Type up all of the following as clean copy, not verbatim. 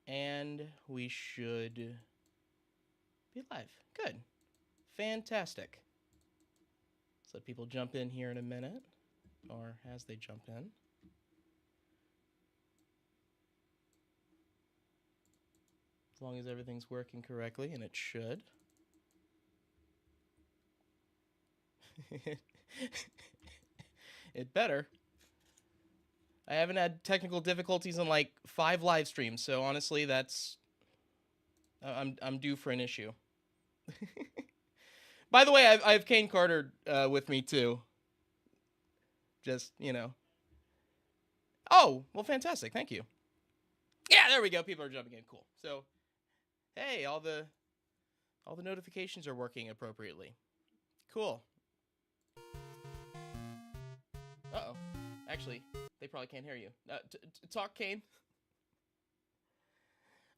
And we should be live. Good. Fantastic. Let's let people jump in here in a minute, or as they jump in. As long as everything's working correctly, and it should. It better. I haven't had technical difficulties in like 5 live streams, so honestly, that's I'm due for an issue. By the way, I have Kane Carter with me too. Just, you know. Oh, well, fantastic. Thank you. Yeah, there we go. People are jumping in. Cool. So, hey, all the notifications are working appropriately. Cool. Uh-oh. Actually, they probably can't hear you. Talk, Kane.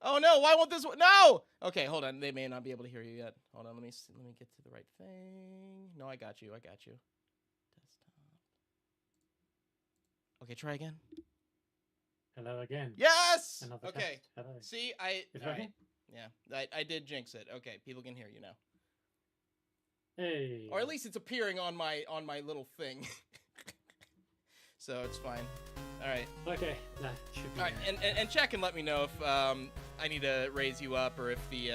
Oh no! Why won't this one? No! Okay, hold on. They may not be able to hear you yet. Hold on. Let me get to the right thing. No, I got you. Desktop. Okay, try again. Hello again. Yes. Another okay. Hello. See, It's all working? right. Yeah, I did jinx it. Okay, people can hear you now. Hey. Or at least it's appearing on my little thing. So it's fine. All right. Okay. That should be. All right, and check and let me know if I need to raise you up or if the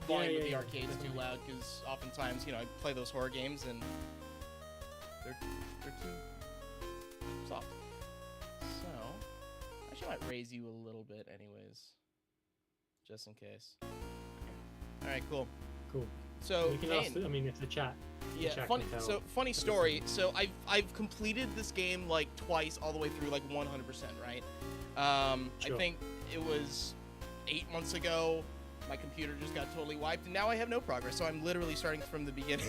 volume of the arcade's too loud, because oftentimes, you know, I play those horror games and they're too soft. So I actually might raise you a little bit, anyways, just in case. All right, cool. Cool. So you can ask. I mean, it's a chat. Yeah, funny. So funny story. So I've completed this game like twice, all the way through, like 100%, right? Sure. I think it was 8 months ago. My computer just got totally wiped, and now I have no progress. So I'm literally starting from the beginning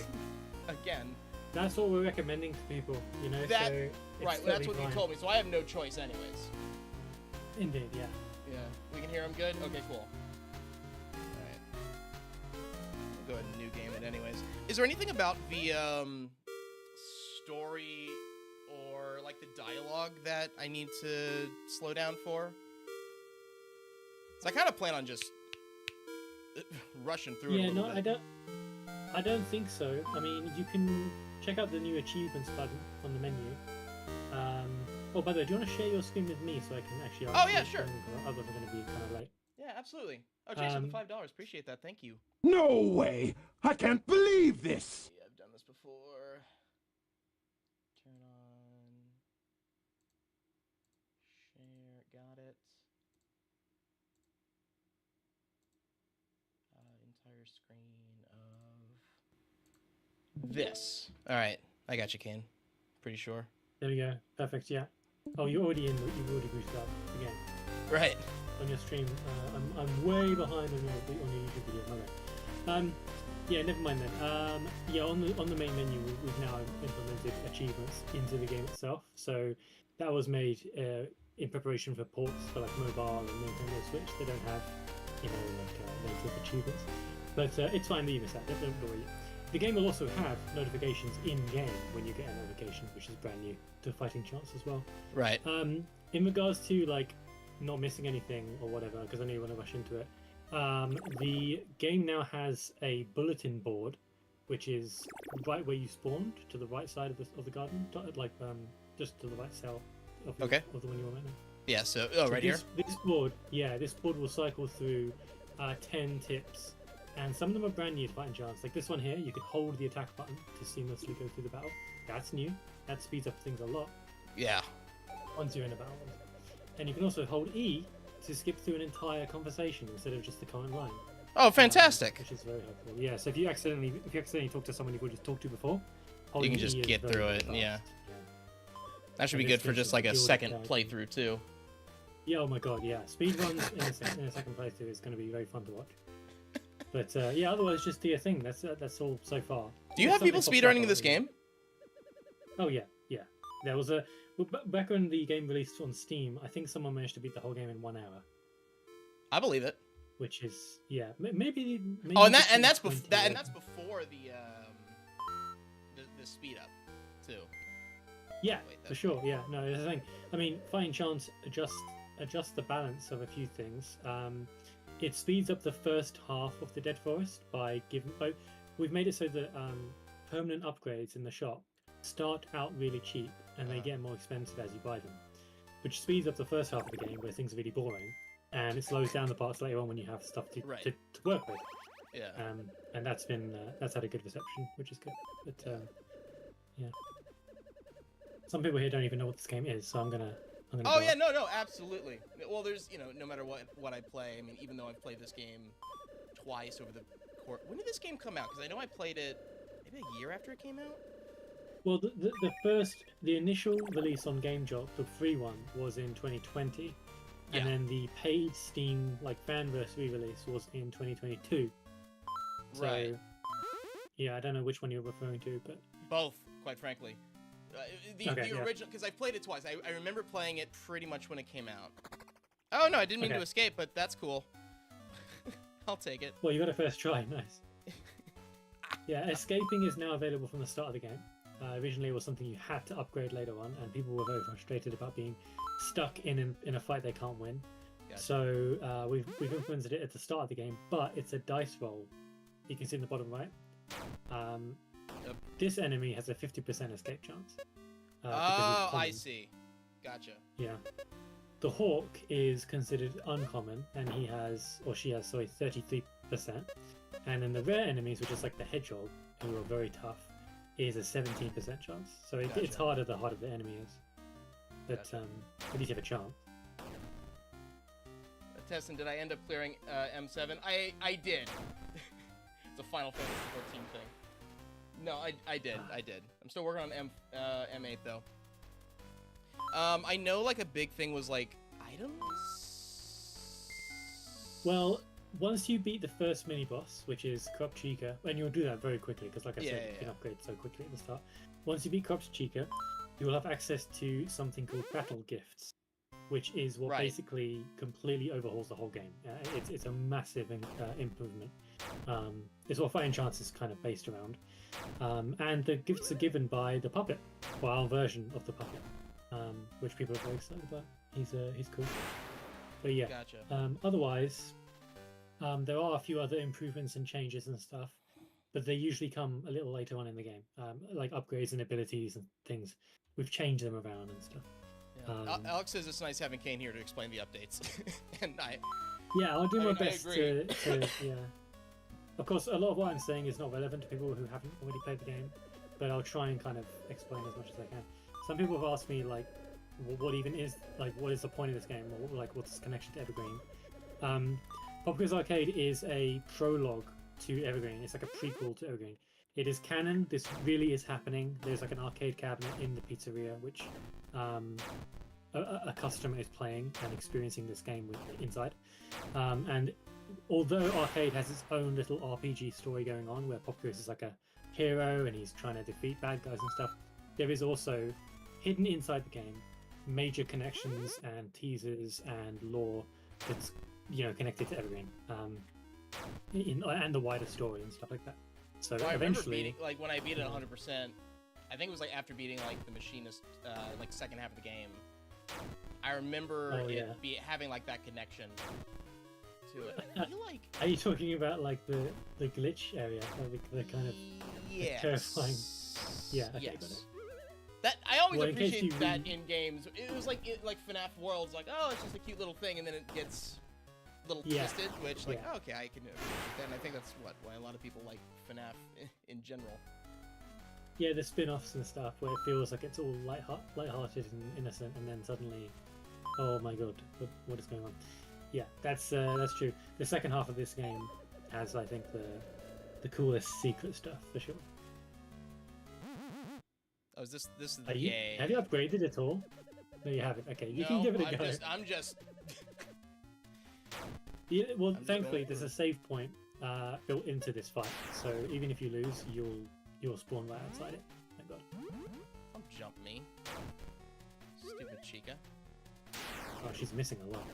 again. That's what we're recommending to people, you know. That, so right? Well, that's what you told me. So I have no choice, anyways. Indeed, yeah. Yeah. We can hear him good. Okay, cool. Go ahead and new game it anyways. Is there anything about the story or like the dialogue that I need to slow down for? So I kind of plan on just rushing through it a little bit. I don't think so. I mean, you can check out the new achievements button on the menu. Oh, by the way, do you want to share your screen with me so I can actually? Oh yeah, sure. Otherwise, I'm going to be kind of late. Yeah, absolutely. Oh, Jason, $5. Appreciate that. Thank you. No way! I can't believe this! Yeah, I've done this before. Turn on. Share. Got it. Entire screen of this. All right, I got you, Kane. Pretty sure. There we go. Perfect. Yeah. Oh, you're already in. You've already boosted up again. Right. On your stream, I'm way behind on your YouTube video. My bad. Yeah, never mind then. Yeah, on the main menu, we've now implemented achievements into the game itself. So that was made in preparation for ports for like mobile and Nintendo Switch. They don't have, you know, like native achievements, but it's fine leaving that. Don't worry. The game will also have notifications in game when you get a notification, which is brand new to Fighting Chance as well. Right. In regards to like not missing anything or whatever, because I know you want to rush into it. The game now has a bulletin board, which is right where you spawned, to the right side of the garden, like just to the right cell of the one you were right now. Yeah. So right this, here. This board will cycle through 10 tips, and some of them are brand new to Fighting Chance. Like this one here, you can hold the attack button to seamlessly go through the battle. That's new. That speeds up things a lot. Yeah. Once you're in a battle. And you can also hold E to skip through an entire conversation instead of just the current line. Oh, fantastic! Which is very helpful. Yeah. So if you accidentally talk to someone you've already talked to before, you can just get through it. Yeah. That should be good for just like a second playthrough too. Yeah. Oh my god. Yeah. Speed runs in a second playthrough is going to be very fun to watch. But yeah, otherwise just do your thing. That's all so far. Do you have people speedrunning this game? Oh yeah. There was back when the game released on Steam, I think someone managed to beat the whole game in 1 hour. I believe it. Which is maybe. Oh, and that's before the speed up too. Yeah, for sure. Yeah, no, it's the thing. I mean, Fighting Chance just adjust the balance of a few things. It speeds up the first half of the Dead Forest by giving. We've made it so that permanent upgrades in the shop start out really cheap and they get more expensive as you buy them, which speeds up the first half of the game where things are really boring, and it slows down the parts later on when you have stuff to work with. Yeah. And that's had a good reception, which is good. But yeah, some people here don't even know what this game is, so I'm gonna. Oh yeah, no, absolutely. Well, there's no matter what I play. I mean, even though I've played this game twice over the course. When did this game come out? Because I know I played it maybe a year after it came out. Well, the initial release on GameJolt, the free one, was in 2020, and then the paid Steam fanverse re-release was in 2022. Right. So, yeah, I don't know which one you're referring to, but both, quite frankly. The original, because I played it twice. I remember playing it pretty much when it came out. Oh no, I didn't mean to escape, but that's cool. I'll take it. Well, you got a first try, nice. Yeah, escaping is now available from the start of the game. Originally, it was something you had to upgrade later on, and people were very frustrated about being stuck in a fight they can't win. Gotcha. So we've implemented it at the start of the game, but it's a dice roll. You can see in the bottom right. This enemy has a 50% escape chance. Oh, I see. Gotcha. Yeah. The Hawk is considered uncommon, and he has, or she has, 33%. And then the rare enemies, which is like the Hedgehog, who are very tough, is a 17% chance. So it's harder the harder the enemy is. But at least you have a chance. Tessin, did I end up clearing M7? I did. It's a Final Fantasy 14 thing. No, I did. I'm still working on M8 though. I know a big thing was items. Well, once you beat the first mini boss, which is Corrupt Chica, and you'll do that very quickly because, like I said, you can upgrade so quickly at the start. Once you beat Corrupt Chica, you will have access to something called Battle Gifts, which is what basically completely overhauls the whole game. It's a massive improvement. It's what Fighting Chance is kind of based around. And the gifts are given by the puppet, or our version of the puppet, which people are very excited about. He's cool. But yeah, otherwise, there are a few other improvements and changes and stuff, but they usually come a little later on in the game, like upgrades and abilities and things. We've changed them around and stuff. Yeah. Alex says it's nice having Kane here to explain the updates, and I'll do my best to yeah. Of course, a lot of what I'm saying is not relevant to people who haven't already played the game, but I'll try and kind of explain as much as I can. Some people have asked me what even is what is the point of this game, or what's its connection to Evergreen. POPGOES Arcade is a prologue to Evergreen. It's like a prequel to Evergreen. It is canon. This really is happening. There's an arcade cabinet in the pizzeria, which a customer is playing and experiencing this game inside. And although Arcade has its own little RPG story going on, where POPGOES is like a hero and he's trying to defeat bad guys and stuff, there is also hidden inside the game major connections and teasers and lore that's connected to Evergreen, and the wider story and stuff like that. So I eventually, remember beating, when I beat it 100%, I think it was after beating the machinist, second half of the game. I remember having that connection to it. I feel Are you talking about the glitch area, the kind of terrifying? Yeah. Okay, got it. That I always appreciate that in games. It was like FNAF Worlds, oh, it's just a cute little thing, and then it gets a little twisted, which okay, I can appreciate that, and I think that's why a lot of people like FNAF in general. Yeah, the spin-offs and stuff, where it feels like it's all light-hearted and innocent, and then suddenly, oh my god, what is going on? Yeah, that's true. The second half of this game has, I think, the coolest secret stuff for sure. Oh, is this is the game? Have you upgraded at all? No, you haven't. Okay, you can give it a go. I'm just. Yeah, well, thankfully, there's a save point built into this fight, so even if you lose, you'll spawn right outside it. Thank God. Don't jump me, stupid Chica. Oh, she's missing a lot,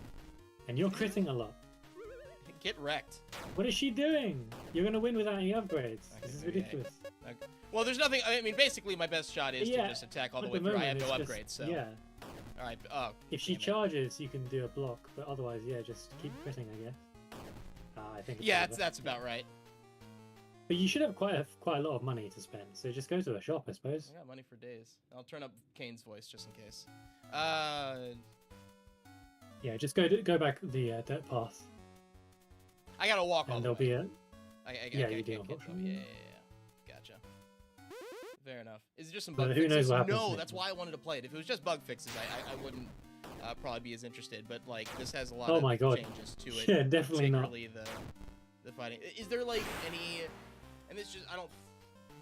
and you're critting a lot. Get wrecked. What is she doing? You're gonna win without any upgrades. This is ridiculous. Okay. Well, there's nothing. I mean, basically, my best shot is to just attack all the way through. I have no upgrades, so. Yeah. All right. Oh. If she damn it. charges, you can do a block, but otherwise, yeah, just keep critting, I guess. I think. It's Yeah, over. that's about right. But you should have quite a lot of money to spend, so just go to a shop, I suppose. I got money for days. I'll turn up Kane's voice just in case. Yeah, just go back the dirt path, I gotta walk all and the there'll way. be a. Yeah, you you do, do. unfortunately. Yeah. Gotcha. Fair enough. Is it just some But bug who fixes? knows what happens No, next that's time. why I wanted to play it. If it was just bug fixes, I wouldn't probably be as interested. But like, this has a lot Oh of my God. changes to it. Yeah, definitely not. Particularly the fighting. Is there like any? And this just I don't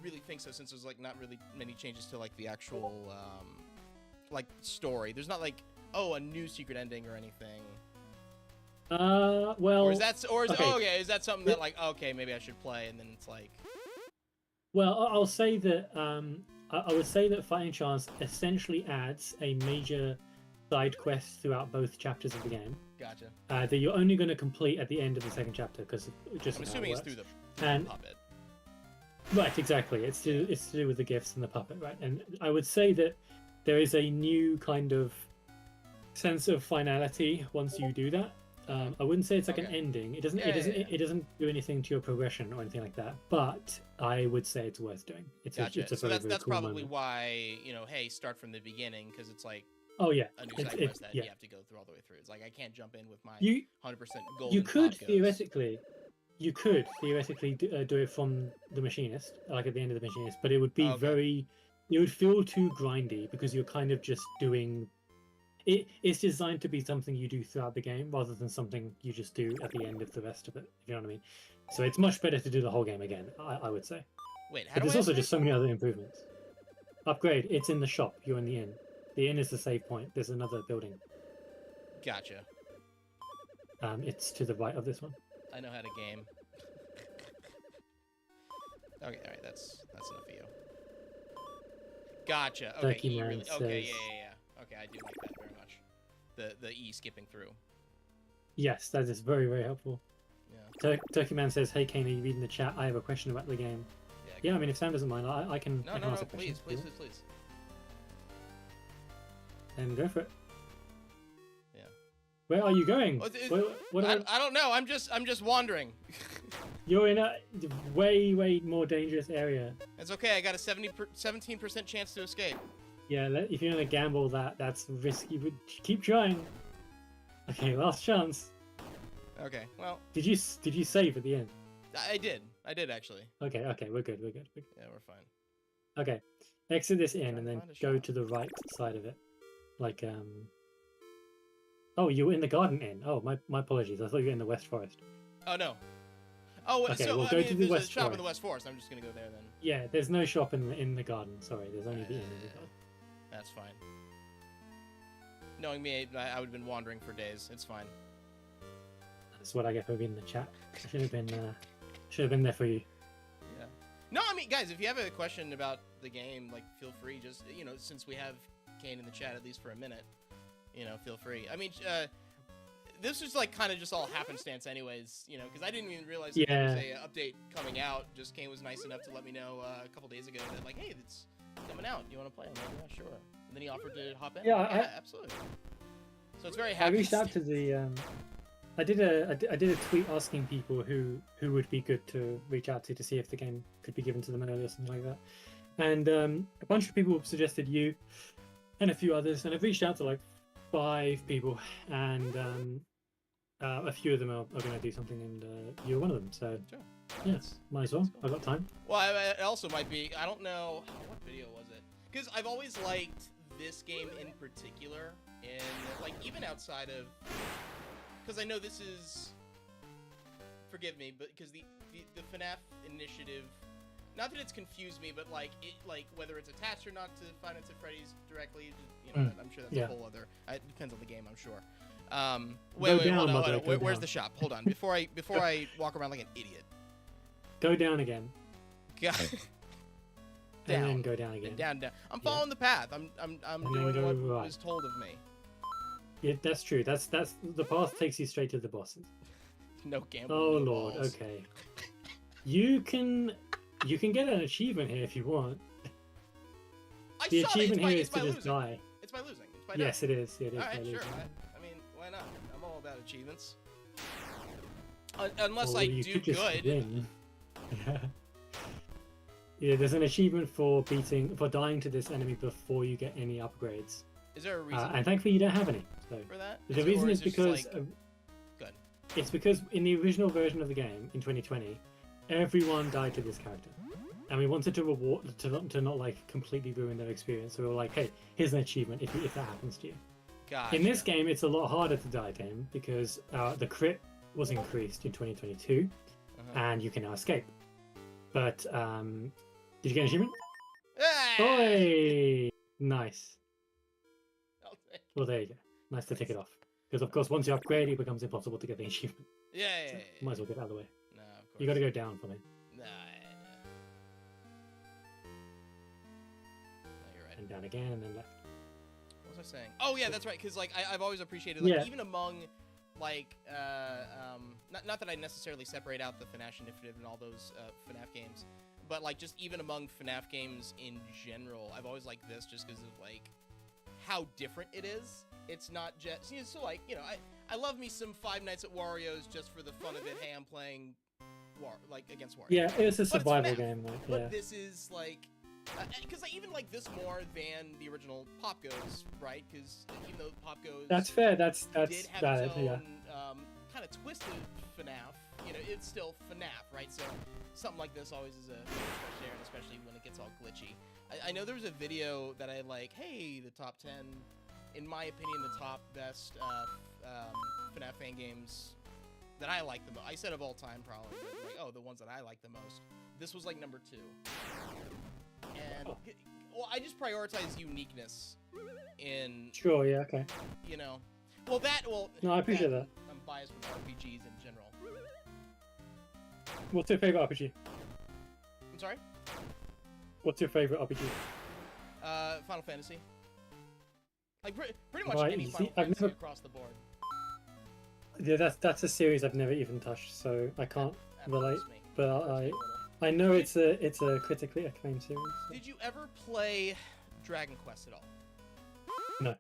really think so, since there's like not really many changes to like the actual like story. There's not like a new secret ending or anything. Well. Or is that okay. Is that something that like okay, maybe I should play, and then it's like Well, I'll say that I would say that Fighting Chance essentially adds a major side quest throughout both chapters of the game. gotcha. That you're only going to complete at the end of the second chapter, because just I'm how assuming it it's works. through the And- puppet. Right, exactly. It's to do with the gifts and the puppet, right? And I would say that there is a new kind of sense of finality once you do that. I wouldn't say it's like an Okay. ending. It doesn't. Yeah, It doesn't do anything to your progression or anything like that. But I would say it's worth doing. It's Gotcha. it's a So very, that's very cool probably moment. why hey, start from the beginning, because it's like Oh yeah, a new It's- side it's- quest that yeah. you have to go through all the way through. It's like I can't jump in with my you 100% gold. you could theoretically do it from the machinist, like at the end of the machinist, but it would be Okay. it would feel too grindy, because you're kind of just doing it. It's designed to be something you do throughout the game rather than something you just do at the end of the rest of it, if you know what I mean. So it's much better to do the whole game again, I would say. Wait, how But do there's I also upgrade? just so many other improvements. Upgrade, it's in the shop, you're in the inn. The inn is the save point. There's another building. Gotcha. It's to the right of this one. I know how to game. Okay, all right, that's enough of you. Gotcha. Okay, Turkey E Man really. Okay, says- yeah. Okay, I do like that very much. The E skipping through. Yes, that is very, very helpful. Yeah. Turkey Man says, "Hey Kane, are you reading the chat? I have a question about the game." Yeah, I mean, if Sam doesn't mind, I can. No, I can no, ask no. a question. Please. And go for it. Yeah. Where are you going? What I don't know. I'm just wandering. You're in a way, way more dangerous area. It's okay. I got a 17% chance to escape. Yeah, if you're gonna gamble that's risky, but keep trying. Okay, last chance. Okay. Well, Did you save at the end? I did. I did actually. Okay, we're good. Yeah, we're fine. Okay, exit this inn Trying and to then find a go shop. to the right side of it. Like Oh, you were in the Garden Inn. Oh, my apologies. I thought you were in the West Forest. Oh no. Oh, Okay, so we'll I go mean, to if the there's West a shop in the Forest. West Forest, I'm just gonna go there then. Yeah, there's no shop in the garden. Sorry, there's only the inn in the garden. That's fine. Knowing me, I would have been wandering for days. It's fine. That's what I get for being in the chat. I should have been there for you. Yeah. No, I mean, guys, if you have a question about the game, like, feel free. Just since we have Kane in the chat at least for a minute, feel free. I mean, this was like kind of just all happenstance, anyways. Because I didn't even realize that there was a update coming out. Just Kane was nice enough to let me know a couple days ago that like, hey, it's coming out. You want to play? I'm like, yeah, sure. And then he offered to hop in. Yeah, absolutely. So it's very I happy. reached out to the. I did a tweet asking people who would be good to reach out to see if the game could be given to them early or something like that, and a bunch of people suggested you, and a few others, and I've reached out to like 5 people, and a few of them are going to do something, and you're one of them. So Sure. yeah, might as well. that's cool. I've got time. Well, it also might be. I don't know what video was it, because I've always liked this game in particular, and like even outside of, because I know this is. Forgive me, but because the FNAF initiative, not that it's confused me, but like whether it's attached or not to Five Nights at Freddy's directly, I'm sure that's a whole other. It depends on the game, I'm sure. Wait, down, hold on, mother, hold on. go Where's down. the shop? Hold on, before I walk around like an idiot. Go down again, God. and then Down. go down again. Down. I'm following the path. I'm And then doing go what right. was told of me. Yeah, that's true. That's the path takes you straight to the bosses. No gambling. Oh no lord, balls. okay. You can get an achievement here if you want. I The saw that. achievement here is It's by to just losing. die. It's by losing. It's by death? Yes, it is. It is. All right, by sure. losing. I mean, why not? I'm all about achievements. Unless Well, I you do could just good. win. Yeah. Yeah, there's an achievement for dying to this enemy before you get any upgrades. Is there a reason And thankfully you don't have any. So for that? the reason or is it just because like... Good. it's because in the original version of the game in 2020, everyone died to this character, and we wanted to reward to not like completely ruin their experience. So we were like, hey, here's an achievement if that happens to you. Gotcha. In this game, it's a lot harder to die to him because the crit was increased in 2022, and you can now escape. But did you get an achievement? Ah! Oi! Nice. I'll take- Well, there you go. Nice to tick it off. Because of course, once you upgrade, it becomes impossible to get the achievement. Yeah, So, yeah. might as well get it out of the way. No, of course. You got to go down for me, Nah. No, you're right. and down again, and then left. What was I saying? Oh yeah, that's right. Because like I've always appreciated like Yeah. even among like not that I necessarily separate out the FNAF Initiative and all those FNAF games, but like just even among FNAF games in general, I've always liked this just because of like how different it is. It's not just so like I love me some Five Nights at Wario's just for the fun of it. Hey, I'm playing against Wario. Yeah, it's a But survival FNAF. game, though. But Yeah. this is like, because I even like this more than the original POPGOES, right? Because even though POPGOES That's fair. That's did have valid. its own Yeah. kind of twisted FNAF, it's still FNAF, right? So something like this always is a fresh air, and especially when it gets all glitchy. I know there was a video that I like, hey, the top 10, in my opinion, the top best FNAF fan games that I like the most. I said of all time, probably, but like, oh, the ones that I like the most. This was like number 2. And, well, I just prioritize uniqueness in, Sure. Yeah. Okay. No, I appreciate that. I'm biased with RPGs in general. What's your favorite RPG? I'm sorry? What's your favorite RPG? Final Fantasy. Like, pretty much Right, any you Final see, I've Fantasy never- across the board. Yeah, that's a series I've never even touched, so I can't That relate. bugs me. But Bugs me a little. I know it's a critically acclaimed series. So. Did you ever play Dragon Quest at all? No.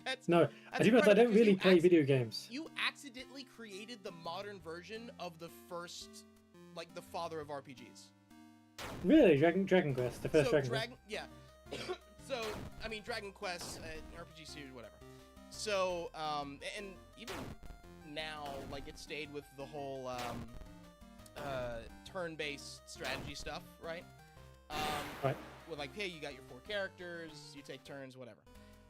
That's No, that's I do because I incredible don't really you play video games. You accidentally created the modern version of the first, like the father of RPGs. Really, Dragon Quest, the first So Dragon Quest. yeah. So I mean, Dragon Quest, RPG series, whatever. So and even now, like it stayed with the whole turn-based strategy stuff, right? Right. With like, hey, you got your 4 characters, you take turns, whatever.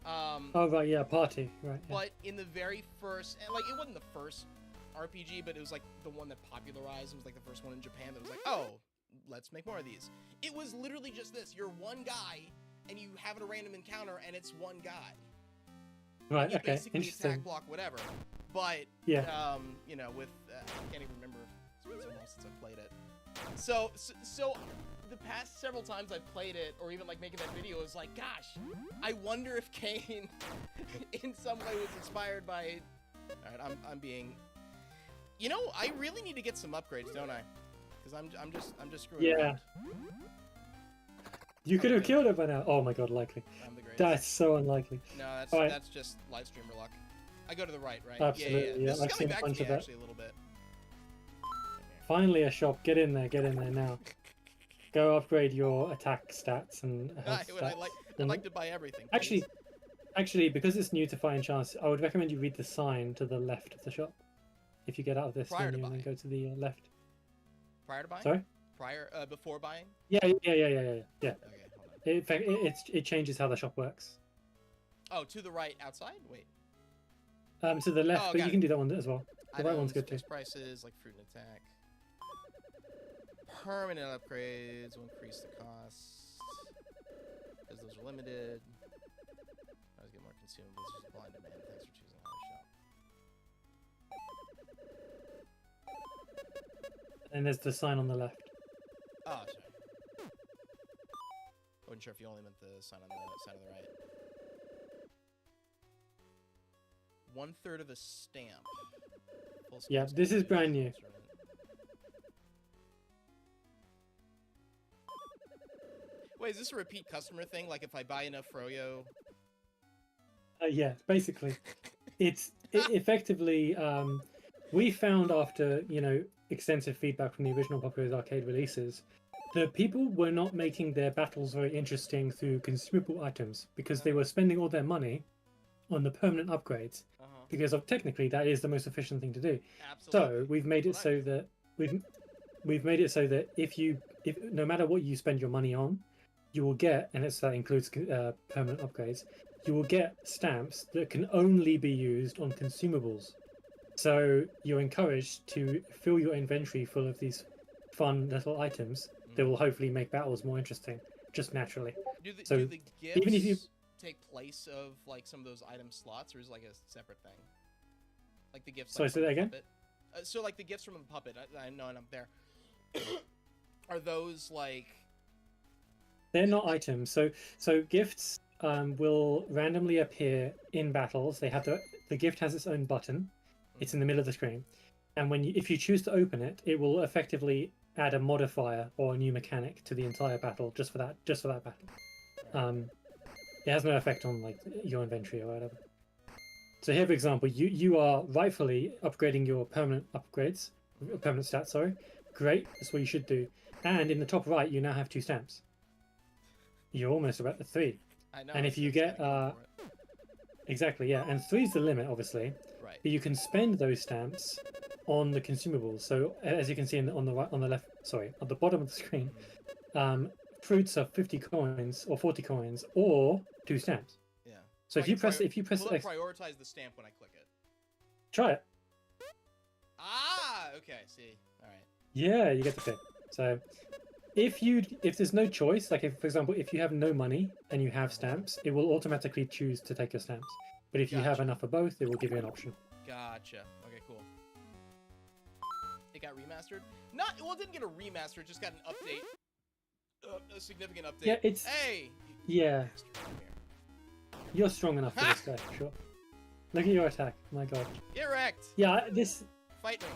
Oh right, yeah, party, right. Yeah. But in the very first, and like it wasn't the first RPG, but it was like the one that popularized. It was like the first one in Japan that was like, oh, let's make more of these. It was literally just this: you're one guy, and you have a random encounter, and it's one guy. Right. You Okay. basically Interesting. attack, block, whatever. But Yeah. with I can't even remember. It's been so long since I played it. So the past several times I've played it, or even like making that video, is like, gosh, I wonder if Kane in some way was inspired by. All right, I'm being. I really need to get some upgrades, don't I? Because I'm just screwing Yeah. around. You could have killed it by now. Oh my god, likely. I'm the greatest. That's so unlikely. No, that's All right. that's just live streamer luck. I go to the right, right? Absolutely, yeah, This is I've coming seen a back to bunch me of that. actually a little bit. Finally, a shop. Get in there now. Go upgrade your attack stats and health I stats. like to buy everything. Actually, because it's new to Fighting Chance, I would recommend you read the sign to the left of the shop. If you get out of this Prior to menu and then buying. go to the left. Prior to buying? Sorry? Before buying? Yeah. Okay, hold on. In fact, it changes how the shop works. Oh, to the right outside? Wait. To the left, Oh, but got you it. can do that one as well. The right one's good too. Fixed prices, like fruit and attack. Permanent upgrades will increase the cost. Because those are limited. Always get more consumables. There's supply and demand. Thanks for choosing our shop. And there's the sign on the left. Oh, sorry. Wasn't sure if you only meant the sign on the side of the right. 1/3 of a stamp. Full Yeah, stamp this is storage. brand new. That's right. Wait, is this a repeat customer thing? Like if I buy enough Froyo, Yeah, basically, effectively we found after extensive feedback from the original POPGOES arcade releases that people were not making their battles very interesting through consumable items because they were spending all their money on the permanent upgrades because technically that is the most efficient thing to do. Absolutely. So we've made it so that we've made it so that if no matter what you spend your money on, you will get, and that includes permanent upgrades, you will get stamps that can only be used on consumables. So you're encouraged to fill your inventory full of these fun little items that will hopefully make battles more interesting, just naturally. Do the gifts even if you take place of like some of those item slots, or is it like a separate thing? Like the gifts. Sorry, say that again. So like the gifts from the puppet, I know, and I'm there. Are those like? They're not items. So gifts will randomly appear in battles. They have the gift has its own button. It's in the middle of the screen, and if you choose to open it, it will effectively add a modifier or a new mechanic to the entire battle just for that battle. It has no effect on like your inventory or whatever. So here, for example, you are rightfully upgrading your permanent stats. Sorry, great. That's what you should do. And in the top right, you now have 2 stamps. You're almost about the 3. I know. And if you get exactly, yeah, and 3's the limit, obviously. Right. But you can spend those stamps on the consumables. So as you can see on the bottom of the screen, fruits are 50 coins or 40 coins or 2 stamps. Yeah. So if you press will it prioritize the stamp when I click it? Try it. Ah, okay. See, all right. Yeah, you get the pick. So if there's no choice, like for example, if you have no money and you have stamps, it will automatically choose to take your stamps. But if you have enough of both, it will give you an option. Gotcha. Okay, cool. It got remastered? It didn't get a remaster. It just got an update. A significant update. Yeah, it's... Hey! Yeah. You're strong enough for this guy, for sure. Look at your attack. My god. Get wrecked! Yeah, this...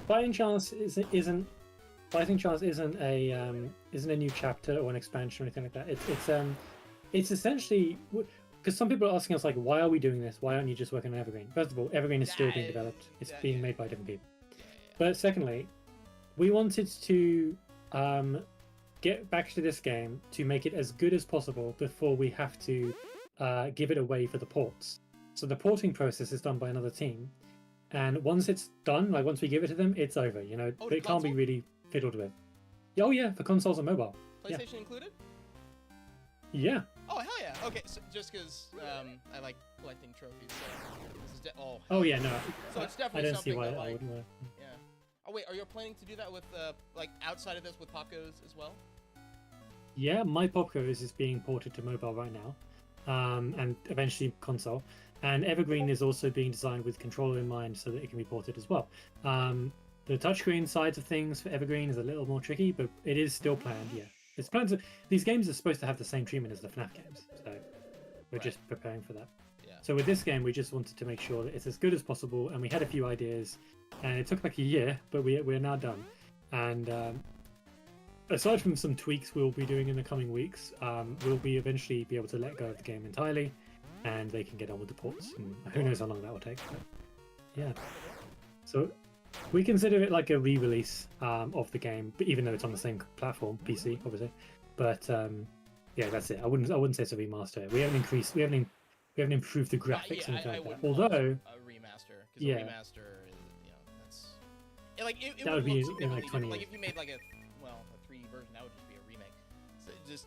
Fighting Chance isn't a new chapter or an expansion or anything like that. It's essentially... Because some people are asking us, like, why are we doing this? Why aren't you just working on Evergreen? First of all, Evergreen is still being developed. It's being made by different people. But secondly, we wanted to get back to this game to make it as good as possible before we have to give it away for the ports. So the porting process is done by another team. And once it's done, like once we give it to them, it's over. It can't be really fiddled with. Oh yeah, for consoles and mobile. PlayStation included? Yeah. Oh hell yeah! Okay, so just because I like collecting trophies, so this is oh yeah, no. So it's definitely I don't see why I wouldn't work. Yeah. Oh wait, are you planning to do that with like outside of this with POPGOES as well? Yeah, my POPGOES is being ported to mobile right now, and eventually console. And Evergreen is also being designed with controller in mind so that it can be ported as well. The touchscreen side of things for Evergreen is a little more tricky, but it is still planned. Yeah. It's planned these games are supposed to have the same treatment as the FNAF games, so we're just preparing for that. Yeah. So with this game, we just wanted to make sure that it's as good as possible, and we had a few ideas, and it took like a year, but we're now done. And aside from some tweaks we'll be doing in the coming weeks, we'll eventually be able to let go of the game entirely, and they can get on with the ports. And who knows how long that will take? But yeah. So we consider it like a re-release of the game, but even though it's on the same platform, PC, obviously. But yeah, that's it. I wouldn't say it's a remaster. We haven't improved the graphics or anything like that. Although a remaster, because a remaster is, that's it would be in like 20 years. Like if you made like a 3 version, that would just be a remake. So just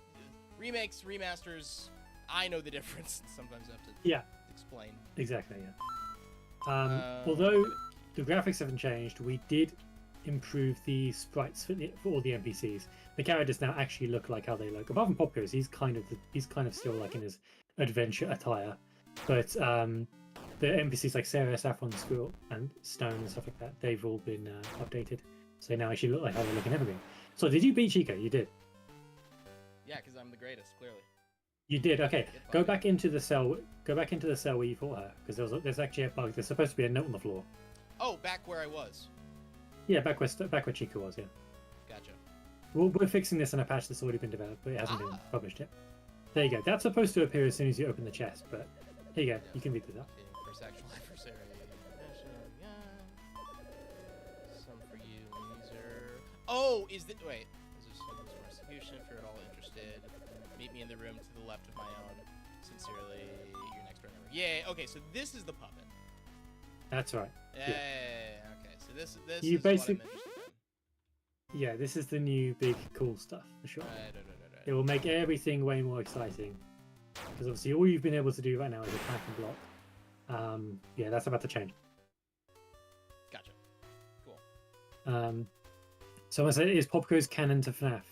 remakes, remasters. I know the difference. Sometimes I have to explain. Exactly. Yeah. Although the graphics haven't changed, we did improve the sprites for all the NPCs. The characters now actually look like how they look. Apart from POPGOES, he's kind of still like in his adventure attire. But the NPCs like Sarah, Saffron, Squirrel, and Stone and stuff like that, they've all been updated. So they now actually look like how they look in Evergreen. So did you beat Chico? You did. Yeah, because I'm the greatest, clearly. You did. Okay, go back into the cell. Go back into the cell where you fought her, because there's actually a bug. There's supposed to be a note on the floor. Oh, back where I was. Yeah, back where Chico was. Yeah. Gotcha. We're fixing this in a patch that's already been developed, but it hasn't been published yet. There you go. That's supposed to appear as soon as you open the chest, but Here you go. You can read this out. For sexual adversary. Yeah. Some for you. These are. Oh, is this? Wait. Is this prosecution? If you're at all interested, meet me in the room to the left of my own. Sincerely, your next door neighbor. Yeah. Okay. So this is the puppet. That's right. Yeah. Okay. So this You is basically- what I'm interested in. Yeah, this is the new big cool stuff for sure. Right. It will make everything way more exciting. Because obviously all you've been able to do right now is attack and block. Yeah, that's about to change. Gotcha. Cool. So I say, is POPGOES canon to FNAF?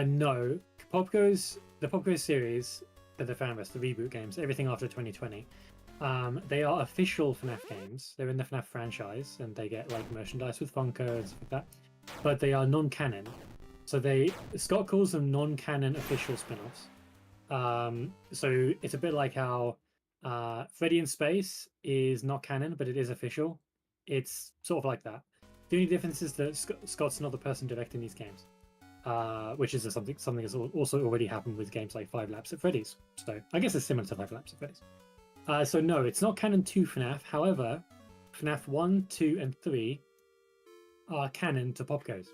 No. The POPGOES series, the FANRES, the reboot games, everything after 2020, they are official FNAF games. They're in the FNAF franchise, and they get like merchandise with Funko and stuff like that. But they are non-canon. So Scott calls them non-canon official spin-offs. So it's a bit like how Freddy in Space is not canon, but it is official. It's sort of like that. The only difference is that Scott's not the person directing these games, which is something that's also already happened with games like 5 Laps at Freddy's. So I guess it's similar to 5 Laps at Freddy's. So no, it's not canon to FNAF. However, FNAF 1, 2, and 3 are canon to POPGOES.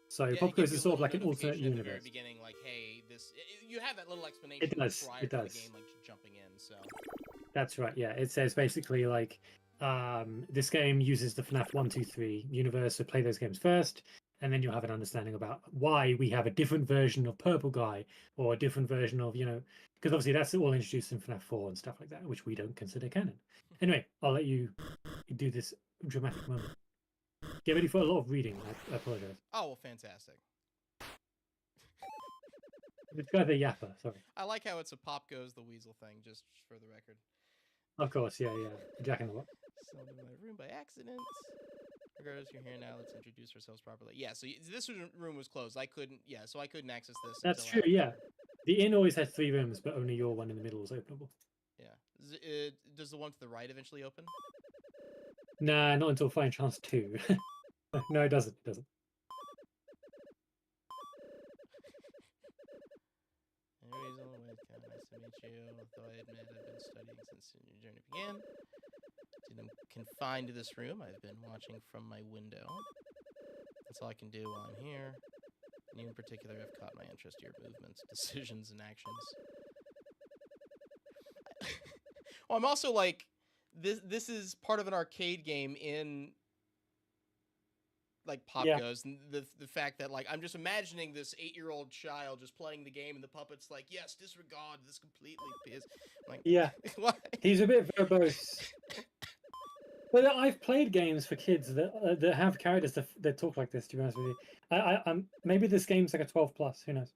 So Yeah, POPGOES is sort of like an alternate notification at the very universe. beginning, like, hey, this. You have that little explanation. It does, Prior it to does. the game, like jumping in. So. That's right, yeah. It says basically like this game uses the FNAF 1, 2, 3 universe, so play those games first, and then you'll have an understanding about why we have a different version of Purple Guy, or a different version of, because obviously that's all introduced in FNAF 4 and stuff like that, which we don't consider canon. Anyway, I'll let you do this dramatic moment. Get ready for a lot of reading, I apologize. Oh well, fantastic. It's got the yapper, sorry. I like how it's a POPGOES the Weasel thing, just for the record. Of course, yeah. Jack in the Box. Someone in my room by accident. Regardless, you're here now. Let's introduce ourselves properly. Yeah, so this room was closed. I couldn't access this. That's until true, after. yeah. The inn always had 3 rooms, but only your one in the middle was openable. Yeah. Does the one to the right eventually open? Nah, not until Fine Chance 2. No, it doesn't. It doesn't. Anyways, on the way, kind of nice to meet you. Though I admit I've been studying since your journey began. Didn't confine to this room. I've been watching from my window. That's all I can do while I'm here. And you in particular have caught my interest. Your movements, decisions, and actions. Well, I'm also like, this is part of an arcade game in like POPGOES, and the fact that like I'm just imagining this 8-year-old child just playing the game, and the puppet's like, yes, disregard this completely. Is like, Yeah, what? he's a bit verbose. But I've played games for kids that have characters that talk like this. To be honest with you, I'm maybe this game's like a 12 plus. Who knows?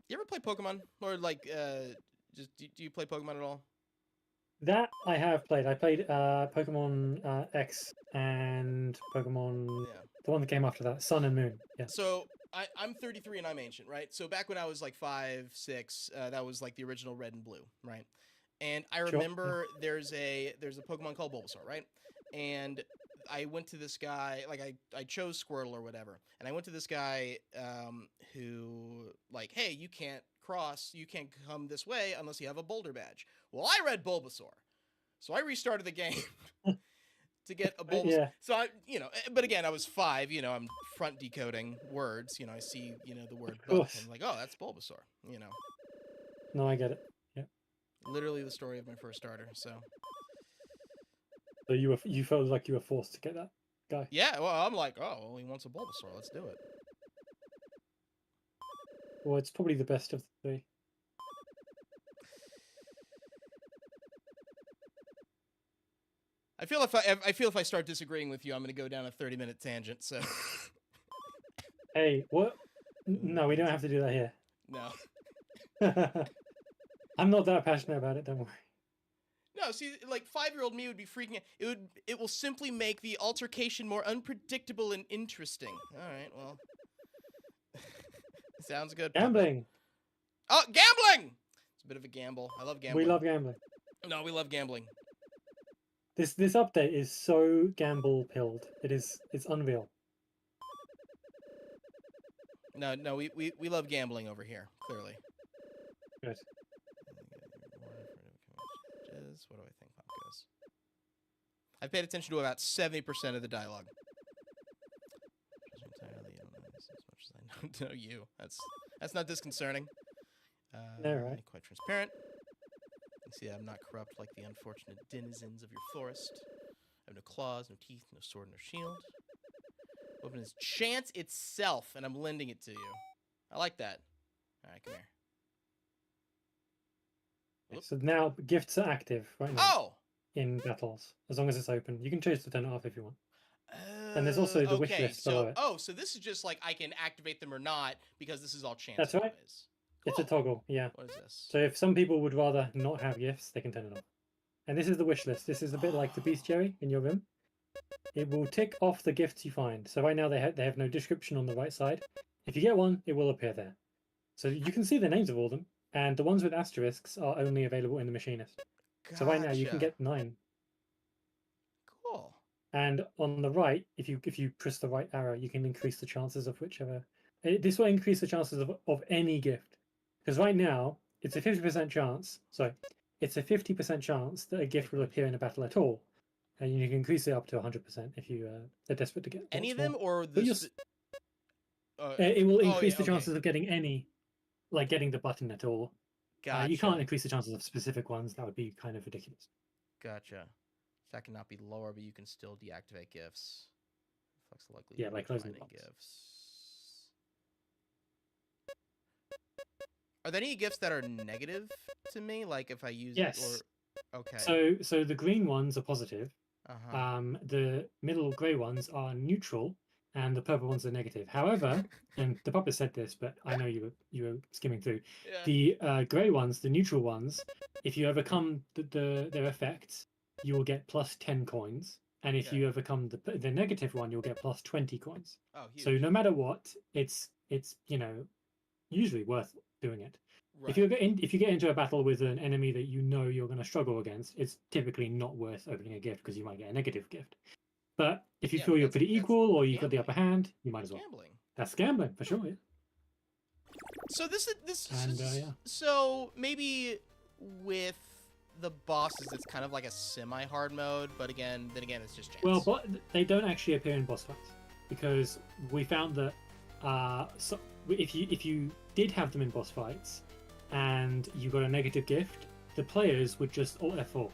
You ever play Pokemon, or like just do you play Pokemon at all? That I have played. I played Pokemon X and Pokemon, Yeah. the one that came after that, Sun and Moon. Yeah. So I'm 33 and I'm ancient, right? So back when I was like 5, 6, that was like the original Red and Blue, right? And I Sure, remember there's a Pokemon called Bulbasaur, right? And I went to this guy, like I chose Squirtle or whatever, and I went to this guy who like, hey, you can't come this way unless you have a Boulder badge. Well, I read Bulbasaur, so I restarted the game to get a Bulbasaur. Yeah. So I, but again, I was 5. I'm front decoding words. I see, the word Of buck. course. I'm like, oh, that's Bulbasaur. No, I get it. Yeah. Literally the story of my first starter. So So you felt like you were forced to get that guy. yeah, well, I'm like, oh, well, he wants a Bulbasaur. Let's do it. Well, it's probably the best of the 3. I feel if I start disagreeing with you, I'm going to go down a 30-minute tangent. So Hey, what? No, we don't have to do that here. no. I'm not that passionate about it. Don't worry. No, see, like 5-year-old me would be freaking out. It will simply make the altercation more unpredictable and interesting. All right, well, sounds good. Gambling. Oh, gambling! It's a bit of a gamble. I love gambling. We love gambling. No, we love gambling. This update is so gamble pilled. It's unreal. No, we love gambling over here. Clearly. Good. POPGOES? What do I think POPGOES? I've paid attention to about 70% of the dialogue. Entirely, you don't know this as much as I know you. That's not disconcerting. No, right. Quite transparent. You see, I'm not corrupt like the unfortunate denizens of your forest. I have no claws, no teeth, no sword, no shield. Weapon is chance itself, and I'm lending it to you. I like that. All right, come here. So now gifts are active right now Oh! in battles, as long as it's open. You can choose to turn it off if you want. And there's also the wish list below it. Oh, so this is just like I can activate them or not because this is all chance. That's right. Cool. It's a toggle, yeah. What is this? So if some people would rather not have gifts, they can turn it off. And this is the wish list. This is a bit like the bestiary in your room. It will tick off the gifts you find. So right now they have no description on the right side. If you get one, it will appear there. So you can see the names of all of them. And the ones with asterisks are only available in the machinist. Gotcha. So right now you can get 9. Cool. And on the right, if you press the right arrow, you can increase the chances of whichever. This will increase the chances of any gift. Because right now, it's a 50% chance. Sorry, it's a 50% chance that a gift will appear in a battle at all. And you can increase it up to 100% if you are desperate to get any of more. them, or this. It will increase the chances of getting any, like getting the button at all. Gotcha. You can't increase the chances of specific ones. That would be kind of ridiculous. Gotcha. That cannot be lower, but you can still deactivate gifts. Flex the likelihood Yeah, like of closing the finding box. gifts. Are there any gifts that are negative to me? Like if I use Yes. it or okay. So the green ones are positive. Uh-huh. The middle grey ones are neutral, and the purple ones are negative. However, and the puppet said this, but I know you were skimming through. Yeah. The grey ones, the neutral ones, if you overcome their effects, you will get plus 10 coins, and if you overcome the negative one, you'll get plus 20 coins. Oh, huge. So no matter what, it's usually worth doing it. Right. If you get into a battle with an enemy that you know you're going to struggle against, it's typically not worth opening a gift because you might get a negative gift. But if you feel you're pretty equal or you've got the upper hand, you might as well. Gambling. That's gambling for sure. Yeah. So this And, yeah. So maybe with the bosses, it's kind of like a semi-hard mode, but then again, it's just chance. Well, but they don't actually appear in boss fights because we found that so if you did have them in boss fights and you got a negative gift, the players would just alt F4.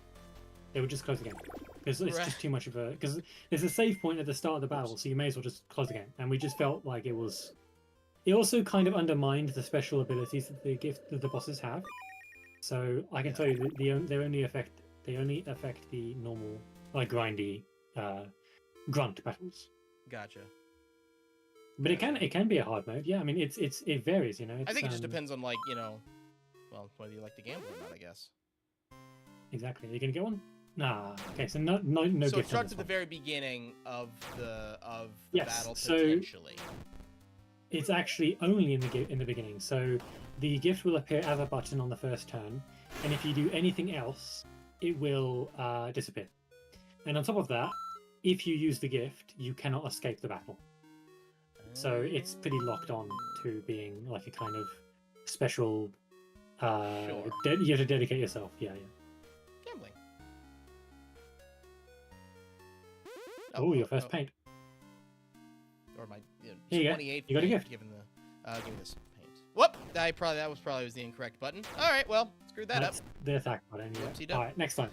They would just close the game because it's just too much of a. Because there's a save point at the start of the battle, so you may as well just close the game. And we just felt like it was. It also kind of undermined the special abilities that the bosses have. So I can tell you that they only affect the normal like grindy grunt battles. Gotcha. But it can be a hard mode. Yeah, I mean it varies. I think it just depends on like well, whether you like to gamble or not. I guess. Exactly. Are you gonna get one? Nah. Okay, so no. So it starts at the very beginning of the battle potentially. It's actually only in the beginning. So the gift will appear as a button on the first turn, and if you do anything else, it will disappear. And on top of that, if you use the gift, you cannot escape the battle. So it's pretty locked on to being like a kind of special. Sure. You have to dedicate yourself. Yeah. Gambling. Oh, your first paint. Or my Here you go. 28th You got a paint, gift. Given the give me this paint. Whoop! That was probably the incorrect button. All right, well, screwed that That's up. the attack button. Whoopsie-doop. Yeah. All right, next time.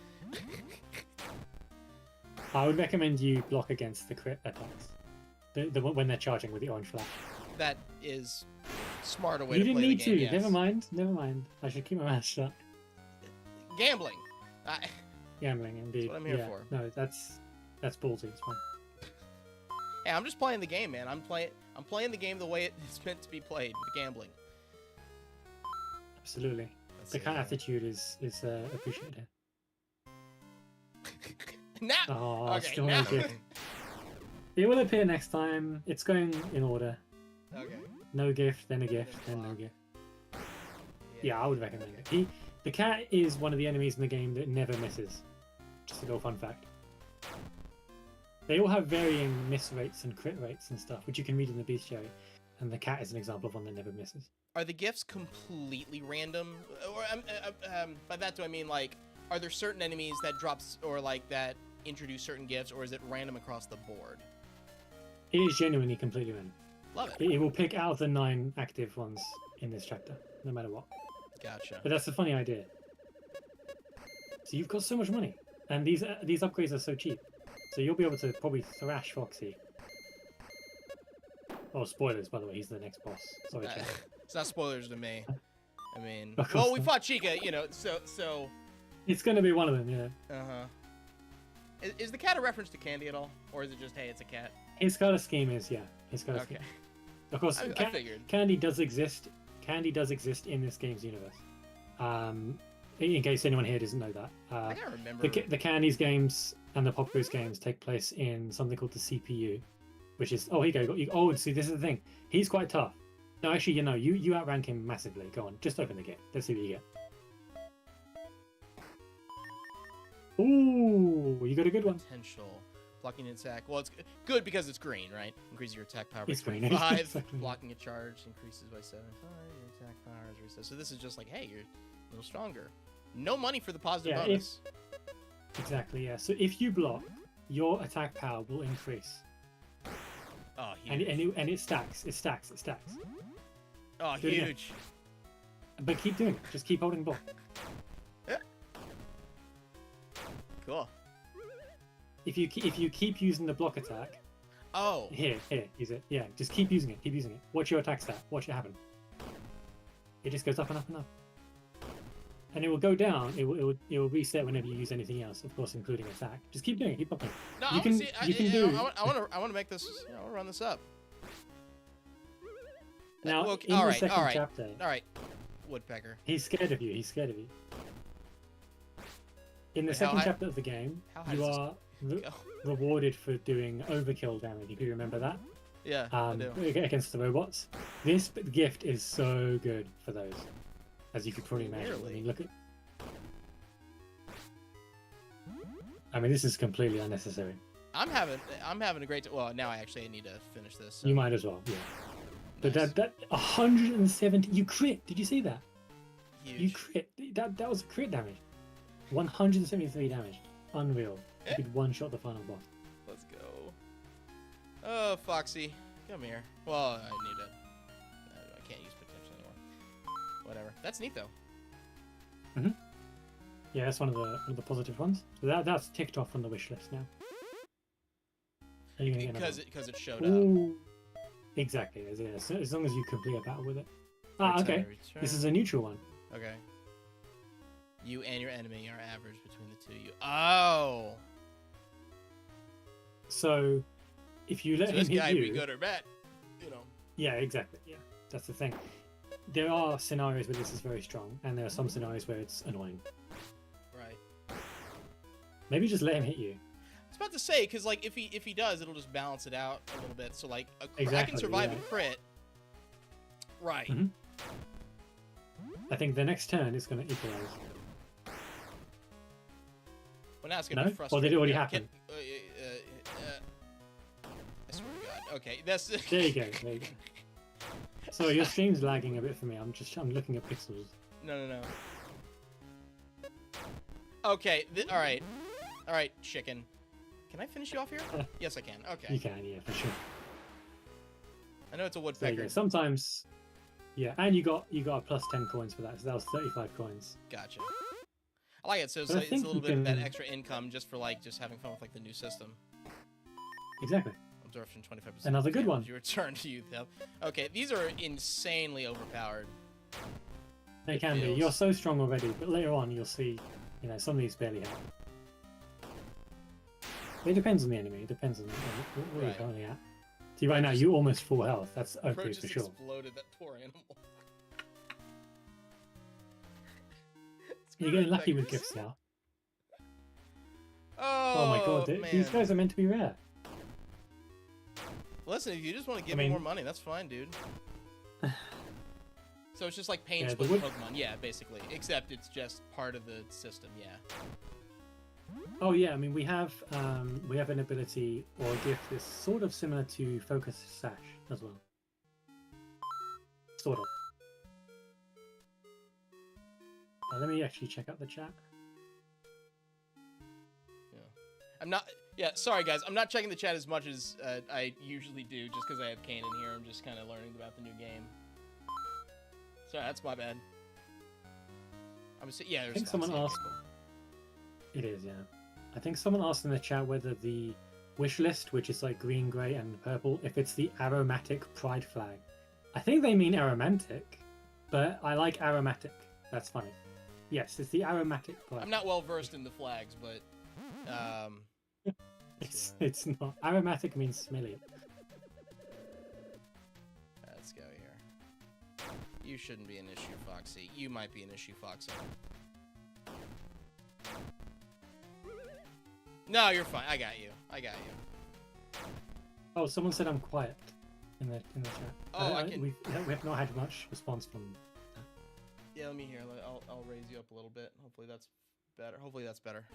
I would recommend you block against the crit attacks. When they're charging with the orange flash. That is smarter way You to didn't play need the game. to. Yes. Never mind. I should keep my mouth shut. Gambling. Gambling, indeed. That's what I'm here yeah. for. No, that's ballsy. It's fine. Hey, I'm just playing the game, man. I'm playing the game the way it's meant to be played. The gambling. Absolutely. The kind of attitude is appreciated. Now. Oh, Okay. still Now. no gift. It will appear next time. It's going in order. Okay. No gift, then a gift, then no gift. Yeah, I would recommend it. The cat is one of the enemies in the game that never misses. Just a little fun fact. They all have varying miss rates and crit rates and stuff, which you can read in the bestiary. And the cat is an example of one that never misses. Are the gifts completely random? Or by that do I mean like are there certain enemies that drops or like that introduce certain gifts, or is it random across the board? It is genuinely completely random. Love it. It will pick out of the 9 active ones in this chapter, no matter what. Gotcha. But that's a funny idea. So you've got so much money, and these upgrades are so cheap. So you'll be able to probably thrash Foxy. Oh, spoilers, by the way, he's the next boss. Sorry, Chad. It's not spoilers to me. I mean, Of course well, we not. fought Chica, you know, so. It's going to be one of them, yeah. Is the cat a reference to Candy at all, or is it just, hey, it's a cat? His color scheme is, yeah. His color Okay. scheme. Of course, I figured. Candy does exist. Candy does exist in this game's universe. In case anyone here doesn't know that. I think I remember. The Candy's games and the POPGOES games take place in something called the CPU, which is... Oh, here you go. Oh, see, this is the thing. He's quite tough. No, actually, you outrank him massively. Go on, just open the game. Let's see what you get. Ooh, you got a good one. Potential. Blocking an attack. Well, it's good because it's green, right? Increases your attack power by It's green. 25. Exactly. Blocking a charge increases by 75. Your attack power is reset. So this is just like, hey, you're a little stronger. No money for the positive Yeah, bonus. Exactly, yeah. So if you block, your attack power will increase. Oh, And huge. it stacks. It stacks. Oh, do it again. huge. But keep doing it. Just keep holding block. Cool. If you keep using the block attack, Oh. here, use it. Yeah, just keep using it. Keep using it. Watch your attack stat. Watch it happen. It just goes up and up and up. And it will go down. It will reset whenever you use anything else, of course, including attack. Just keep doing it. Keep blocking. No, You can- you can do- I want to make this. I want to run this up. Now, Okay, in all the right, second all right. chapter, All right, Woodpecker. he's scared of you. He's scared of you. In the Wait, second how high- chapter of the game, how high you does this are Go. rewarded for doing overkill damage. If you remember that, Yeah, I do. against the robots. This gift is so good for those, as you could probably imagine. I Really? mean, look at. I mean, this is completely unnecessary. I'm having a great. Well, now I need to finish this. So. You might as well, yeah. But Nice. that 170. You crit. Did you see that? Huge. You crit. That was crit damage. 173 damage. Unreal. You could one shot the final boss. Let's go. Oh, Foxy, come here. Well, I need to. I can't use potential anymore. Whatever. That's neat though. Yeah, that's one of the positive ones. So that's ticked off on the wish list now. Are you gonna get another Because it showed one? up. Ooh. Exactly. As long as you complete a battle with it. Ah, okay. Return. This is a neutral one. Okay. You and your enemy are average between the two of you. Oh. So, if you let So him this hit guy you, be good or bad, you know. yeah, exactly. Yeah, that's the thing. There are scenarios where this is very strong, and there are some scenarios where it's annoying. Right. Maybe just let him hit you. I was about to say, because like if he does, it'll just balance it out a little bit. So like I can Exactly, survive yeah. a crit. Right. Mhm. I think the next turn is going to equalize. Well, now it's gonna No? be Or frustrating. did it already Yeah, happen? I swear to God. Okay, that's. There you go. There you go. So your stream's lagging a bit for me. I'm looking at pixels. No. Okay. All right. All right, chicken. Can I finish you off here? Yes, I can. Okay. You can, yeah, for sure. I know it's a There you woodpecker. go. Sometimes, yeah, and you got a plus 10 coins for that, so that was 35 coins. Gotcha. I like it. So it's, But I like, it's think a little you bit of that can- extra income just for like just having fun with like the new system. Exactly. Absorption 25%. Another good one. You return to youth health. Okay, these are insanely overpowered. They It can be. feels- You're so strong already, but later on you'll see, some of these barely help. It depends on the enemy. It depends on where you're Right. currently at. See, right now you're almost full health. That's Bro okay just for sure. exploded that poor animal. You're getting lucky with Woodpeckers. gifts now. Oh, Oh my god, these man. guys are meant to be rare. Listen, if you just want to give I me mean- more money, that's fine, dude. So it's just like paying Yeah, to the split wood- Pokemon, yeah, basically. Except it's just part of the system, yeah. Oh yeah, I mean we have an ability or a gift that's sort of similar to Focus Sash as well. Sort of. Let me actually check out the chat. I'm not. Yeah, sorry guys. I'm not checking the chat as much as I usually do, just because I have Kane in here. I'm just kind of learning about the new game. Sorry, that's my bad. Yeah, there's. I think someone asked. It is, yeah. I think someone asked in the chat whether the wish list, which is like green, grey, and purple, if it's the aromatic pride flag. I think they mean aromantic, but I like aromatic. That's funny. Yes, it's the aromatic pride. I'm not well versed in the flags, but it's not. Aromatic means smelly. Let's go here. You shouldn't be an issue, Foxy. You might be an issue, Foxy. No, you're fine. I got you. I got you. Oh, someone said I'm quiet in the chat. Oh, I can. We have not had much response from. Yeah, let me hear. I'll raise you up a little bit. Hopefully that's better. Hopefully that's better.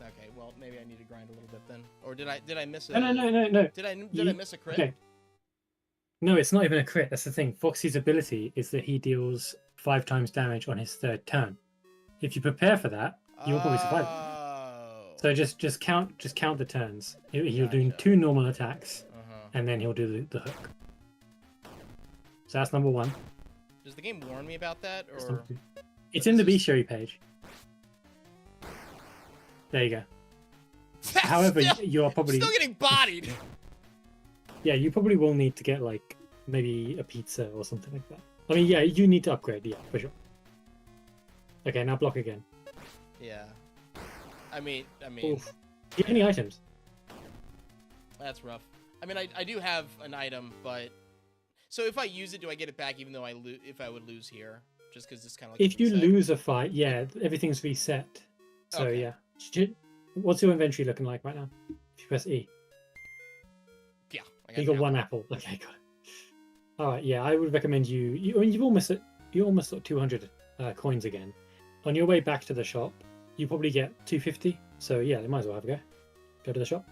Okay, well maybe I need to grind a little bit then. Or did I miss a? No. Did I miss a crit? Okay. No, it's not even a crit. That's the thing. Foxy's ability is that he deals 5 times damage on his 3rd turn. If you prepare for that, you'll probably survive. So just count the turns. He'll do 2 normal attacks, and then he'll do the hook. So that's number 1. Does the game warn me about that, or? It's in the Bestiary page. There you go. However, you're probably still getting bodied. Yeah, you probably will need to get like maybe a pizza or something like that. I mean, yeah, you need to upgrade, yeah, for sure. Okay, now block again. Yeah. I mean. Oof. Do you have any items? That's rough. I mean, I do have an item, but so if I use it, do I get it back even though if I would lose here? Just because it's kind of like if you lose a fight, yeah, everything's reset. So okay. Yeah. What's your inventory looking like right now? If you press E. Yeah. You got 1 apple. Okay, got it. All right, yeah, I would recommend you've almost got 200 coins again. On your way back to the shop, you probably get 250. So yeah, they might as well have a go. Go to the shop.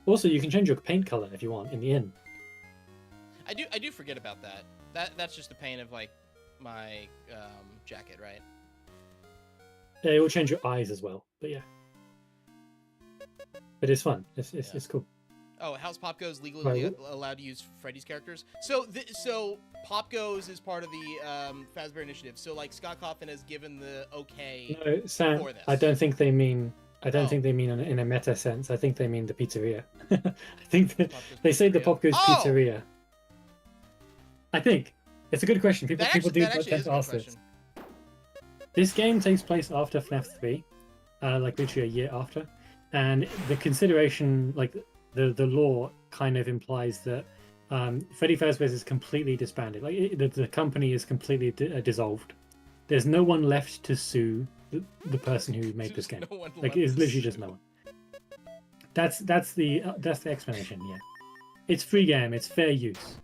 Also, you can change your paint color if you want in the inn. I do forget about that. That's just the paint of like my jacket, right? Yeah, it will change your eyes as well. But yeah, but it's fun. It's cool. Oh, how's POPGOES legally allowed to use Freddy's characters? So POPGOES is part of the Fazbear Initiative. So like Scott Cawthon has given the okay no, Sam, for this. I don't think they mean. I don't think they mean in a meta sense. I think they mean the pizzeria. I think they say the POPGOES pizzeria. I think it's a good question. People do tend to ask this. This game takes place after FNAF 3, like literally a year after, and the consideration, like the law, kind of implies that Freddy Fazbear's is completely disbanded. Like the company is completely dissolved. There's no one left to sue the person who made this game. Like it's literally just no one. That's the explanation. Yeah, it's free game. It's fair use.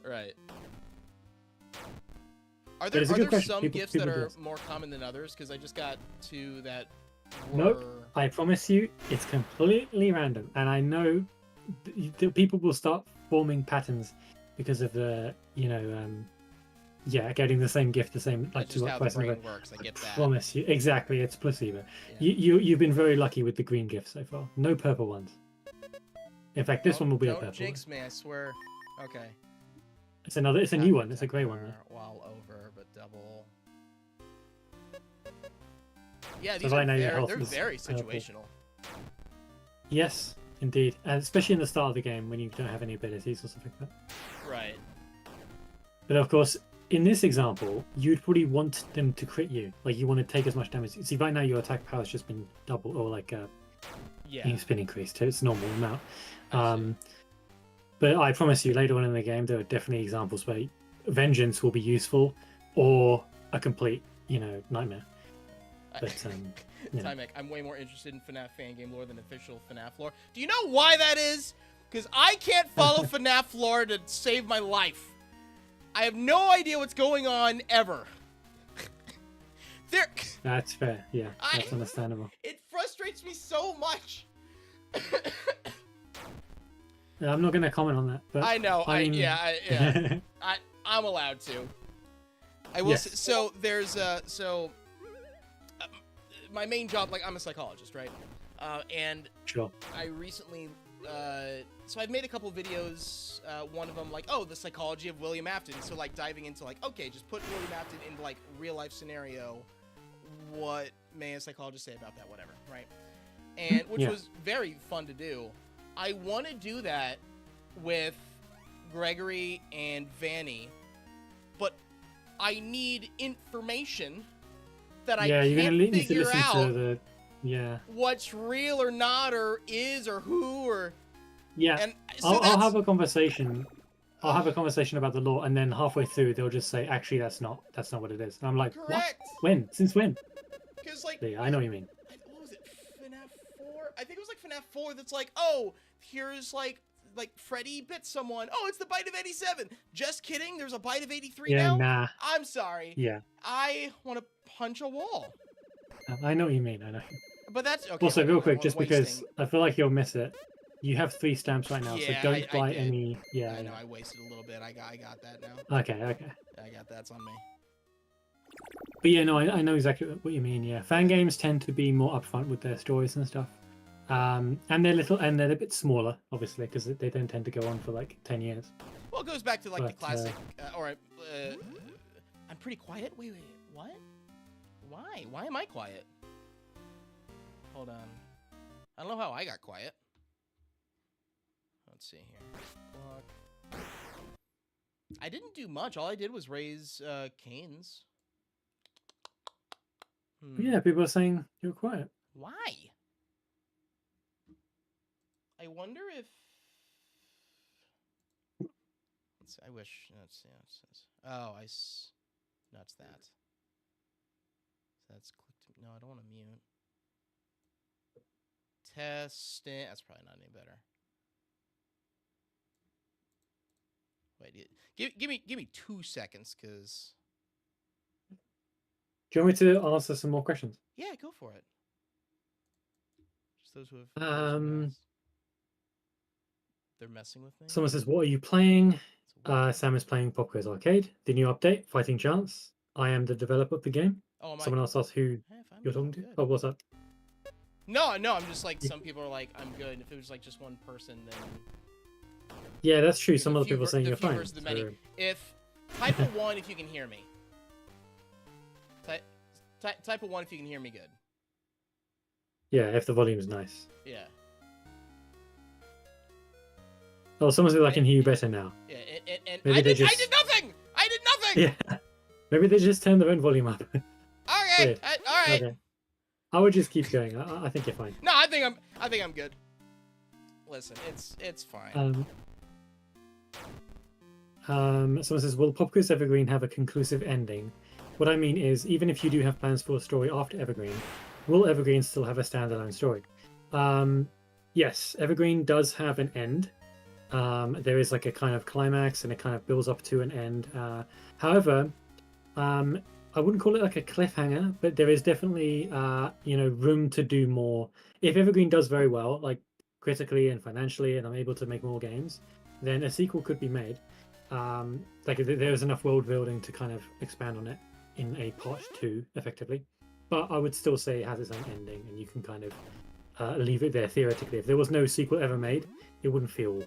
Right. Are there some gifts that are more common than others? Because I just got 2 that were... Nope. I promise you, it's completely random. And I know people will start forming patterns because of the, getting the same gift, the same like 2 how the brain works. I get that. Promise you, exactly. It's placebo. Yeah. You've been very lucky with the green gifts so far. No purple ones. In fact, this one will be a purple. Jinx me, I swear. Okay. It's a new one. It's a grey one. While over, but double. Yeah, so these are they're very situational. Yes, indeed, and especially in the start of the game when you don't have any abilities or something like that. Right. But of course, in this example, you'd probably want them to crit you. Like you want to take as much damage. See, right now your attack power has just been doubled, or like it's been increased to its normal amount. But I promise you, later on in the game, there are definitely examples where vengeance will be useful, or a complete, nightmare. But Timek, I'm way more interested in FNAF fan game lore than official FNAF lore. Do you know why that is? Because I can't follow FNAF lore to save my life. I have no idea what's going on ever. That's fair. Yeah, that's understandable. It frustrates me so much. I'm not going to comment on that. But I know. I'm allowed to. I will. Yes. So there's my main job, like I'm a psychologist, right? And Sure. I recently, so I've made a couple videos. One of them like, oh, the psychology of William Afton. So like diving into like, okay, just put William Afton into like real life scenario. What may a psychologist say about that? Whatever, right? And which was very fun to do. I want to do that with Gregory and Vanny, but I need information that I you're can't gonna need to figure listen out to the what's real or not, or is or who or And so I'll have a conversation. I'll have a conversation about the law, and then halfway through they'll just say, "Actually, that's not what it is." And I'm like, correct. "What? When? Since when?" Because like, Yeah, I know what you mean. what was it? FNAF 4? I think it was like FNAF 4. That's like, oh, here's like Freddy bit someone. Oh, it's the bite of 87. Just kidding. There's a bite of 83 Yeah, now. nah. I'm sorry. Yeah, I want to punch a wall. I know what you mean. I know. But that's okay. Also, real quick, I'm just because I feel like you'll miss it, you have 3 stamps right now, Yeah, so don't buy did. any. Yeah, I know I wasted a little bit. I got that now. Okay. I got that's on me. But yeah, no, I know exactly what you mean. Yeah, fan games tend to be more upfront with their stories and stuff, and they're a bit smaller, obviously, because they don't tend to go on for like 10 years. Well, it goes back to like the But, classic. I'm pretty quiet. Wait, what? Why? Why am I quiet? Hold on. I don't know how I got quiet. Let's see here. Clock. I didn't do much. All I did was raise canes. Yeah, people are saying you're quiet. Why? I wonder if. Let's see, I wish. Let's see how it says. Oh, no, it's that. So that's clicked. No, I don't want to mute. Testing. That's probably not any better. Wait, give me 2 seconds, cause. Do you want me to answer some more questions? Yeah, go for it. Just those who have. They're messing with me. Someone says, "What are you playing?" Sam is playing POPGOES Arcade, the new update, Fighting Chance. I am the developer of the game. Oh, Someone else asked who you're talking to. Oh, what's up? No, I'm just like, some people are like, I'm good. If it was like just one person, then. Yeah, that's true. Some other people are saying you're fine. So... If type of 1 if you can hear me. Type of 1 if you can hear me good. Yeah, if the volume is nice. Yeah. Oh, someone said I can hear you better now. Yeah, and Maybe I did just... nothing! I did nothing! Yeah. Maybe they just turned their own volume up. Okay, all right. Okay. I would just keep going. I think you're fine. No, I think I'm good. Listen, it's fine. Someone says, will POPGOES Evergreen have a conclusive ending? What I mean is, even if you do have plans for a story after Evergreen, will Evergreen still have a standalone story? Yes, Evergreen does have an end. There is like a kind of climax and it kind of builds up to an end. However, I wouldn't call it like a cliffhanger, but there is definitely room to do more. If Evergreen does very well, like critically and financially, and I'm able to make more games, then a sequel could be made. Like there's enough world building to kind of expand on it in a part 2, effectively. But I would still say it has its own ending, and you can kind of leave it there theoretically. If there was no sequel ever made, it wouldn't feel,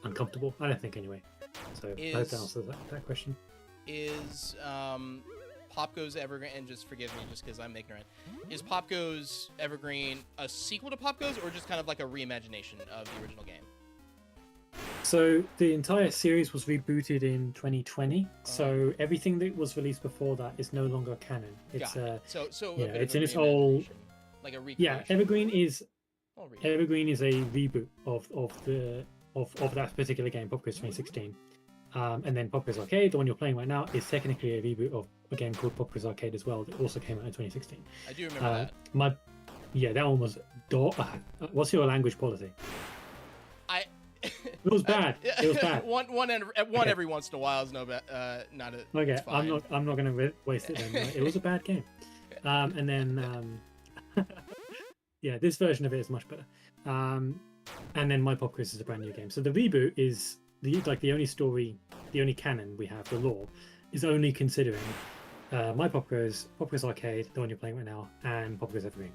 uncomfortable. I don't think anyway. So I hope that answers that question. Is POPGOES Evergreen, and just forgive me just because I'm ignorant, is POPGOES Evergreen a sequel to POPGOES or just kind of like a reimagination of the original game? So the entire series was rebooted in 2020. So everything that was released before that is no longer canon. It's it's in its old, like a recreation. Yeah, Evergreen is a reboot of that particular game, POPGOES 2016. And then POPGOES Arcade, the one you're playing right now, is technically a reboot of a game called POPGOES Arcade as well, that also came out in 2016. I do remember that. That one was... what's your language policy? It was bad. It was bad. one every once in a while is not a. Okay, I'm not going to waste it then. Right? It was a bad game. And then... this version of it is much better. And then My POPGOES is a brand new game. So the reboot is... the only story, the only canon we have, the lore, is only considering My POPGOES, POPGOES Arcade, the one you're playing right now, and POPGOES Evergreen.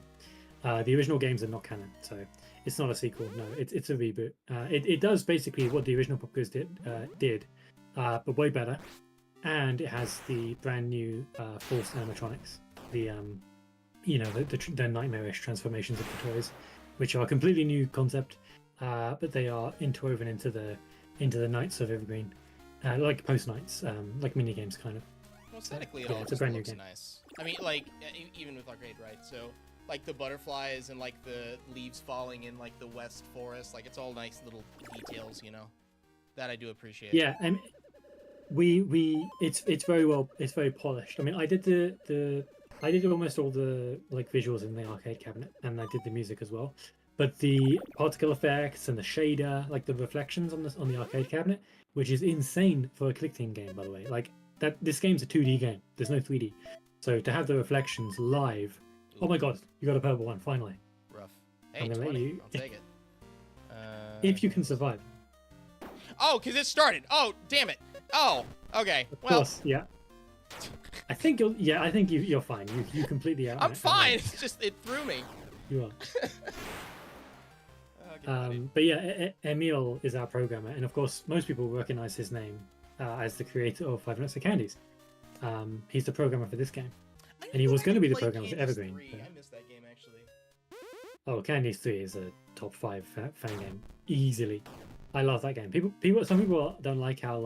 The original games are not canon, so it's not a sequel. No, it's a reboot. It does basically what the original POPGOES did, but way better. And it has the brand new forced animatronics, the the nightmarish transformations of the toys, which are a completely new concept, but they are interwoven into the Knights of Evergreen, like post Knights, like mini games kind of. Well, aesthetically, it Yeah, all it's a just brand new looks game. nice. I mean, like even with arcade, right? So like the butterflies and like the leaves falling in like the west forest, like it's all nice little details, you know. That I do appreciate. Yeah, and it's very polished. I mean, I did almost all the like visuals in the arcade cabinet, and I did the music as well. But the particle effects and the shader, like the reflections on the arcade cabinet, which is insane for a click team game, by the way. Like that, this game's a 2D game. There's no 3D, so to have the reflections live. Ooh, Oh my god, you got a purple one finally. rough. Hey, I'm gonna let 20. you- I'll take it. If you can survive. Oh, because it started. Oh, damn it. Oh, okay. Of Well, course, yeah. I think you'll. Yeah, I think you're fine. You completely out. I'm fine. It's just it threw me. You are. Okay, buddy. But yeah, Emil is our programmer, and of course, most people recognize his name as the creator of Five Nights at Candy's. He's the programmer for this game. I and he never was gonna be the played programmer for Candy's Evergreen, 3. but- I missed that game actually. Oh, Candy's 3 is a top 5 fan game easily. I love that game. Some people don't like how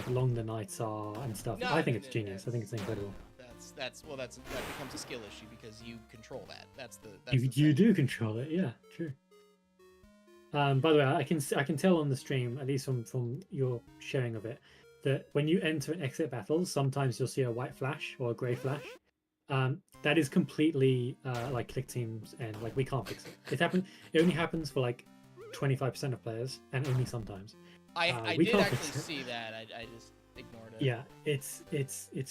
long the nights are and stuff. No, I think no, it's no, genius. I think it's incredible. That becomes a skill issue because you control that. That's the You thing. do control it, yeah, true. By the way, I can tell on the stream, at least from your sharing of it, that when you enter and exit battles, sometimes you'll see a white flash or a grey flash. That is completely like click teams, and like we can't fix it. It only happens for like 25% of players, and only sometimes. I we did can't actually fix it. see that. I just ignored it. Yeah, it's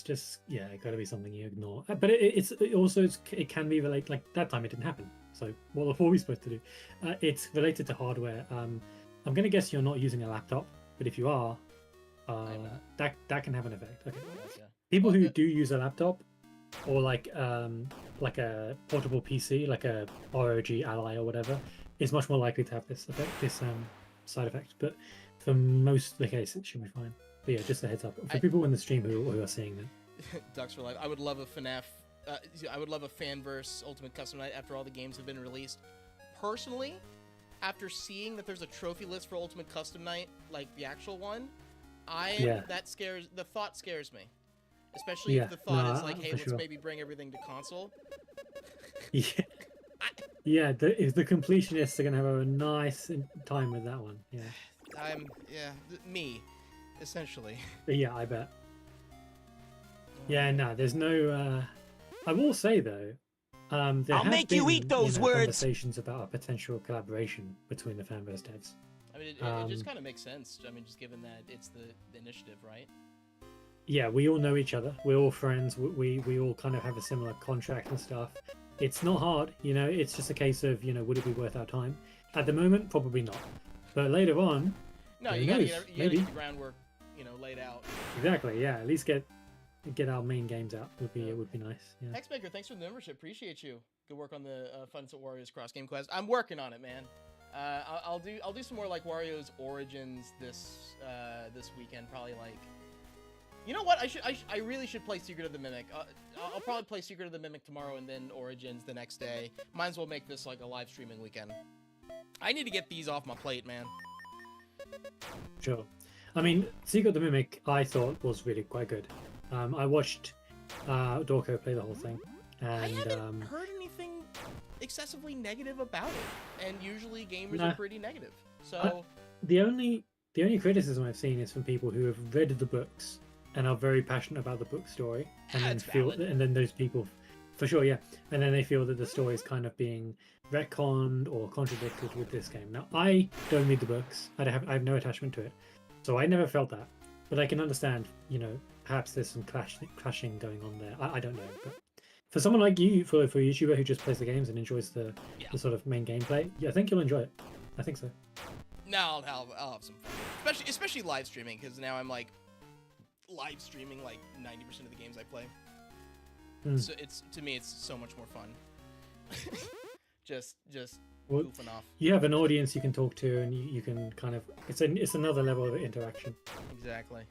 just got to be something you ignore. But it can be related. Like that time, it didn't happen. So what were we supposed to do? It's related to hardware. I'm gonna guess you're not using a laptop, but if you are, I'm that can have an effect. Okay. Yeah. People Well, who the- do use a laptop or like a portable PC, like a ROG Ally or whatever, is much more likely to have this effect, this side effect. But for most of the case, it should be fine. But yeah, just a heads up for people in the stream who are seeing that. Ducks for Life. I would love a FNAF. I would love a Fanverse Ultimate Custom Night after all the games have been released. Personally, after seeing that there's a trophy list for Ultimate Custom Night, like the actual one, the thought scares me. Especially Yeah, if the thought no, is like, hey, for let's sure. maybe bring everything to console. Yeah, yeah. If the completionists are gonna have a nice time with that one. Yeah, Me, essentially. but yeah, I bet. Yeah, no, there's no. I will say though, there I'll have make you been, eat those words. Conversations about a potential collaboration between the Fanverse devs. I mean, it just kind of makes sense. I mean, just given that it's the initiative, right? Yeah, we all know each other. We're all friends. We all kind of have a similar contract and stuff. It's not hard, you know. It's just a case of, you know, would it be worth our time? At the moment, probably not. But later on, No, who you gotta knows? get Maybe. the groundwork, laid out. Exactly. Yeah. At least get our main games out would be nice. Yeah. Hexmaker, thanks for the membership. Appreciate you. Good work on the Fun at Wario's cross game quest. I'm working on it, man. I'll do some more like Wario's Origins this weekend. Probably like, you know what? I really should play Secret of the Mimic. I'll probably play Secret of the Mimic tomorrow and then Origins the next day. Might as well make this like a live streaming weekend. I need to get these off my plate, man. Sure. I mean, Secret of the Mimic, I thought was really quite good. I watched Dorko play the whole thing, and I haven't heard anything excessively negative about it, and usually gamers Nah. are pretty negative. So the only criticism I've seen is from people who have read the books and are very passionate about the book story, and then That's valid. and then those people, for sure, yeah, and then they feel that the story is kind of being retconned or contradicted with this game. Now, I don't read the books. I have no attachment to it, so I never felt that. But I can understand, perhaps there's some clashing going on there. I don't know, but for someone like you, for a YouTuber who just plays the games and enjoys the sort of main gameplay, yeah, I think you'll enjoy it. I think so. now I'll have some fun, especially live streaming, because now I'm like live streaming like 90% of the games I play. Hmm. So to me it's so much more fun. just Well, goofing off. you have an audience you can talk to, and you can kind of it's another level of interaction. Exactly.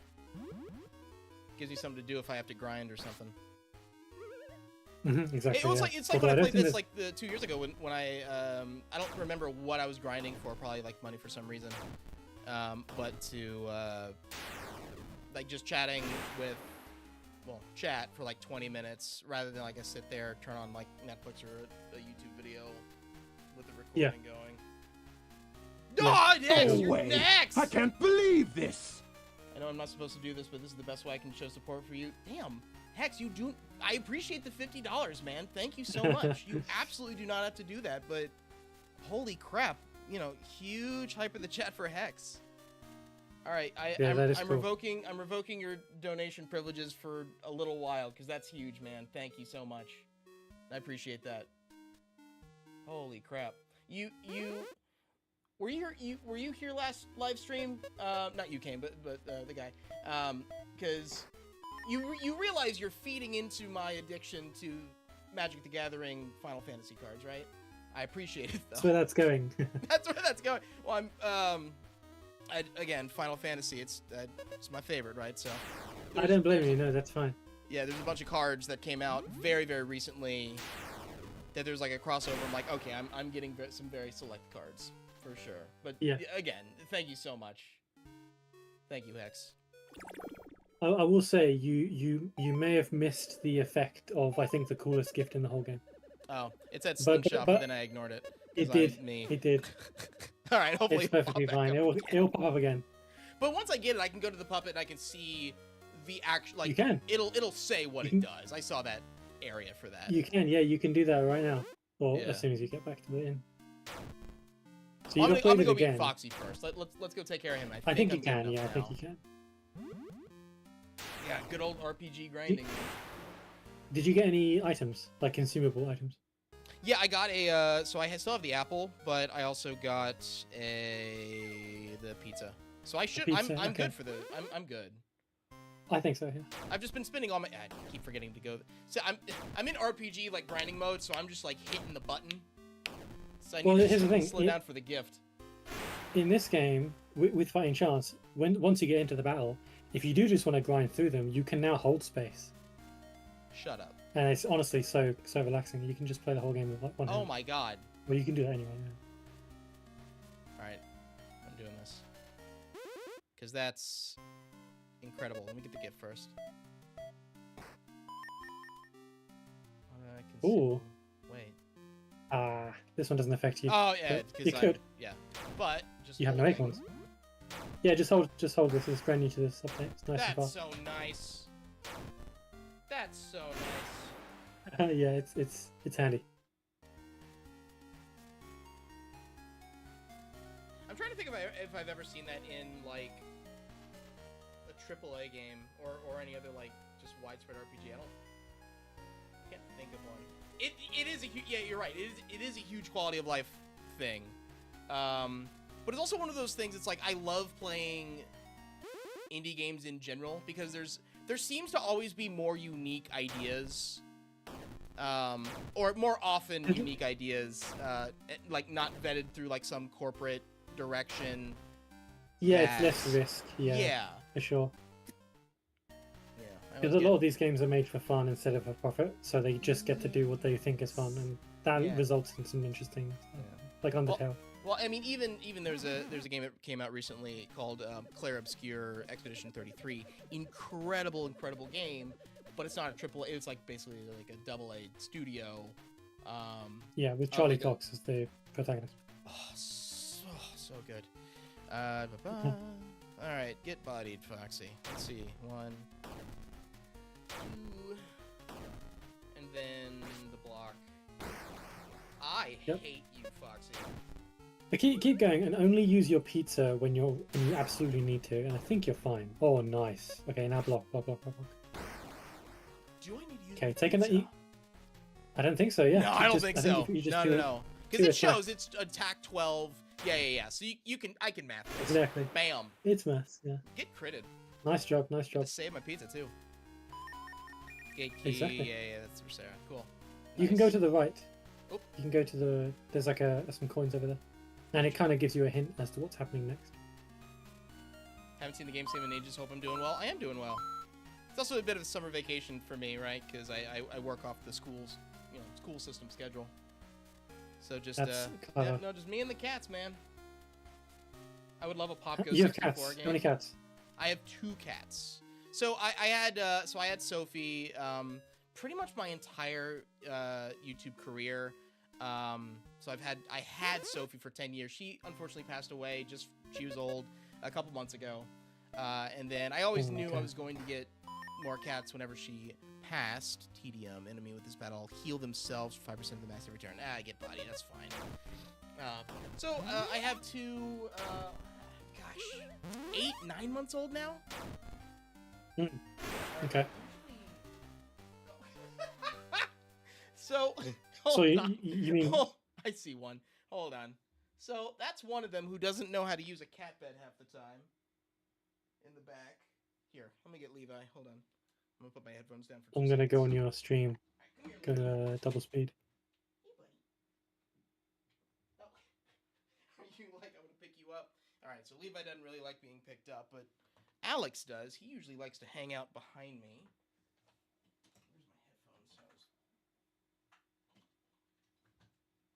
Gives you something to do if I have to grind or something. Exactly. It was yeah. like it's like Although when I don't played think this like 2 years ago when I don't remember what I was grinding for, probably like money for some reason. But to like just chatting with chat for like 20 minutes rather than like I sit there, turn on like Netflix or a YouTube video with the recording going. Oh, next! No You're way! next! I can't believe this! I know I'm not supposed to do this, but this is the best way I can show support for you. Damn, Hex, you do. I appreciate the $50, man. Thank you so much. You absolutely do not have to do that, but holy crap, you know, huge hype in the chat for Hex. All right, I'm cool. revoking your donation privileges for a little while because that's huge, man. Thank you so much. I appreciate that. Holy crap, were you here last live stream? Not you, Kane, but the guy. Because you realize you're feeding into my addiction to Magic the Gathering Final Fantasy cards, right? I appreciate it though. That's where that's going. That's where that's going. Well, again, Final Fantasy. It's my favorite, right? So. I don't blame you. No, that's fine. Yeah, there's a bunch of cards that came out very, very recently. That there's like a crossover. I'm like, okay, I'm getting some very select cards. For sure. But yeah. Again, thank you so much. Thank you, Hex. I will say you may have missed the effect of I think the coolest gift in the whole game. Oh, it said slingshot, but then I ignored it. It did. It did. All right, hopefully it's perfectly fine. It'll pop up again. But once I get it, I can go to the puppet and I can see the actual like. You can. It'll say what it does. I saw that area for that. You can. Yeah, you can do that right now, or as soon as you get back to the inn. So I'm gonna go beat Foxy first. Let's go take care of him. I think you can. Yeah, I think you can. Yeah, good old RPG grinding. Did you get any items, like consumable items? Yeah, I got a. So I still have the apple, but I also got the pizza. So I should. I'm okay. good for the. I'm good. I think so. Yeah. I've just been spending all my. I keep forgetting to go. So I'm in RPG like grinding mode, so I'm just like hitting the button. So I need to slow down for the gift. In this game, with Fighting Chance, once you get into the battle, if you do just want to grind through them, you can now hold space. Shut up. And it's honestly so relaxing. You can just play the whole game with one hand. Oh my god. Well, you can do that anyway. Yeah. All right, I'm doing this because that's incredible. Let me get the gift first. Ooh. Wait. This one doesn't affect you. Oh yeah, you could. Yeah, but just you have no acorns. Yeah, just hold this. It's brand new to this update. It's nice and fast. That's so nice. That's so nice. Yeah, it's handy. I'm trying to think if I've ever seen that in like a AAA game or any other like just widespread RPG. Can't think of one. It is a huge, yeah, you're right. It is a huge quality of life thing. But it's also one of those things. It's like I love playing indie games in general because there seems to always be more unique ideas, or more often unique ideas, like not vetted through like some corporate direction. Yeah, it's less risk. Yeah, for sure. Because a lot of these games are made for fun instead of for profit, so they just get to do what they think is fun, and that results in some interesting stuff, like Undertale. Well, I mean, even there's a game that came out recently called Clair Obscur Expedition 33. Incredible game, but it's not a triple. It's like basically like a AA studio. Yeah, with Charlie Cox as the protagonist. Oh, so good. All right, get bodied, Foxy. Let's see, 1, 2, and then the block. I hate you, Foxy. But keep going, and only use your pizza when you absolutely need to, and I think you're fine. Oh, nice. Okay, now block. Do I need to use okay, taking that. I don't think so. Yeah. No, I don't think so. No. Because it shows it's attack 12. Yeah. So I can math this. Exactly. Bam. It's math. Yeah. Get critted. Nice job. Save my pizza too. Gate key. Exactly. Yeah. That's for Sarah. Cool. You can go to the right. Oh. You can go to the. There's like some coins over there, and it kind of gives you a hint as to what's happening next. Haven't seen the game sim in ages. Hope I'm doing well. I am doing well. It's also a bit of a summer vacation for me, right? Because I work off the school's, school system schedule. So just yeah, no, just me and the cats, man. I would love a POPGOES You have 64 cats. game. How many cats? I have 2 cats. So I had Sophie pretty much my entire YouTube career. So I had Sophie for 10 years. She unfortunately passed away. She was old a couple months ago. And then I always knew I was going to get more cats whenever she passed. TDM, enemy with this battle heal themselves for 5% of the max every turn. I get body, that's fine. So I have 2, 8, 9 months old now. Okay. So, So you mean? Oh, I see one. Hold on. So that's one of them who doesn't know how to use a cat bed half the time. In the back. Here, let me get Levi. Hold on. I'm gonna put my headphones down for 2 I'm gonna go on seconds. your stream. Alright, Go come here, Levi. double speed. Hey, buddy. Oh. Are you like, I'm gonna pick you up? Alright, so Levi doesn't really like being picked up, but Alex does. He usually likes to hang out behind me. Where's my headphones?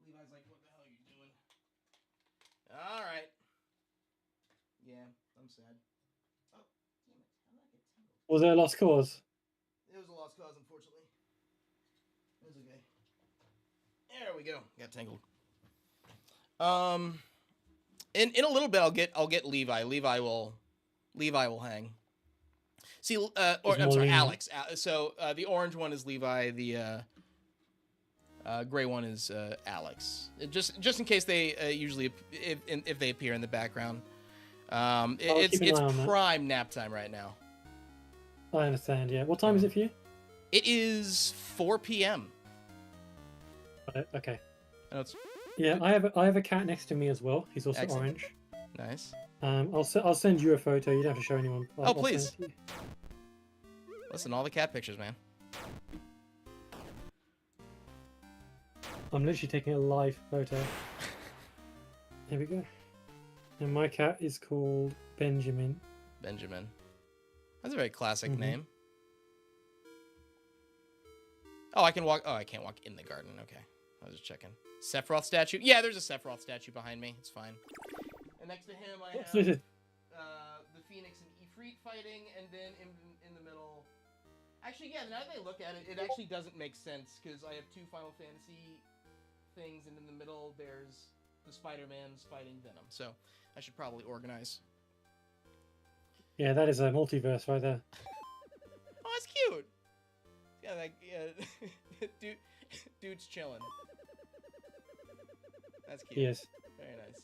Levi's like, what the hell are you doing? Alright. Yeah, I'm sad. Oh, damn it. How did I get tangled? Was there a lost cause? It was a lost cause, unfortunately. It was okay. There we go. Got tangled. In a little bit, I'll get Levi. Levi will hang. See, I'm sorry, Alex. So the orange one is Levi. The gray one is Alex. Just in case they usually if they appear in the background. It's prime nap time right now. I understand. Yeah. What time is it for you? It is 4 p.m. Okay. Oh, it's Yeah, I have a cat next to me as well. He's also Excellent. orange. nice. I'll send you a photo. You don't have to show anyone. I'll Please. send it to you. Listen, all the cat pictures, man. I'm literally taking a live photo. Here we go. And my cat is called Benjamin. Benjamin. That's a very classic name. Oh, I can walk. Oh, I can't walk in the garden. Okay. I was just checking. Sephiroth statue. Yeah, there's a Sephiroth statue behind me. It's fine. And next to him, I have the Phoenix and Ifrit fighting, and then in the middle. Actually, yeah. Now that I look at it, it actually doesn't make sense because I have 2 Final Fantasy things, and in the middle there's the Spider-Man's fighting Venom. So I should probably organize. Yeah, that is a multiverse right there. Oh, that's cute. Yeah, like dude's chilling. That's cute. Yes. Very nice.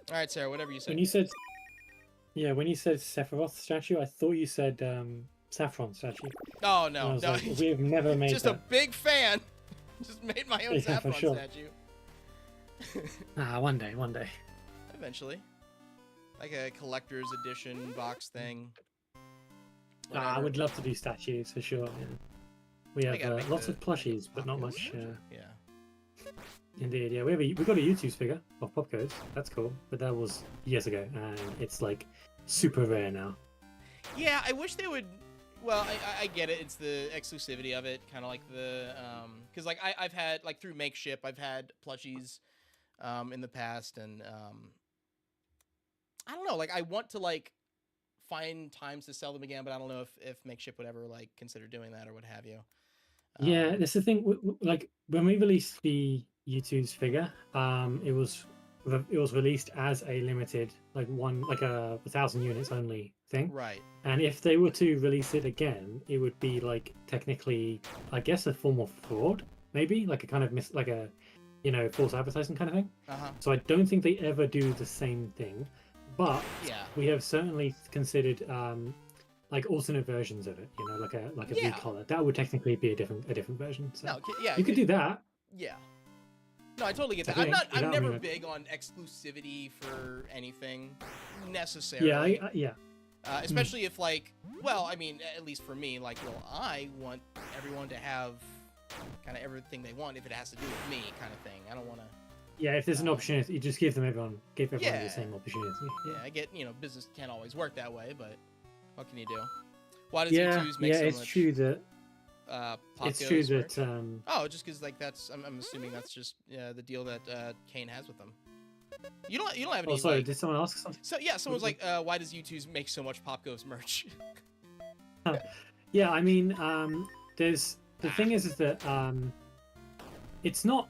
All right, Sarah. Whatever you said. When you said Sephiroth statue, I thought you said Saffron statue. Oh And I no, was no. like, we've never made Just that. a big fan. Just made my own Yeah, for Saffron sure. statue. One day. Eventually, like a collector's edition box thing. I Whatever. would love to do statues for sure. Yeah. We I gotta have make lots the- of plushies, but not Popgoes much. version. Yeah. Indeed, yeah. We got a YouTube figure of POPGOES. That's cool, but that was years ago, and it's like super rare now. Yeah, I wish they would. Well, I get it. It's the exclusivity of it, kind of like the because like I've had like through Makeship, I've had plushies in the past, and I don't know. Like I want to like find times to sell them again, but I don't know if Makeship would ever like consider doing that or what have you. Yeah, that's the thing. Like when we released the U2's figure, it was released as a limited, like a 1,000 units only thing. Right. And if they were to release it again, it would be like technically, I guess, a form of fraud, maybe like a kind of false advertising kind of thing. So I don't think they ever do the same thing, but Yeah. we have certainly considered like alternate versions of it. Like a Yeah. V-collar. That would technically be a different version. So No. Yeah. you could do that. Yeah. No, I totally get I that. think, I'm never like- big on exclusivity for anything necessarily. Yeah. Especially if like, well, I mean, at least for me, like, well, I want everyone to have kind of everything they want if it has to do with me, kind of thing. I don't want to. Yeah, if there's an opportunity, you just give everyone Yeah. the same opportunity. Yeah, I get, business can't always work that way, but what can you do? Why does Yeah, U2's make so it's much? true that It's true that Oh, just because like that's I'm assuming that's just the deal that Kane has with them. You don't have any. Oh, sorry, like, did someone ask something? So yeah, someone's like, why does U2's make so much POPGOES merch? Yeah, I mean, there's the thing is that it's not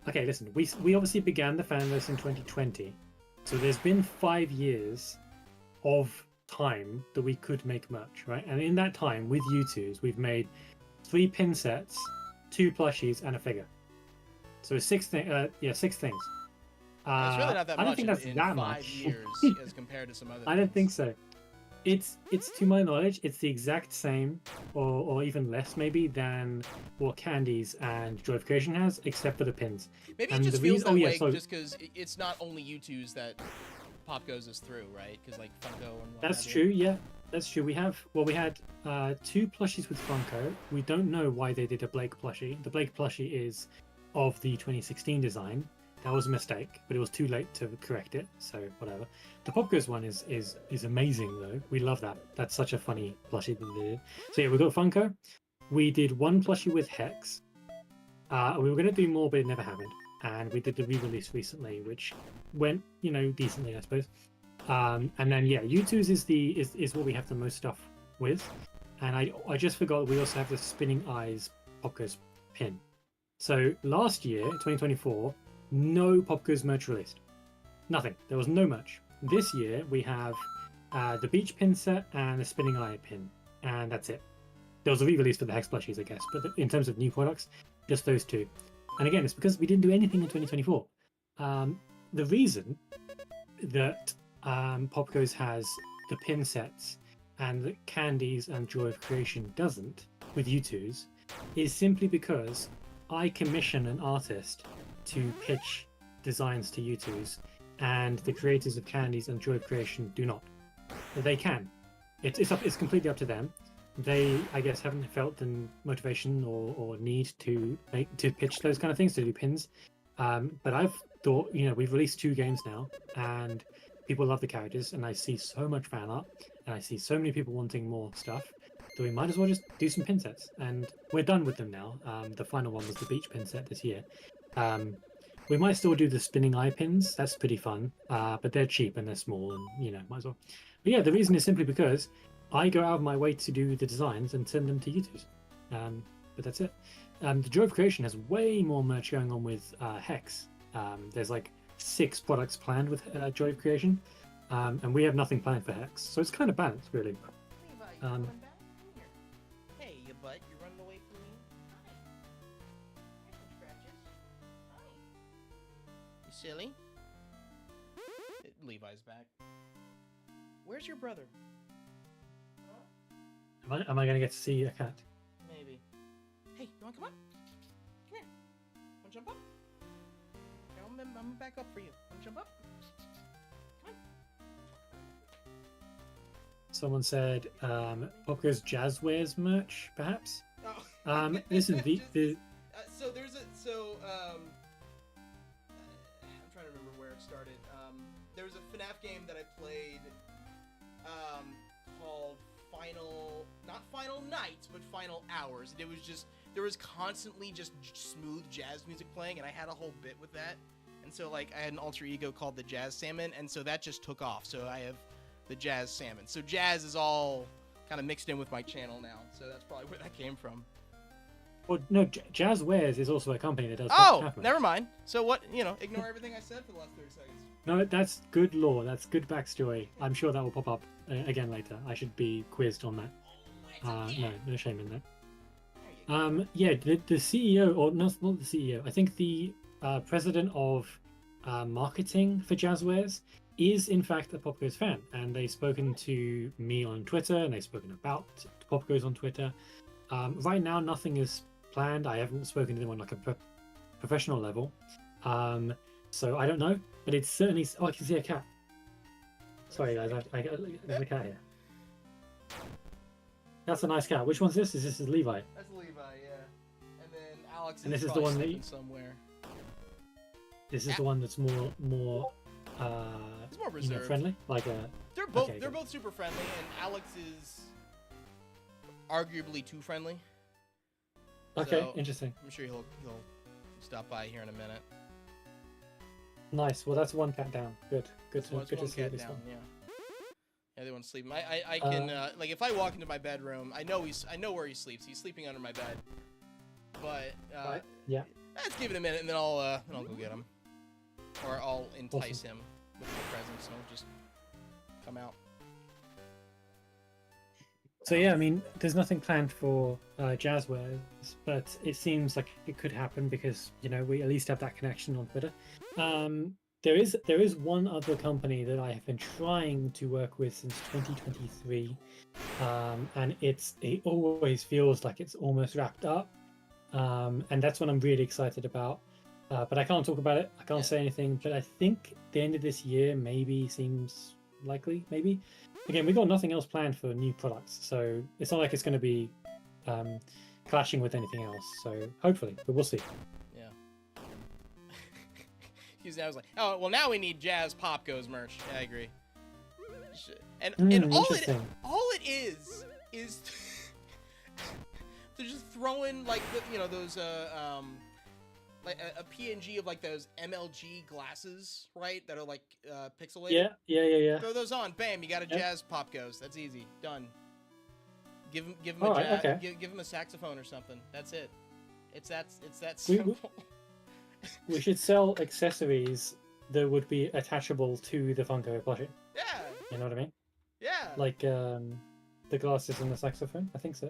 okay. Listen, we obviously began the fanlist in 2020, so there's been 5 years of time that we could make merch, right? And in that time, with U2's, we've made 3 pin sets, 2 plushies, and a figure. So 6 things. Six things. It's really not that much. I don't think that's in that 5 much. years as compared to some other. I don't think so. It's to my knowledge, it's the exact same, or even less maybe than what Candies and Joy of Creation has, except for the pins. Maybe And it just the feels reason- that oh, yeah, way so- just because it's not only U2's that POPGOES is through, right? Because like Funko and what That's have true. you. Yeah, that's true. We had 2 plushies with Funko. We don't know why they did a Blake plushie. The Blake plushie is of the 2016 design. That was a mistake, but it was too late to correct it. So whatever. The POPGOES one is amazing though. We love that. That's such a funny plushie that they did. So yeah, we got Funko. We did 1 plushie with Hex. We were gonna do more, but it never happened. And we did the re-release recently, which went, decently, I suppose. And then yeah, U2's is what we have the most stuff with. And I just forgot we also have the Spinning Eyes POPGOES pin. So last year, 2024, no POPGOES merch released. Nothing. There was no merch. This year we have the Beach pin set and the Spinning Eye pin, and that's it. There was a re-release for the Hex plushies, I guess, but in terms of new products, just those 2. And again, it's because we didn't do anything in 2024. The reason that POPGOES has the pin sets and that Candies and Joy of Creation doesn't with U2's is simply because I commission an artist to pitch designs to U2's, and the creators of Candies and Joy of Creation do not. They can. It's completely up to them. They, I guess, haven't felt the motivation or need to pitch those kind of things, to do pins. But I've thought, we've released 2 games now, and people love the characters, and I see so much fan art, and I see so many people wanting more stuff, that we might as well just do some pin sets. And we're done with them now. The final one was the Beach pin set this year. We might still do the Spinning Eye pins. That's pretty fun, but they're cheap and they're small, and might as well. But yeah, the reason is simply because I go out of my way to do the designs and send them to U2's. But that's it. The Joy of Creation has way more merch going on with Hex. There's like 6 products planned with Joy of Creation, and we have nothing planned for Hex. So it's kind of balanced, really. Levi, you coming back? Come here. Hey, you butt, you're running away from me. Hi. Here's some scratches. Hi. You silly? Levi's back. Where's your brother? Am I going to get to see a cat? Maybe. Hey, you wanna come up? Come here. Wanna jump up? Here, I'm gonna back up for you. Wanna jump up? Come on. Someone said POPGOES Jazzwares merch, perhaps. Oh. Listen, so there's a I'm trying to remember where it started. There was a FNAF game that I played called not Final Nights, but Final Hours. And it was just, there was constantly just smooth jazz music playing, and I had a whole bit with that. And so like I had an alter ego called the Jazz Salmon, and so that just took off. So I have the Jazz Salmon. So jazz is all kind of mixed in with my channel now. So that's probably where that came from. Well, no, Jazzwares is also a company that does. Oh, never mind. So what? Ignore everything I said for the last 30 seconds. No, that's good lore. That's good backstory. I'm sure that will pop up again later. I should be quizzed on that. No shame in that. Yeah, the CEO, or not the CEO. I think the president of marketing for Jazzwares is in fact a POPGOES fan, and they've spoken to me on Twitter, and they've spoken about POPGOES on Twitter. Right now, nothing is planned. I haven't spoken to them on like a professional level, so I don't know. But it's certainly. Oh, I can see a cat. Sorry, guys. There's a cat here. That's a nice cat. Which one's this? Is this Levi? That's Levi, yeah. And then Alex And is this is the probably one that sleeping you- somewhere. This is the one that's more It's more reserved. friendly. Like They're both okay, they're good. both super friendly, and Alex is arguably too friendly. Okay, So, interesting. I'm sure he'll stop by here in a minute. Nice. Well, that's one cat down. Good. Good It's one to see cat at least down. one. Yeah. Yeah, they want to sleep. I can like if I walk into my bedroom, I know where he sleeps. He's sleeping under my bed. But Right. Yeah. let's give it a minute, and then I'll go get him, or I'll entice him with my presence, and he'll just come out. So yeah, I mean, there's nothing planned for Jazzwares, but it seems like it could happen because we at least have that connection on Twitter. There is one other company that I have been trying to work with since 2023, and it always feels like it's almost wrapped up, and that's what I'm really excited about. But I can't talk about it. I can't say anything. But I think the end of this year maybe seems likely. Maybe. Again, we've got nothing else planned for new products, so it's not like it's going to be clashing with anything else. So hopefully, but we'll see. Yeah. I was like, oh well, now we need Jazz POPGOES merch. Yeah, I agree. And all it is they're just throwing like those like a PNG of like those MLG glasses, right? That are like pixelated. Yeah. Throw those on, bam! You got a Jazz POPGOES. That's easy, done. Give him All a right, jazz, okay. give him a saxophone or something. That's it. It's that We- simple. We should sell accessories that would be attachable to the Funko plushie. Yeah, You know what I mean? yeah. Like the glasses and the saxophone. I think so.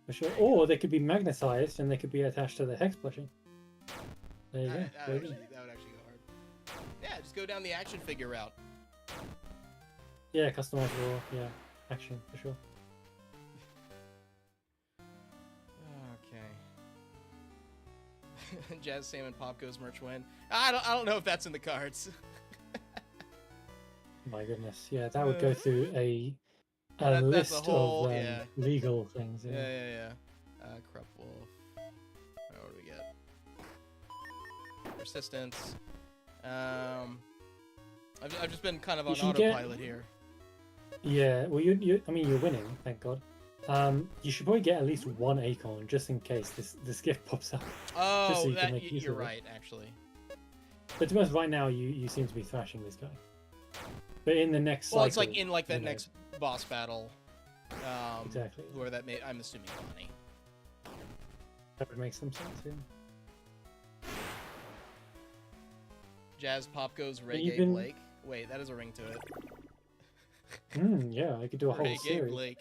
For sure. Or they could be magnetized and they could be attached to the Hex plushie. There you go. That There would you go. actually go hard. Yeah, just go down the action figure route. Yeah, customizable. Yeah, action for sure. Okay. Jazz Salmon POPGOES merch win. I don't know if that's in the cards. My goodness. Yeah, that would go through a That's a list whole- of yeah. legal things. Yeah. Yeah. Krupp Wolf. What do we get? Persistence. I've just been kind of on You should get- autopilot here. Yeah, well, you're winning, thank God. You should probably get at least one acorn just in case this gift pops up. Oh, so you can make use you're of it. right, actually. But to be honest, right now you seem to be thrashing this guy. But in the next cycle, Well, it's like in like that you know, next boss battle. Exactly. Whoever that may, I'm assuming Bonnie. that would make some sense. Yeah. Jazz POPGOES Reggae even- Blake. Wait, that is a ring to it. Yeah, I could do a whole Reggae series. Blake.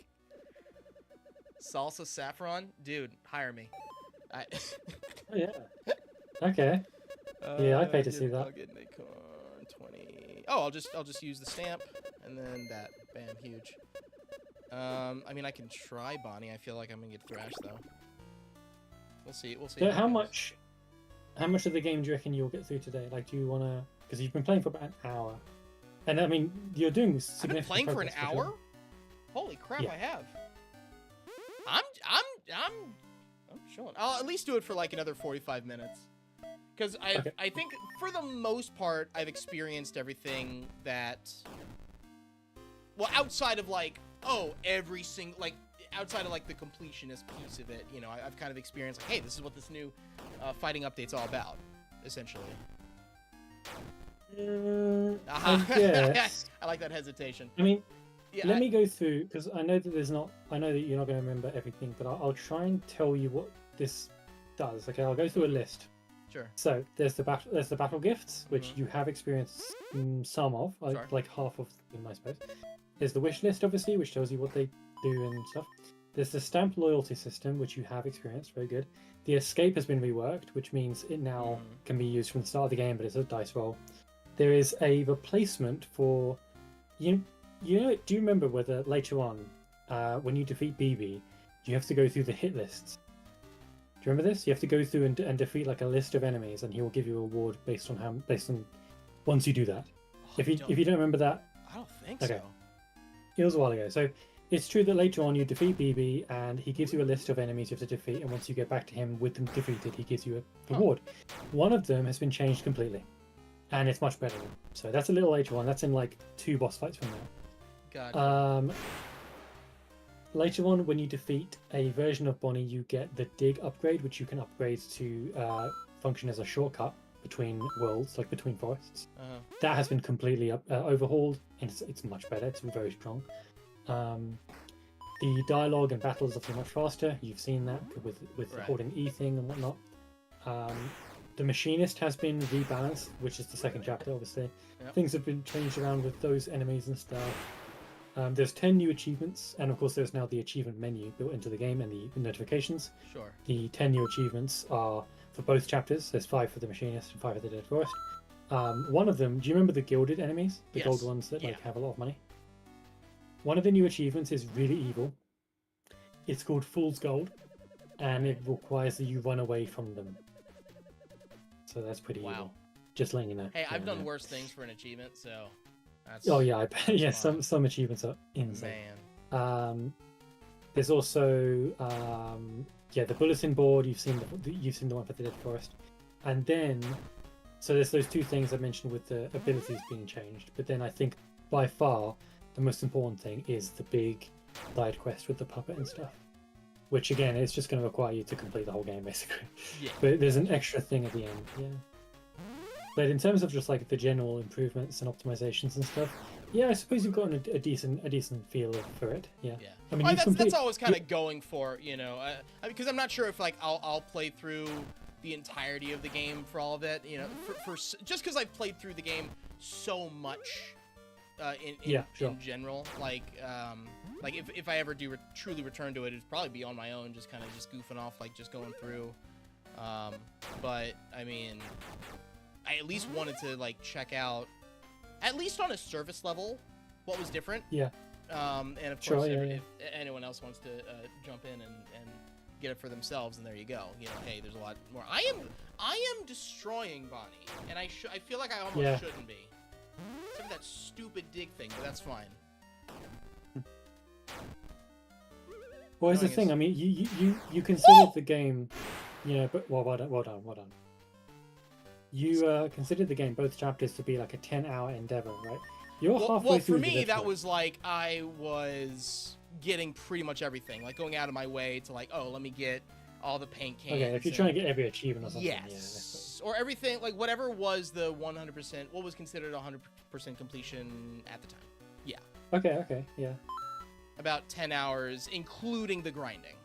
Salsa Saffron? Dude, hire me. Oh, yeah. Okay. Yeah, I'd pay to see that. I'll get an acorn 20. Oh, I'll just use the stamp and then that. Bam, huge. I mean, I can try Bonnie. I feel like I'm gonna get thrashed though. We'll see. So it how goes. much of the game do you reckon you'll get through today? Like, do you want to? Because you've been playing for about an hour, and I mean, you're doing I've significant. been playing for an progress sure. hour. Holy crap! Yeah. I have. I'm showing. I'll at least do it for like another 45 minutes. Because I think for the most part I've experienced everything that. Well, outside of like every single like outside of like the completionist piece of it, I've kind of experienced like, hey, this is what this new fighting update's all about, essentially. I guess. I like that hesitation. I mean, Yeah, let me go through because I know that I know that you're not going to remember everything, but I'll try and tell you what this does. Okay, I'll go through a list. Sure. So there's the battle gifts, which Mhm. you have experienced some of, Sure. like half of them, I suppose. There's the wish list, obviously, which tells you what they do and stuff. There's the stamp loyalty system, which you have experienced, very good. The escape has been reworked, which means it now can be used from the start of the game, but it's a dice roll. There is a replacement for do you remember whether later on, when you defeat BB, you have to go through the hit lists? Do you remember this? You have to go through and defeat like a list of enemies, and he will give you a reward based on once you do that. Oh, If you don't remember that, I don't think Okay. so. it was a while ago. So It's true that later on you defeat BB and he gives you a list of enemies you have to defeat, and once you get back to him with them defeated, he gives you a reward. One of them has been changed completely, and it's much better. So that's a little later on. That's in like 2 boss fights from now. Got it. Later on, when you defeat a version of Bonnie, you get the Dig upgrade, which you can upgrade to function as a shortcut between worlds, like between forests. That has been completely overhauled, and it's much better. It's very strong. The dialogue and battles are much faster. You've seen that with the holding E thing and whatnot. The Machinist has been rebalanced, which is the second chapter, obviously. Yep. Things have been changed around with those enemies and stuff. There's 10 new achievements, and of course there's now the achievement menu built into the game and the notifications. Sure. The 10 new achievements are for both chapters. There's 5 for the Machinist and 5 for the Dead Forest. One of them, do you remember the gilded enemies? The Yes. gold ones that have a lot of money? One of the new achievements is really evil. It's called Fool's Gold, and it requires that you run away from them. So that's pretty evil. Just letting you know. Hey, I've Yeah, done yeah. worse things for an achievement, so that's Oh yeah, I bet. Yeah, fine. some achievements are insane. Man. There's also the bulletin board. You've seen the one for the Dead Forest, and then so there's those 2 things I mentioned with the abilities being changed. But then I think by far the most important thing is the big side quest with the puppet and stuff, which again is just going to require you to complete the whole game basically. Yeah. But there's an extra thing at the end. Yeah. But in terms of just like the general improvements and optimizations and stuff, yeah, I suppose you've gotten a decent feel for it. Yeah. Yeah. I mean, Well, you've that's always kind of going for, you know, because I'm not sure if like I'll play through the entirety of the game for all of it, you know, for just because I've played through the game so much in general, like if I ever do truly return to it, it'd probably be on my own, just kind of just goofing off, like just going through. But I mean, I at least wanted to like check out, at least on a surface level, what was different. Yeah. And of course, if anyone else wants to jump in and get it for themselves, and there you go. You know, hey, there's a lot more. I am destroying Bonnie, and I feel like I almost shouldn't be. Except for that stupid dig thing, but that's fine. Well, here's the thing. I mean, you considered the game, you know, but well done. You considered the game, both chapters, to be like a 10-hour endeavor, right? You're halfway through. Well, for me, that was like I was getting pretty much everything, like going out of my way to like, oh, let me get all the paint cans. Okay, if you're trying to get every achievement or something. Yes. Or everything, like whatever was the 100%, what was considered 100% completion at the time. Yeah. Okay, yeah. About 10 hours, including the grinding.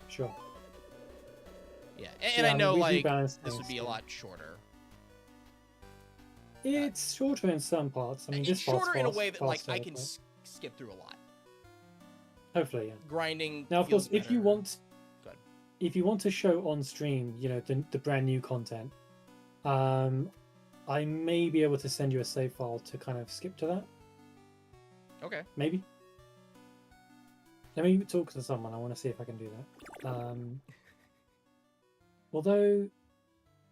Sure. Yeah, and I know like this would be a lot shorter. It's shorter in some parts. I mean, it's shorter in a way that like I can skip through a lot. Hopefully, yeah. Grinding. Now, of course, better. if you want to show on stream, you know, the brand new content, I may be able to send you a save file to kind of skip to that. Okay. Maybe. Let me talk to someone. I want to see if I can do that. Although,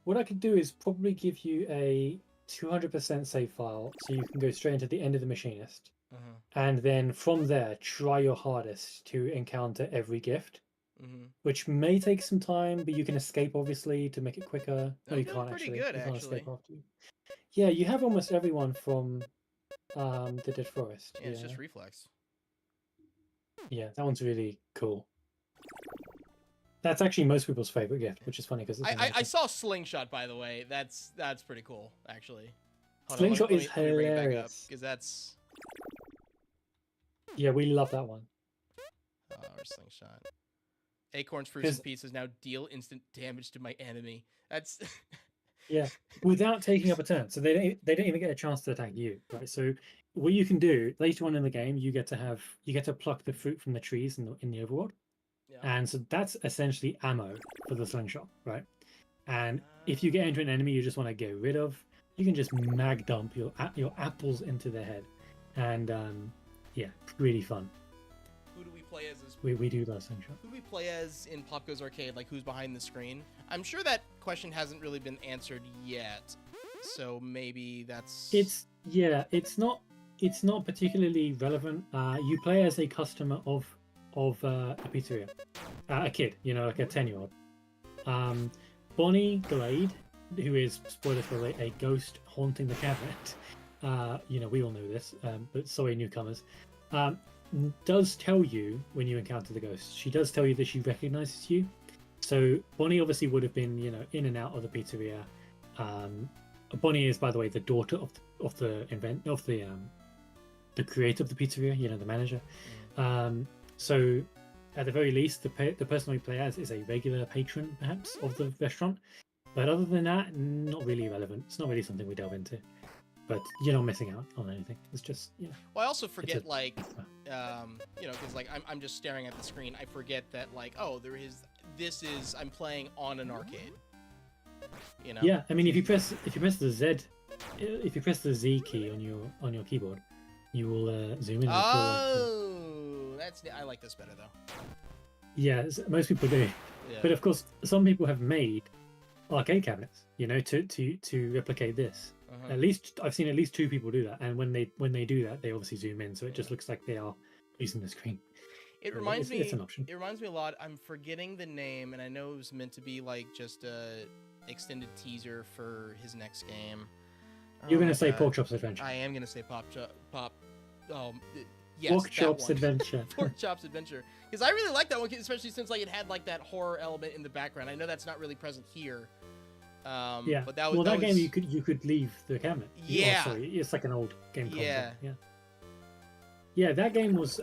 what I could do is probably give you a 200% save file, so you can go straight into the end of the Machinist, and then from there try your hardest to encounter every gift, which may take some time, but you can escape obviously to make it quicker. No, you can't actually. Good, you can't actually. escape after you. Yeah, you have almost everyone from the Dead Forest. Yeah, it's just reflex. Yeah, that one's really cool. That's actually most people's favorite gift, which is funny because I saw Slingshot, by the way. That's pretty cool, actually. Slingshot is hilarious. Because that's... Yeah, we love that one. Or Slingshot. Acorns, fruits, and pieces now deal instant damage to my enemy. That's... Yeah, without taking up a turn. So they don't even get a chance to attack you, right? So what you can do later on in the game, you get to pluck the fruit from the trees in the overworld. Yeah. And so that's essentially ammo for the slingshot, right? And if you get into an enemy you just want to get rid of, you can just mag dump your apples into their head, and yeah, really fun. Who do we play as? We do that slingshot. Who do we play as in POPGOES Arcade? Like, who's behind the screen? I'm sure that question hasn't really been answered yet, so maybe that's. It's not it's not particularly relevant. You play as a customer of a pizzeria, a kid, like a 10-year-old. Bonnie Glade, who is, spoilers for a ghost haunting the cabinet. We all know this, but sorry, newcomers. Does tell you when you encounter the ghost. She does tell you that she recognizes you. So Bonnie obviously would have been, in and out of the pizzeria. Bonnie is, by the way, the daughter of the creator of the pizzeria, the manager. So at the very least, the person we play as is a regular patron, perhaps, of the restaurant. But other than that, not really relevant. It's not really something we delve into. But you're not missing out on anything. It's just, Well, I also forget, because, I'm just staring at the screen. I forget that, I'm playing on an arcade. Yeah, I mean, if you press the Z key on your keyboard, you will zoom in. Oh, I like this better though. Yeah, most people do. Yeah. But of course, some people have made arcade cabinets, to replicate this. At least I've seen at least 2 people do that, and when they do that, they obviously zoom in, so it just looks like they are using the screen. It reminds me. It's an option. It reminds me a lot. I'm forgetting the name, and I know it was meant to be just a extended teaser for his next game. You're gonna say Pork Chops Adventure. I am gonna say Pop. Yes, Pork Chops Adventure. Pork Chops Adventure, because I really like that one, especially since it had that horror element in the background. I know that's not really present here. Yeah, but that was, game you could leave the cabinet. Yeah, sorry, it's like an old game concept. Yeah. Yeah, that game was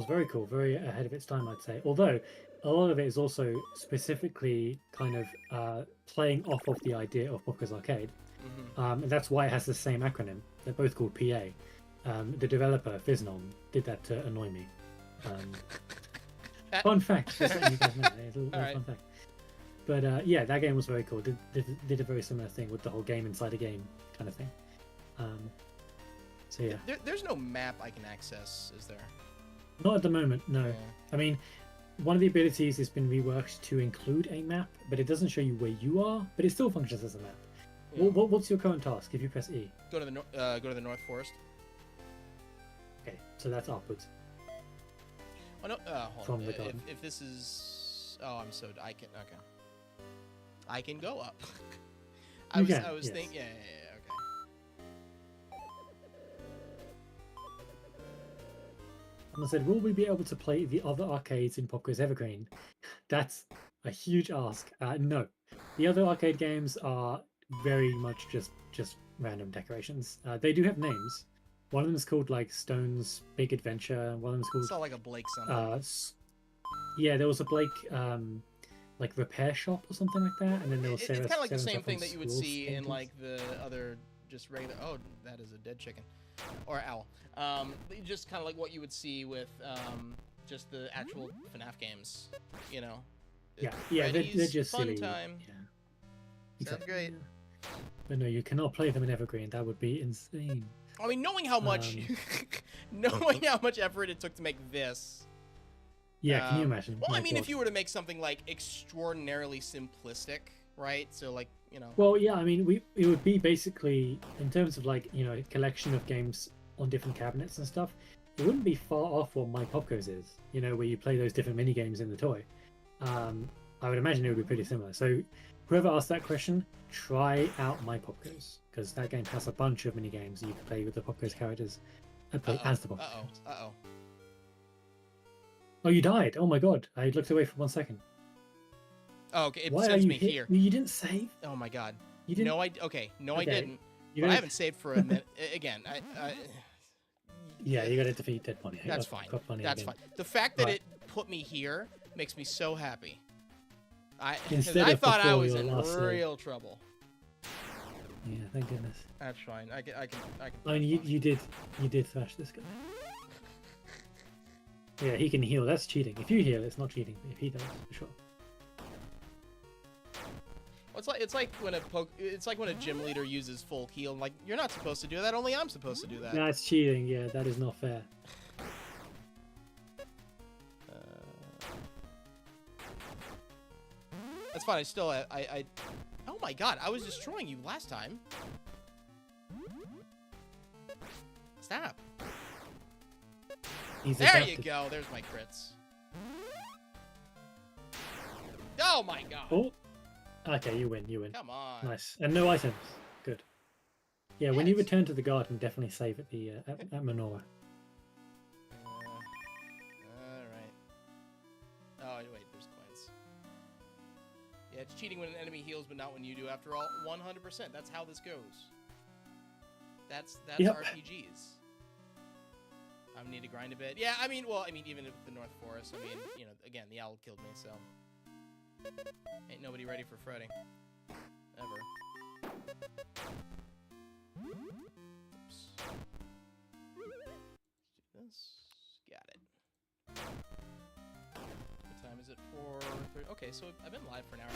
very cool, very ahead of its time, I'd say. Although a lot of it is also specifically kind of playing off of the idea of POPGOES Arcade, and that's why it has the same acronym. They're both called PA. The developer Fiznom did that to annoy me. Fun fact, just letting you guys know. It's a little fun fact. But yeah, that game was very cool. Did a very similar thing with the whole game inside a game kind of thing. So yeah. There's no map I can access, is there? Not at the moment, no. Yeah. I mean, one of the abilities has been reworked to include a map, but it doesn't show you where you are, but it still functions as a map. Yeah. What's your current task if you press E? Go to the North Forest. Okay, so that's upwards. Oh no, hold on. If this is, I can go up. I was thinking, yeah, okay. And I said, will we be able to play the other arcades in POPGOES Evergreen? That's a huge ask. No, the other arcade games are very much just random decorations. They do have names. One of them is called Stone's Big Adventure. One of them is called. It's not like a Blake something. Yeah, there was a Blake repair shop or something like that, and then there was. It's kind of the same thing that you would see in the other just regular. Oh, that is a dead chicken, or owl. Just kind of what you would see with just the actual FNAF games. Yeah, they're just fun silly. time. Yeah. Exactly. Sounds great. But no, you cannot play them in Evergreen. That would be insane. I mean, knowing how much effort it took to make this. Yeah, can you imagine? Well, I mean, if you were to make something extraordinarily simplistic, right? So Well, yeah, I mean, it would be basically in terms of a collection of games on different cabinets and stuff. It wouldn't be far off what My POPGOES is. Where you play those different mini games in the toy. I would imagine it would be pretty similar. So, whoever asked that question, try out My POPGOES, because that game has a bunch of mini games that you can play with the POPGOES characters and play as the POPGOES. Oh, you died! Oh my god! I looked away for 1 second. Oh, okay. It sends me here. You didn't save? Oh my god. You didn't? No, I didn't. But I haven't saved for a minute. Again, Yeah, you got to defeat Dead Bunny. That's fine. That's fine. The fact that it put me here makes me so happy. I thought I was in real trouble. Yeah, thank goodness. That's fine. I can. I mean, you did thrash this guy. Yeah, he can heal. That's cheating. If you heal, it's not cheating. If he does, for sure. Well, it's like when a gym leader uses full heal. You're not supposed to do that. Only I'm supposed to do that. That's cheating. Yeah, that is not fair. That's fine. I. Oh my god! I was destroying you last time. Stop. He's There you adapted. go. There's my crits. Oh my god. Oh, okay, you win. You win. Come on. Nice, and no items. Good. Yeah, when you Yes. return to the garden, definitely save at the at Menorah. Alright. Oh, wait, there's coins. Yeah, it's cheating when an enemy heals, but not when you do. After all, 100%. That's how this goes. That's Yep. RPGs. I need to grind a bit. Yeah, I mean, even with the North Forest, I mean, you know, again, the owl killed me, so... Ain't nobody ready for Freddy. Ever. Oops. Let's do this. Got it. What time is it? 4:30. Okay, so I've been live for an hour.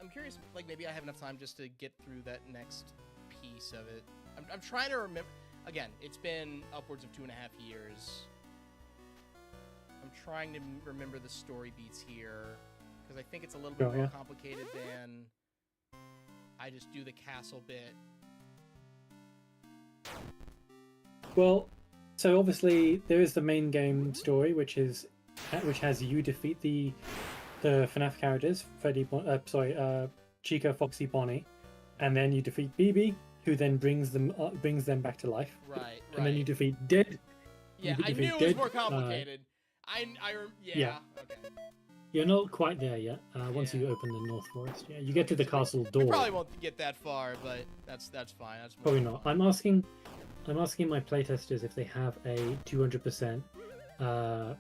I'm curious, like, maybe I have enough time just to get through that next piece of it. I'm trying to remember... Again, it's been upwards of 2.5 years. I'm trying to remember the story beats here, because I think it's a little bit more complicated than I just do the castle bit. Well, so obviously there is the main game story, which has you defeat the FNAF characters, Freddy, Chica, Foxy, Bonnie, and then you defeat BB, who then brings them back to life. Right. And then you defeat Dead. Yeah, I defeat knew it was Dead, more complicated. Yeah. Okay. You're not quite there yet. Once you open the North Forest, you get to the castle door. We probably won't get that far, but that's fine. That's probably not. I'm asking my playtesters if they have a 200%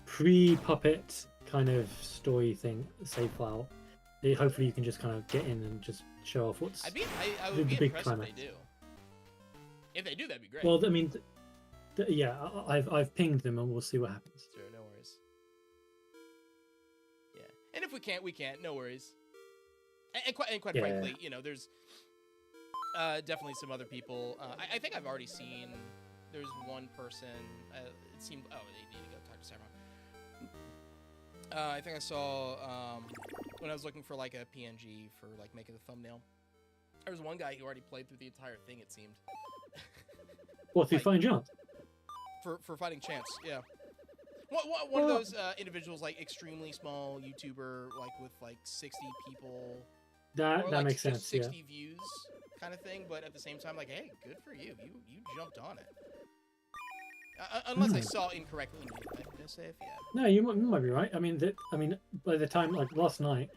pre-puppet kind of story thing save file. Hopefully, you can just kind of get in and just show off what's I would be big impressed climax. if they do. If they do, that'd be great. Well, I mean, yeah, I've pinged them, and we'll see what happens. Sure, no worries. Yeah, and if we can't, we can't. No worries. And quite frankly, you know, there's definitely some other people. I think I've already seen. There's one person. It seemed. Oh, they need to go talk to Sarah. I think I saw when I was looking for like a PNG for like making the thumbnail. There was one guy who already played through the entire thing. It seemed. What, through Fighting Chance? For Fighting Chance, yeah. One of those individuals, like extremely small YouTuber, like with like 60 people. That like makes sense. 60 Yeah. views, kind of thing. But at the same time, like, hey, good for you. You jumped on it. Unless I saw incorrectly. Did I say if yeah. No, you might be right. I mean, by the time like last night,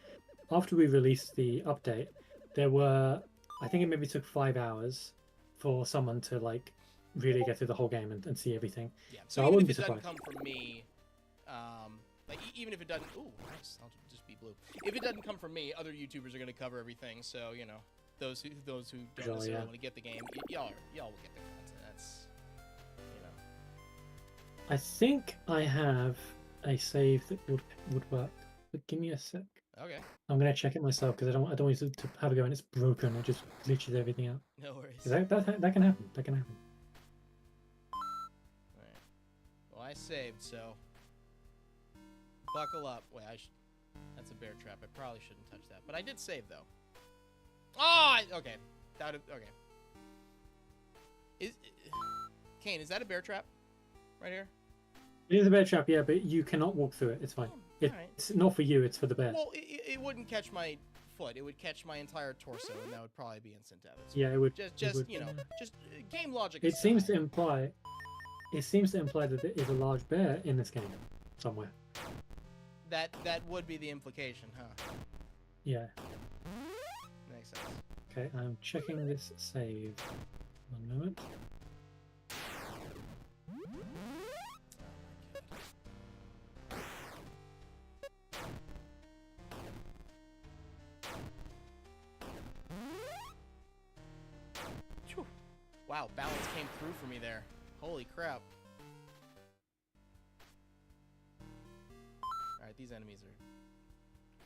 after we released the update, there were, I think it maybe took 5 hours for someone to like really get through the whole game and see everything. Yeah. So I wouldn't be surprised. surprised. If it doesn't come from me, like even if it doesn't, ooh, nice. I'll just be blue. If it doesn't come from me, other YouTubers are going to cover everything. So you know, those who don't necessarily want to get the game, y'all will get the content. That's, you know. I think I have a save that would work. But give me a sec. Okay. I'm gonna check it myself because I don't want you to have a go and it's broken. It just glitches everything out. No worries. That can happen. That can happen. Alright. Well, I saved, so buckle up. Wait, that's a bear trap. I probably shouldn't touch that, but I did save though. Oh, okay. Okay. Kane, is that a bear trap? Right here? It is a bear trap, yeah, but you cannot walk through it. It's fine. Alright. It's not for you. It's for the bear. Well, it wouldn't catch my foot. It would catch my entire torso, and that would probably be instant death. Yeah, it would. Just you know, just game logic. It aside. seems to imply. It seems to imply that there is a large bear in this game somewhere. That would be the implication, huh? Yeah. Makes sense. Okay, I'm checking this save. 1 moment. Wow, balance came through for me there. Holy crap. Alright, these enemies are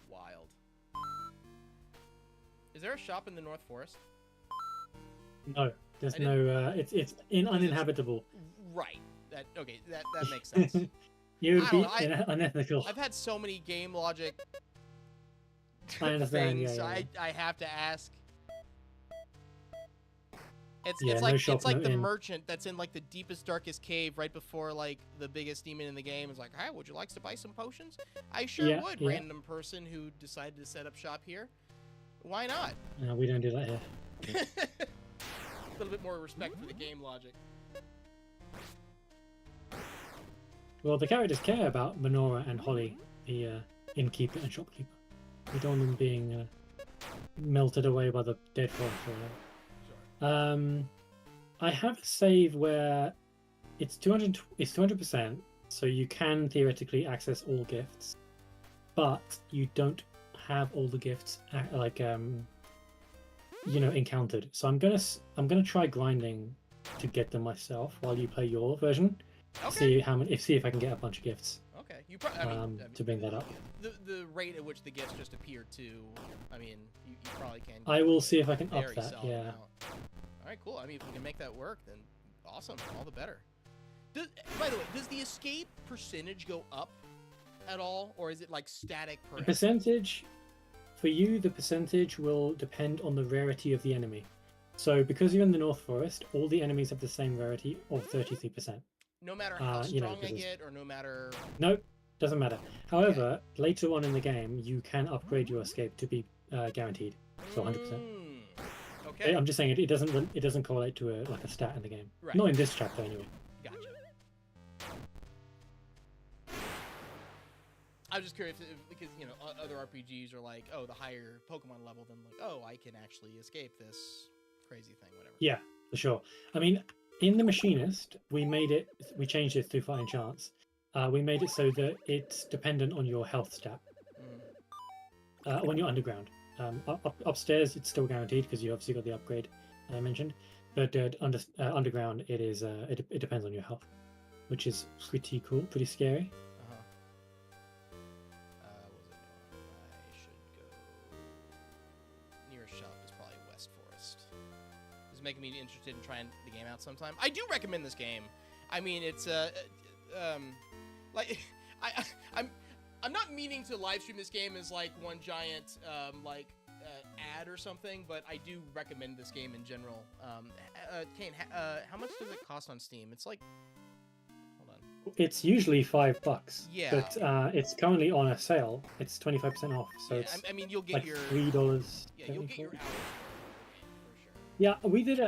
wild. Is there a shop in the North Forest? No, there's no. It's uninhabitable. Right. That makes sense. You would be unethical. I've had so many game logic I understand. things. Yeah. I have to ask. Yeah, it's no like shop, it's like no the inn. merchant that's in like the deepest, darkest cave right before like the biggest demon in the game is like, "Hey, would you like to buy some potions?" I sure Yeah, would. yeah. Random person who decided to set up shop here. Why not? No, we don't do that here. A little bit more respect for the game logic. Well, the characters care about Menorah and Holly, the innkeeper and shopkeeper. We don't want them being melted away by the dead forest or whatever. Sure. I have a save where it's 200. It's 200%, so you can theoretically access all gifts, but you don't have all the gifts encountered. So I'm gonna try grinding to get them myself while you play your version. Okay. See if I can get a bunch of gifts. Okay. You probably To bring that up. The rate at which the gifts just appear too. I mean, you probably can. I will see if I can up very that. seldom Yeah. out. All right, cool. I mean, if we can make that work, then awesome. All the better. By the way, does the escape percentage go up at all, or is it like static per? The percentage for you, the percentage will depend on the rarity of the enemy. So because you're in the North Forest, all the enemies have the same rarity of 33%. No matter how you know, strong I because get, or no matter. Nope, doesn't matter. However, later on in the game, you can upgrade your escape to be guaranteed, so 100%. Okay. I'm just saying it doesn't correlate to a stat in the game. Right. Not in this chapter anyway. Gotcha. I was just curious because other RPGs are like, oh, the higher Pokemon level, then like, oh, I can actually escape this crazy thing, whatever. Yeah, for sure. I mean, in the Machinist, we changed it through Fighting Chance. We made it so that it's dependent on your health stat. When you're underground. Upstairs, it's still guaranteed because you obviously got the upgrade I mentioned. But underground, it is it depends on your health, which is pretty cool, pretty scary. What was it? I should go. Nearest shop is probably West Forest. This is making me interested in trying the game out sometime. I do recommend this game. I mean, it's like I'm not meaning to live stream this game as like one giant ad or something, but I do recommend this game in general. Kane, how much does it cost on Steam? It's like, hold on. It's usually $5. Yeah. But it's currently on a sale. It's 25% off. So yeah, it's I mean, you'll get like your $3. Yeah, you'll get your hours for sure. Yeah, we did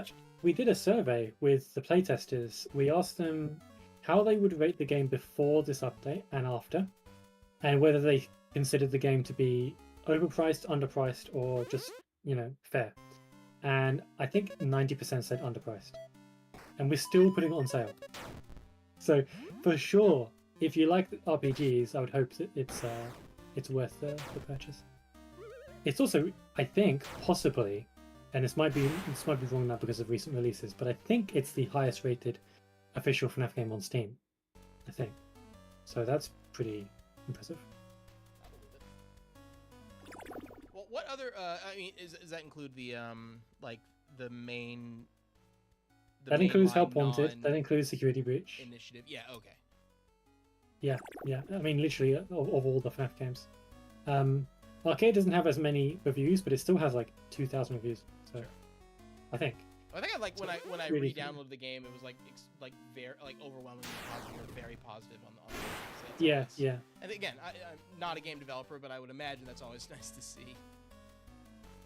a survey with the playtesters. We asked them how they would rate the game before this update and after, and whether they considered the game to be overpriced, underpriced, or just, fair. And I think 90% said underpriced. And we're still putting it on sale. So, for sure, if you like RPGs, I would hope that it's worth the purchase. It's also, I think, possibly, and this might be wrong now because of recent releases, but I think it's the highest rated official FNAF game on Steam. I think. So that's pretty impressive. Well, what other? I mean, does that include the like the main? That includes Help Wanted. That includes Security Breach. Initiative. Yeah. Okay. Yeah. I mean, literally of all the FNAF games. Arcade doesn't have as many reviews, but it still has like 2,000 reviews. So, sure. I think. I think when I really re-downloaded the game, it was like very overwhelmingly positive or very positive on the. So yeah. Yeah. And again, I'm not a game developer, but I would imagine that's always nice to see.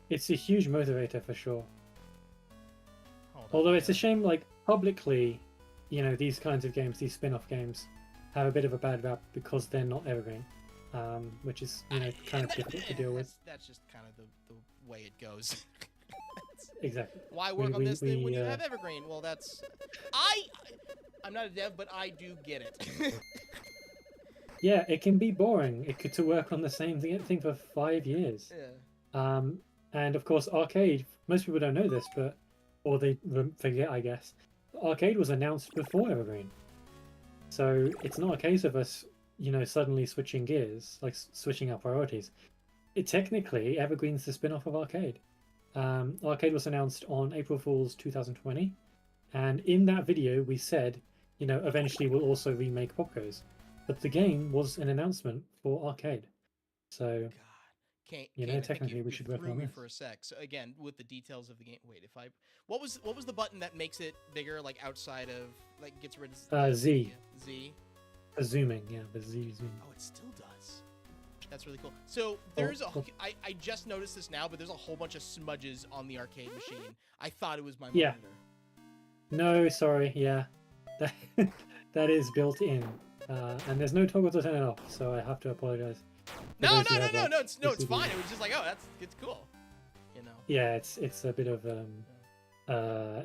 It's a huge motivator for sure. Although it's a shame, like publicly, these kinds of games, these spin-off games, have a bit of a bad rap because they're not evergreen, which is kind of difficult to deal with. That's just kind of the way it goes. Exactly. Why work on this thing when you have evergreen? Well, that's I'm not a dev, but I do get it. Yeah, it can be boring. It could to work on the same thing for 5 years. Yeah. And of course, Arcade. Most people don't know this, or they forget, I guess. Arcade was announced before Evergreen, so it's not a case of us, suddenly switching gears, like switching our priorities. Technically, Evergreen's the spin-off of Arcade. Arcade was announced on April Fool's 2020, and in that video we said, eventually we'll also remake POPGOES. But the game was an announcement for Arcade. So, You know, technically we should work threw on me this. for a sec. So again, with the details of the game. Wait, if I, what was the button that makes it bigger, like outside of, like gets rid of Z. Z. For zooming, yeah, the Z zoom. Oh, it still does. That's really cool. So there's I just noticed this now, but there's a whole bunch of smudges on the arcade machine. I thought it was my monitor. No, sorry, yeah, that is built in, and there's no toggle to turn it off, so I have to apologize. No, it's fine. It was just like, oh, it's cool, you know. Yeah, it's a bit of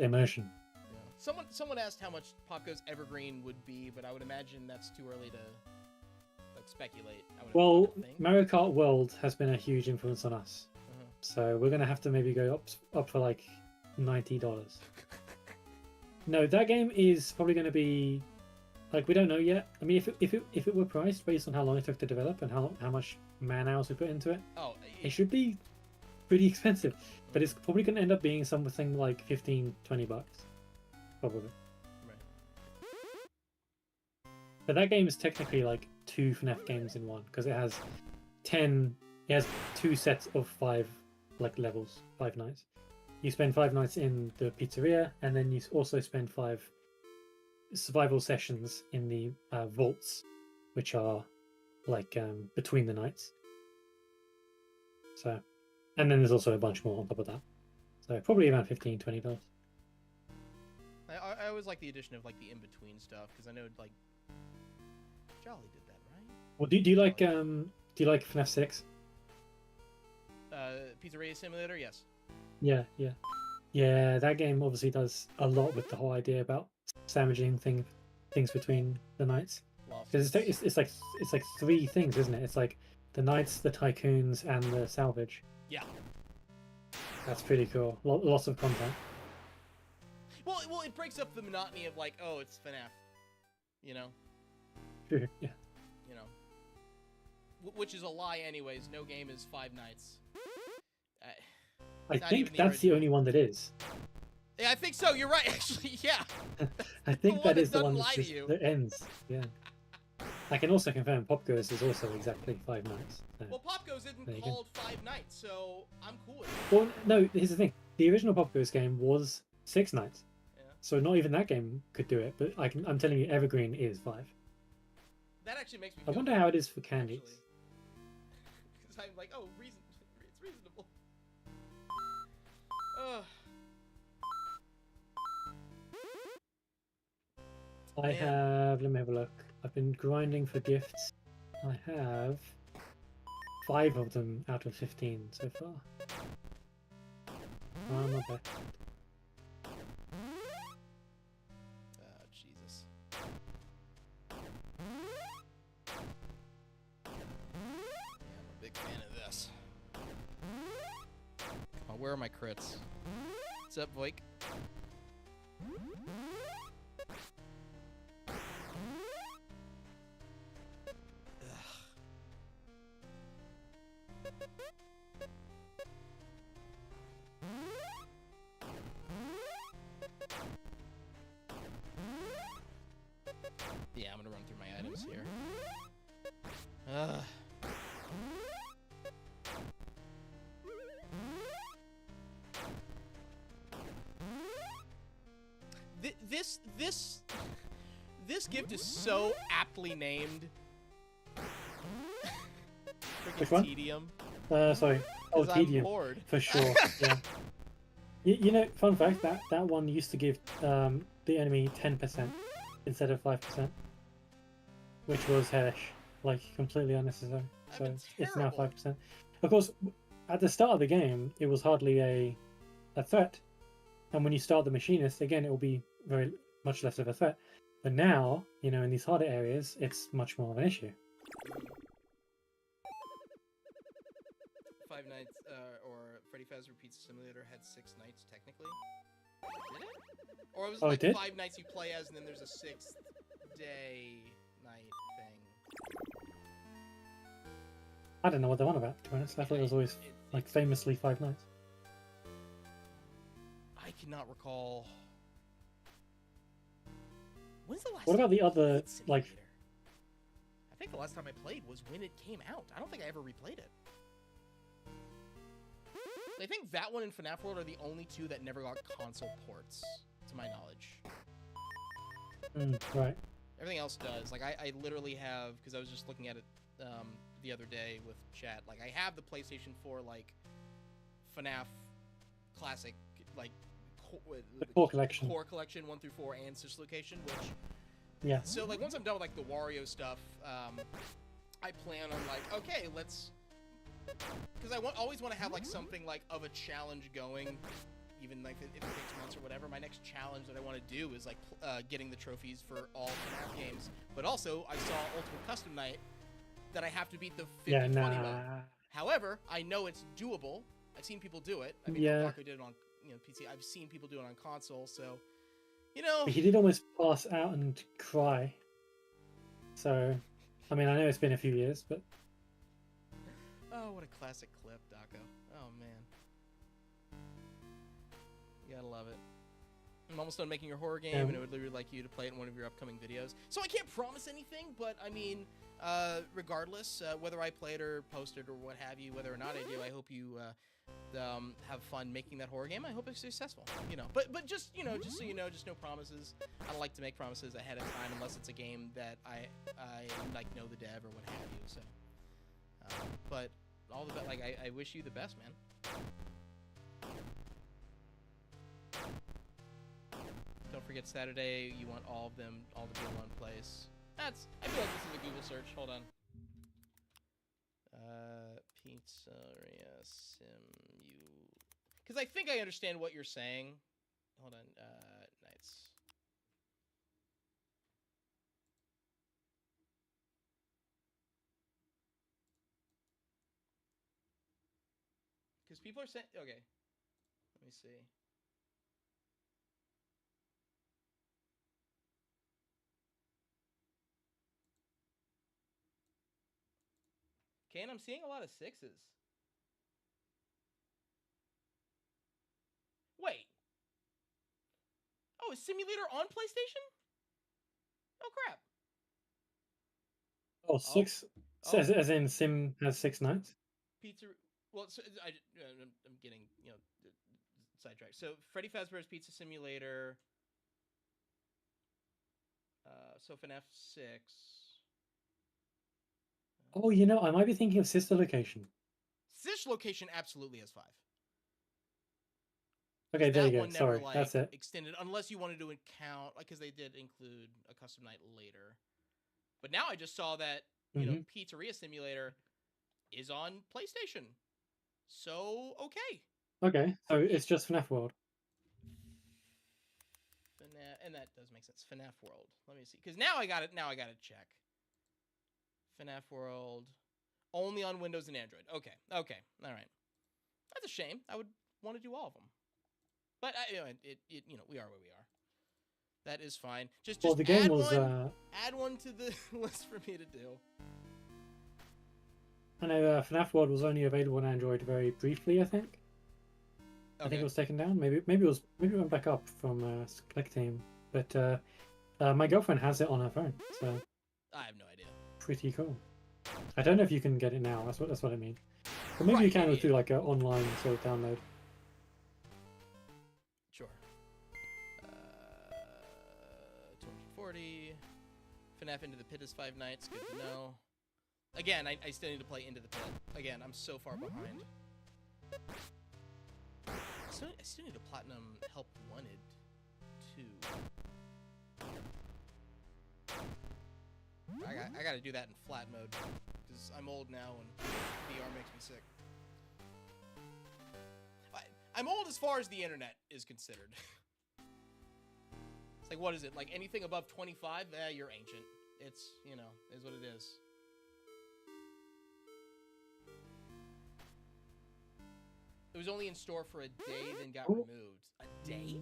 immersion. Yeah. Someone asked how much POPGOES Evergreen would be, but I would imagine that's too early to like speculate. Well, Mario Kart World has been a huge influence on us, so we're gonna have to maybe go up for like $90. No, that game is probably going to be, like, we don't know yet. I mean, if it were priced based on how long it took to develop and how much man hours we put into it, it should be pretty expensive. But it's probably going to end up being something like $15-20, probably. Right. But that game is technically like 2 FNAF games in one, because it has 2 sets of 5 like levels, 5 nights. You spend 5 nights in the pizzeria, and then you also spend 5 survival sessions in the vaults, which are like between the nights. So, and then there's also a bunch more on top of that. So probably around $15-20. I always like the addition of like the in-between stuff, because I know like Jolly did that, right? Well, do you like FNAF 6? Pizzeria Simulator, yes. Yeah. That game obviously does a lot with the whole idea about sandwiching things between the nights. Because it's like 3 things, isn't it? It's like the knights, the tycoons, and the salvage. Yeah. That's pretty cool. Lots of content. Well, it breaks up the monotony of like, oh, it's FNAF, you know. True. Yeah. You know. Which is a lie, anyways. No game is 5 nights. I think that's the only one that is. Yeah, I think so. You're right, actually. Yeah. I think that is the one that ends. Yeah. I can also confirm POPGOES is also exactly 5 nights. So. Well, POPGOES isn't called 5 nights, so I'm cool with it. Well, no, here's the thing. The original POPGOES game was 6 nights. Yeah. So not even that game could do it, but I'm telling you, Evergreen is 5. That actually makes me I wonder how it is for candies. Because I'm like, oh, it's reasonable. I have, let me have a look. I've been grinding for gifts. I have 5 of them out of 15 so far. Oh, not bad. Oh, Jesus. Yeah, I'm a big fan of this. Oh, where are my crits? What's up, Voik? Yeah, I'm gonna run through my items here. This gift is so aptly named. Which one? Tedium. Sorry. Oh, Tedium. For sure. Yeah. You know, fun fact, that one used to give the enemy 10% instead of 5%, which was hellish, like completely unnecessary. So it's now 5%. Of course, at the start of the game, it was hardly a threat, and when you start the machinist again, it will be very much less of a threat. But now, you know, in these harder areas, it's much more of an issue. 5 nights, or Freddy Fazbear Pizza Simulator had 6 nights technically. Did it? Or was it like 5 nights you play as, and then there's a 6th day night thing? I don't know what they're on about, to be honest. I thought it was always like famously 5 nights. I cannot recall. When's the last? What about the other like? I think the last time I played was when it came out. I don't think I ever replayed it. I think that one and FNAF World are the only two that never got console ports, to my knowledge. Right. Everything else does. Like, I literally have, because I was just looking at it the other day with chat, like, I have the PlayStation 4, like, FNAF Classic, like, The core collection. Core collection 1 through 4 and Sister Location, which... Yeah. So, like, once I'm done with, like, the Wario stuff, I plan on, like, okay, let's... Because I always want to have, like, something, like, of a challenge going, even, like, if it takes months or whatever. My next challenge that I want to do is, like, getting the trophies for all FNAF games. But also, I saw Ultimate Custom Night that I have to beat the 50-20 mode. However, I know it's doable. I've seen people do it. I mean, Taco did it on, PC. I've seen people do it on console, so, He did almost pass out and cry. So, I mean, I know it's been a few years, but... Oh, what a classic clip, Daco. Oh, man. You gotta love it. I'm almost done making your horror game, and I would really like you to play it in one of your upcoming videos. So I can't promise anything, but, I mean, regardless, whether I play it or post it or what have you, whether or not I do, I hope you have fun making that horror game. I hope it's successful, But just, just so you know, just no promises. I don't like to make promises ahead of time unless it's a game that I like, know the dev or what have you, so... but all the like I wish you the best, man. Don't forget Saturday. You want all of them all to be in one place. I feel like this is a Google search. Hold on. Pizzeria because I think I understand what you're saying. Hold on. Nights. Because people are saying... Okay. Let me see. Okay, and I'm seeing a lot of 6s. Wait. Oh, is Simulator on PlayStation? Oh, crap. Oh, 6? Oh. As in Sim has 6 nights? Pizza... Well, so I'm getting, sidetracked. So, Freddy Fazbear's Pizza Simulator... so FNAF 6... Oh, I might be thinking of Sister Location. Sister Location absolutely has 5. Okay, there you That go. one never, Sorry, like, that's it. extended, unless you wanted to count, like, because they did include a custom night later. But now I just saw that, Pizzeria Simulator is on PlayStation. So, okay. Okay, so it's just FNAF World. And that does make sense. FNAF World. Let me see. Because now I got to check. FNAF World. Only on Windows and Android. Okay. All right. That's a shame. I would want to do all of them. But, we are where we are. That is fine. Just the game add was, add one to the list for me to do. I know FNAF World was only available on Android very briefly, I think. Okay. I think it was taken down. Maybe it went back up from Click Team. But my girlfriend has it on her phone, so I have no idea. Pretty cool. I don't know if you can get it now. That's what I mean. But maybe you can through like an online sort of download. Sure. 240. FNAF Into the Pit is 5 nights. Good to know. Again, I still need to play Into the Pit. Again, I'm so far behind. I still need to platinum Help Wanted 2. I gotta do that in flat mode because I'm old now and VR makes me sick. I'm old as far as the internet is considered. It's like, what is it? Like anything above 25? You're ancient. It's, is what it is. It was only in store for a day, then got removed. A day?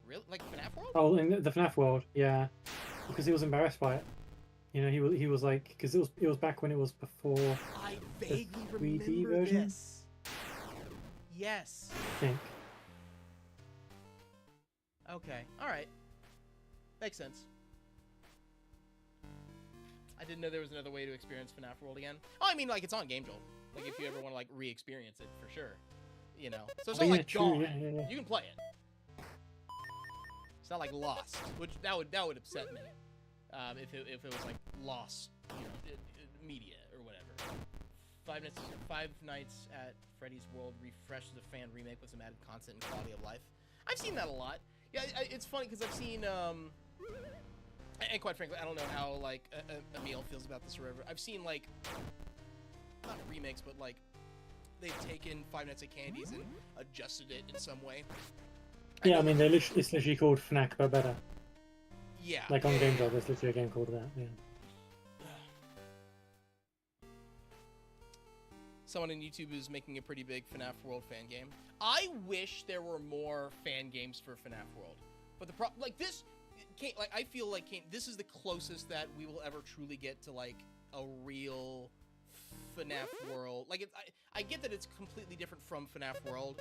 Really? Like FNAF World? Oh, in the FNAF World, yeah. Because he was embarrassed by it. He was like, because it was back when it was before. I vaguely the 3D remember version? this. Yes. I think. Okay. All right. Makes sense. I didn't know there was another way to experience FNAF World again. Oh, I mean, like, it's on Game Jolt. Like if you ever want to like re-experience it for sure, you know. So it's Oh, not yeah, like true, gone. yeah. You can play it. It's not like lost, which that would upset me if it was like lost, you know, media or whatever. Five Nights at Freddy's World refreshed the fan remake with some added content and quality of life. I've seen that a lot. Yeah, it's funny because I've seen, and quite frankly, I don't know how like Emil feels about this or whatever. I've seen like not remakes, but like they've taken Five Nights at Candy's and adjusted it in some way. Yeah, I mean, it's literally called Fnac, but better. Yeah. Like on Game Job, there's literally a game called that. Yeah. Someone on YouTube is making a pretty big FNAF World fan game. I wish there were more fan games for FNAF World, but the problem, like this, I feel like this is the closest that we will ever truly get to like a real FNAF World. Like I get that it's completely different from FNAF World.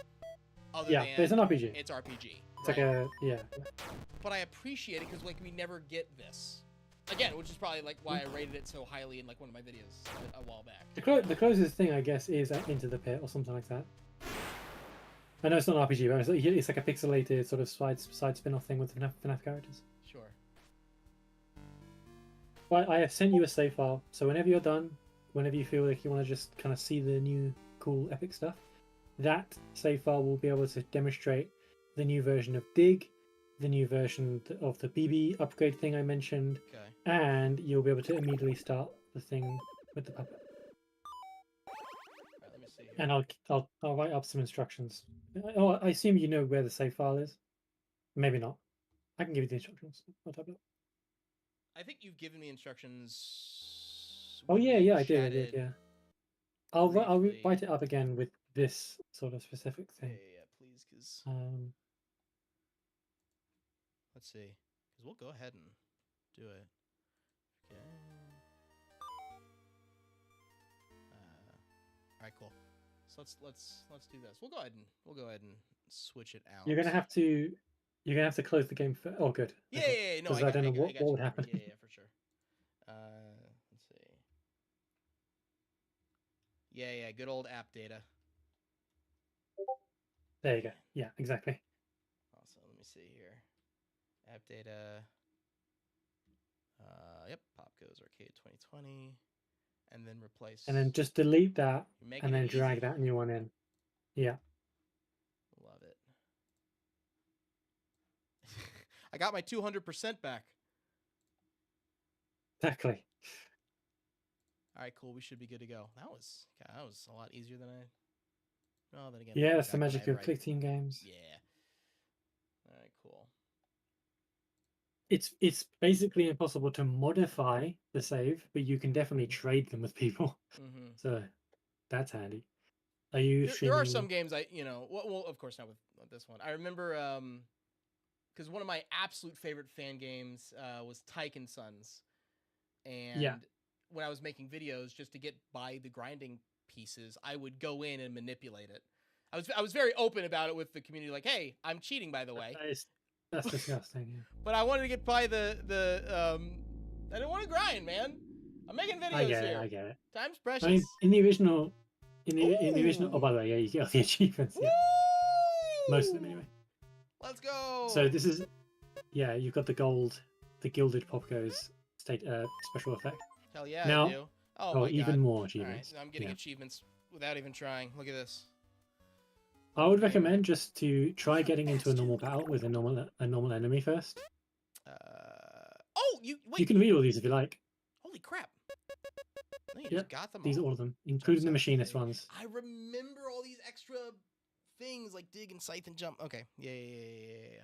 Other than there's an RPG. It's RPG. It's like a But I appreciate it because like we never get this. Again, which is probably like why I rated it so highly in like one of my videos a while back. The closest thing, I guess, is Into the Pit or something like that. I know it's not an RPG, but it's like a pixelated sort of side spin-off thing with FNAF characters. Sure. Well, I have sent you a save file, so whenever you're done, whenever you feel like you want to just kind of see the new cool epic stuff, that save file will be able to demonstrate the new version of Dig, the new version of the BB upgrade thing I mentioned, and you'll be able to immediately start the thing with the puppet. Right, let me see here. And I'll write up some instructions. Oh, I assume you know where the save file is. Maybe not. I can give you the instructions. I'll type it up. I think you've given me instructions. Oh yeah, I did. Yeah. I'll write it up again with this sort of specific thing. Yeah, please, because let's see, because we'll go ahead and do it. Okay. All right, cool. So let's do this. We'll go ahead and switch it out. You're gonna have to close the game for. Oh, good. Yeah, okay. yeah, no, I don't know what would happen. Yeah, for sure. Let's see. Yeah, good old app data. There you go. Yeah, exactly. Also, let me see here. App data. Yep, POPGOES Arcade 2020, and then replace. And then just delete that, and then drag that new one in. Yeah. Love it. I got my 200% back. Exactly. All right, cool. We should be good to go. That was a lot easier than I. Oh, then again. Yeah, that's the magic of Click Team games. Yeah. All right, cool. It's basically impossible to modify the save, but you can definitely trade them with people. Mm-hmm. So that's handy. Are you? There are some games well, of course not with this one. I remember because one of my absolute favorite fan games was Tyke and Sons, and when I was making videos just to get by the grinding pieces, I would go in and manipulate it. I was very open about it with the community, like, hey, I'm cheating, by the way. That's disgusting. Yeah. But I wanted to get by the I didn't want to grind, man. I'm making videos here. I get it. Time's precious. I mean, in the original. Oh, by the way, yeah, you get all the achievements. Yeah. Most of them, anyway. Let's go. So this is, you've got the gilded POPGOES special effect. Hell yeah, now, I do. Oh my even God. more achievements. All right, I'm getting achievements without even trying. Look at this. I would recommend just to try getting into a normal battle with a normal enemy first. Wait. You can read all these if you like. Holy crap! No, you just got them. These are all of them, including the machinist ones. I remember all these extra things like dig and scythe and jump. Okay, yeah.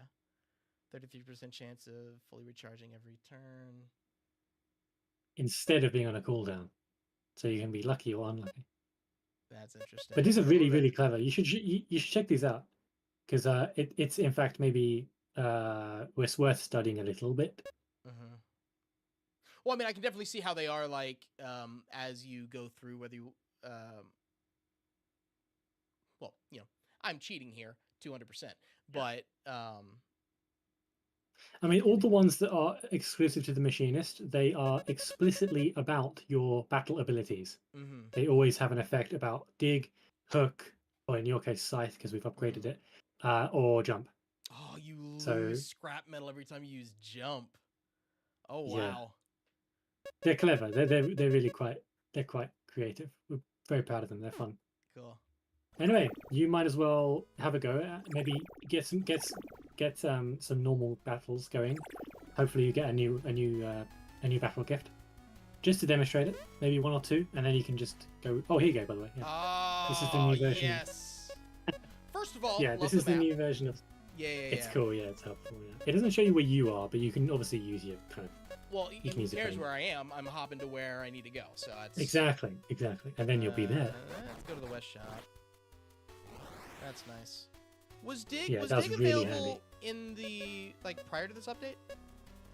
33% chance of fully recharging every turn. Instead of being on a cooldown, so you can be lucky or unlucky. That's interesting. But these are really, really clever. You should check these out because it's in fact maybe it's worth studying a little bit. Mm-hmm. Well, I mean, I can definitely see how they are like as you go through. Whether you, well, I'm cheating here 200%, but I mean, all the ones that are exclusive to the machinist, they are explicitly about your battle abilities. Mm-hmm. They always have an effect about dig, hook, or in your case, scythe, because we've upgraded it, or jump. Oh, you lose So scrap metal every time you use jump. Oh yeah, wow. they're clever. They're really they're quite creative. We're very proud of them. They're fun. Cool. Anyway, you might as well have a go. Maybe get some normal battles going. Hopefully, you get a new battle gift. Just to demonstrate it, maybe one or two, and then you can just go. Oh, here you go. By the way, yeah. Oh, This is the new version. yes. First of all, Yeah, love this is the map. new version of. Yeah, yeah, It's yeah. cool. Yeah, it's helpful. Yeah. It doesn't show you where you are, but you can obviously use your kind of. Well, You can who use it cares for where I am? I'm hopping to where I need to go. So that's Exactly, and then you'll be there. Let's go to the west shop. That's nice. Was Dig Yeah, was that's Dig really available in the prior to this update?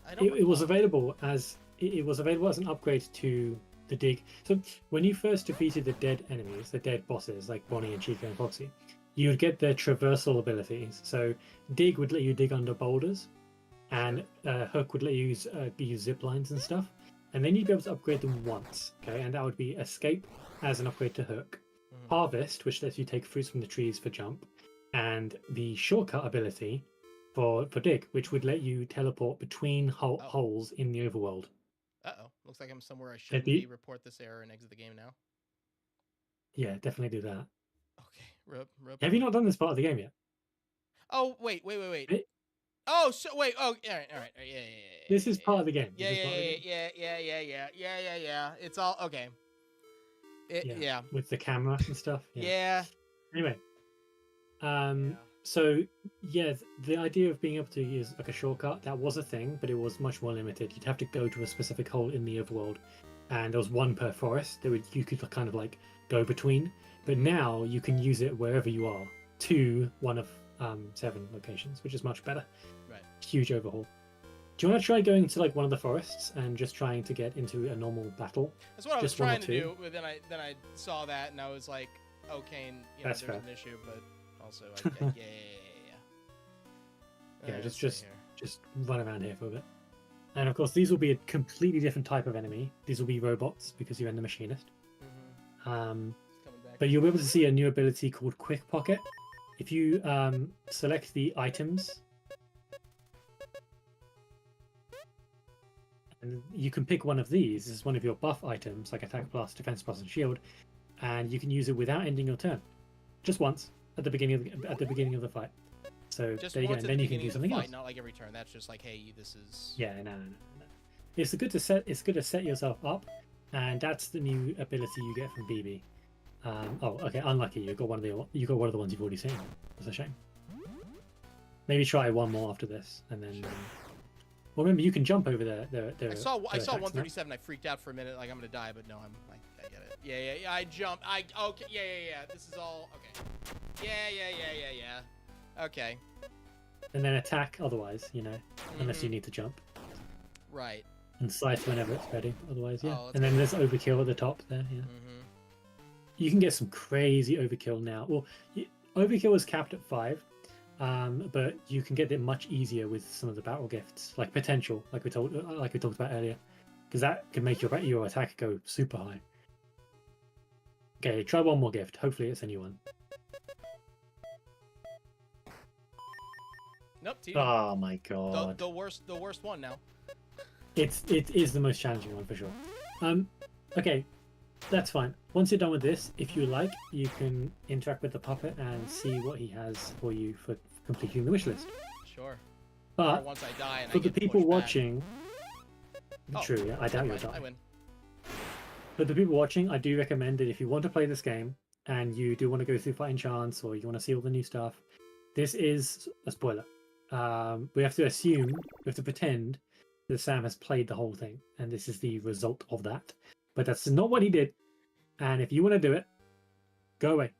I don't. It was recall. available as it was available as an upgrade to the dig. So when you first defeated the dead enemies, the dead bosses like Bonnie and Chica and Foxy, you would get their traversal abilities. So dig would let you dig under boulders, and hook would let you use zip lines and stuff. And then you'd be able to upgrade them once, okay? And that would be escape as an upgrade to hook, harvest, which lets you take fruits from the trees for jump, and the shortcut ability for dig, which would let you teleport between holes in the overworld. Uh-oh. Looks like I'm somewhere I shouldn't be. Report this error and exit the game now. Yeah, definitely do that. Okay. Have you not done this part of the game yet? Oh, wait. Oh, so wait. Oh, all right. Yeah. This is part of the game. Yeah. It's all okay. Yeah. With the camera and stuff. Yeah. Anyway, so yeah, the idea of being able to use like a shortcut, that was a thing, but it was much more limited. You'd have to go to a specific hole in the overworld, and there was one per forest that you could kind of like go between. But now you can use it wherever you are to one of 7 locations, which is much better. Right. Huge overhaul. Do you want to try going to like one of the forests and just trying to get into a normal battle? That's what I was trying to do, but then I saw that and I was like, okay, and, That's there's fair. an issue, but also Yeah, just run around here for a bit. And of course, these will be a completely different type of enemy. These will be robots because you're in the machinist. But you'll be able to see a new ability called Quick Pocket. If you select the items, and you can pick one of these as one of your buff items, like Attack Plus, Defense Plus, and Shield, and you can use it without ending your turn, just once at the beginning of the fight. So just there you go, and then you can do something else. Not like every turn. That's just like, hey, this is. Yeah, no. It's good to set yourself up, and that's the new ability you get from BB. Oh, okay. Unlucky. You got one of the ones you've already seen. That's a shame. Maybe try one more after this, and then. Well, remember you can jump over there. I saw 137. I freaked out for a minute, like I'm gonna die, but no, I get it. Yeah. I jumped. Okay. Yeah. This is all okay. Yeah. Okay. And then attack otherwise, unless you need to jump. Right. And slice whenever it's ready. Otherwise, yeah. Oh, and then there's overkill at the top there. Yeah. You can get some crazy overkill now. Well, overkill is capped at 5, but you can get it much easier with some of the battle gifts, like potential, like we talked about earlier, because that can make your attack go super high. Okay, try one more gift. Hopefully, it's a new one. Nope. Oh my god. The worst one now. It is the most challenging one for sure. Okay, that's fine. Once you're done with this, if you like, you can interact with the puppet and see what he has for you for completing the wish list. Sure. But or once I die and for I the get people pushed watching, back. true, yeah, I doubt you'll die. I win. But the people watching, I do recommend that if you want to play this game and you do want to go through Fighting Chance or you want to see all the new stuff, this is a spoiler. We have to pretend that Sam has played the whole thing, and this is the result of that. But that's not what he did. And if you want to do it, go away.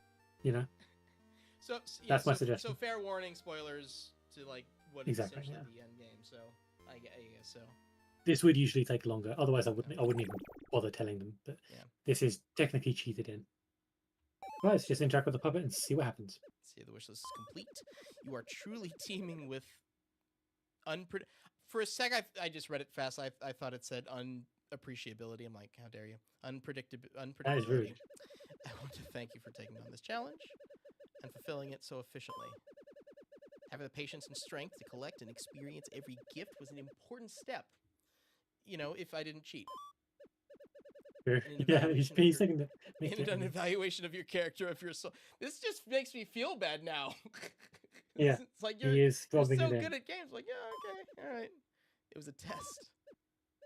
So that's my suggestion. So fair warning, spoilers to like what is essentially the end game. So I guess so. This would usually take longer. Otherwise, I wouldn't even bother telling them. But this is technically cheated in. Right, let's just interact with the puppet and see what happens. See, the wish list is complete. You are truly teeming with For a sec, I just read it fast. I thought it said unappreciability. I'm like, how dare you? Unpredictability. That is rude. I want to thank you for taking on this challenge and fulfilling it so efficiently. Having the patience and strength to collect and experience every gift was an important step. You know, if I didn't cheat. Sure. An Yeah, evaluation he's of your- taking the. And an evaluation of your character, of your soul. This just makes me feel bad now. Yeah, It's like He is you're rubbing so it in. good at games. Like, yeah, okay, all right. It was a test.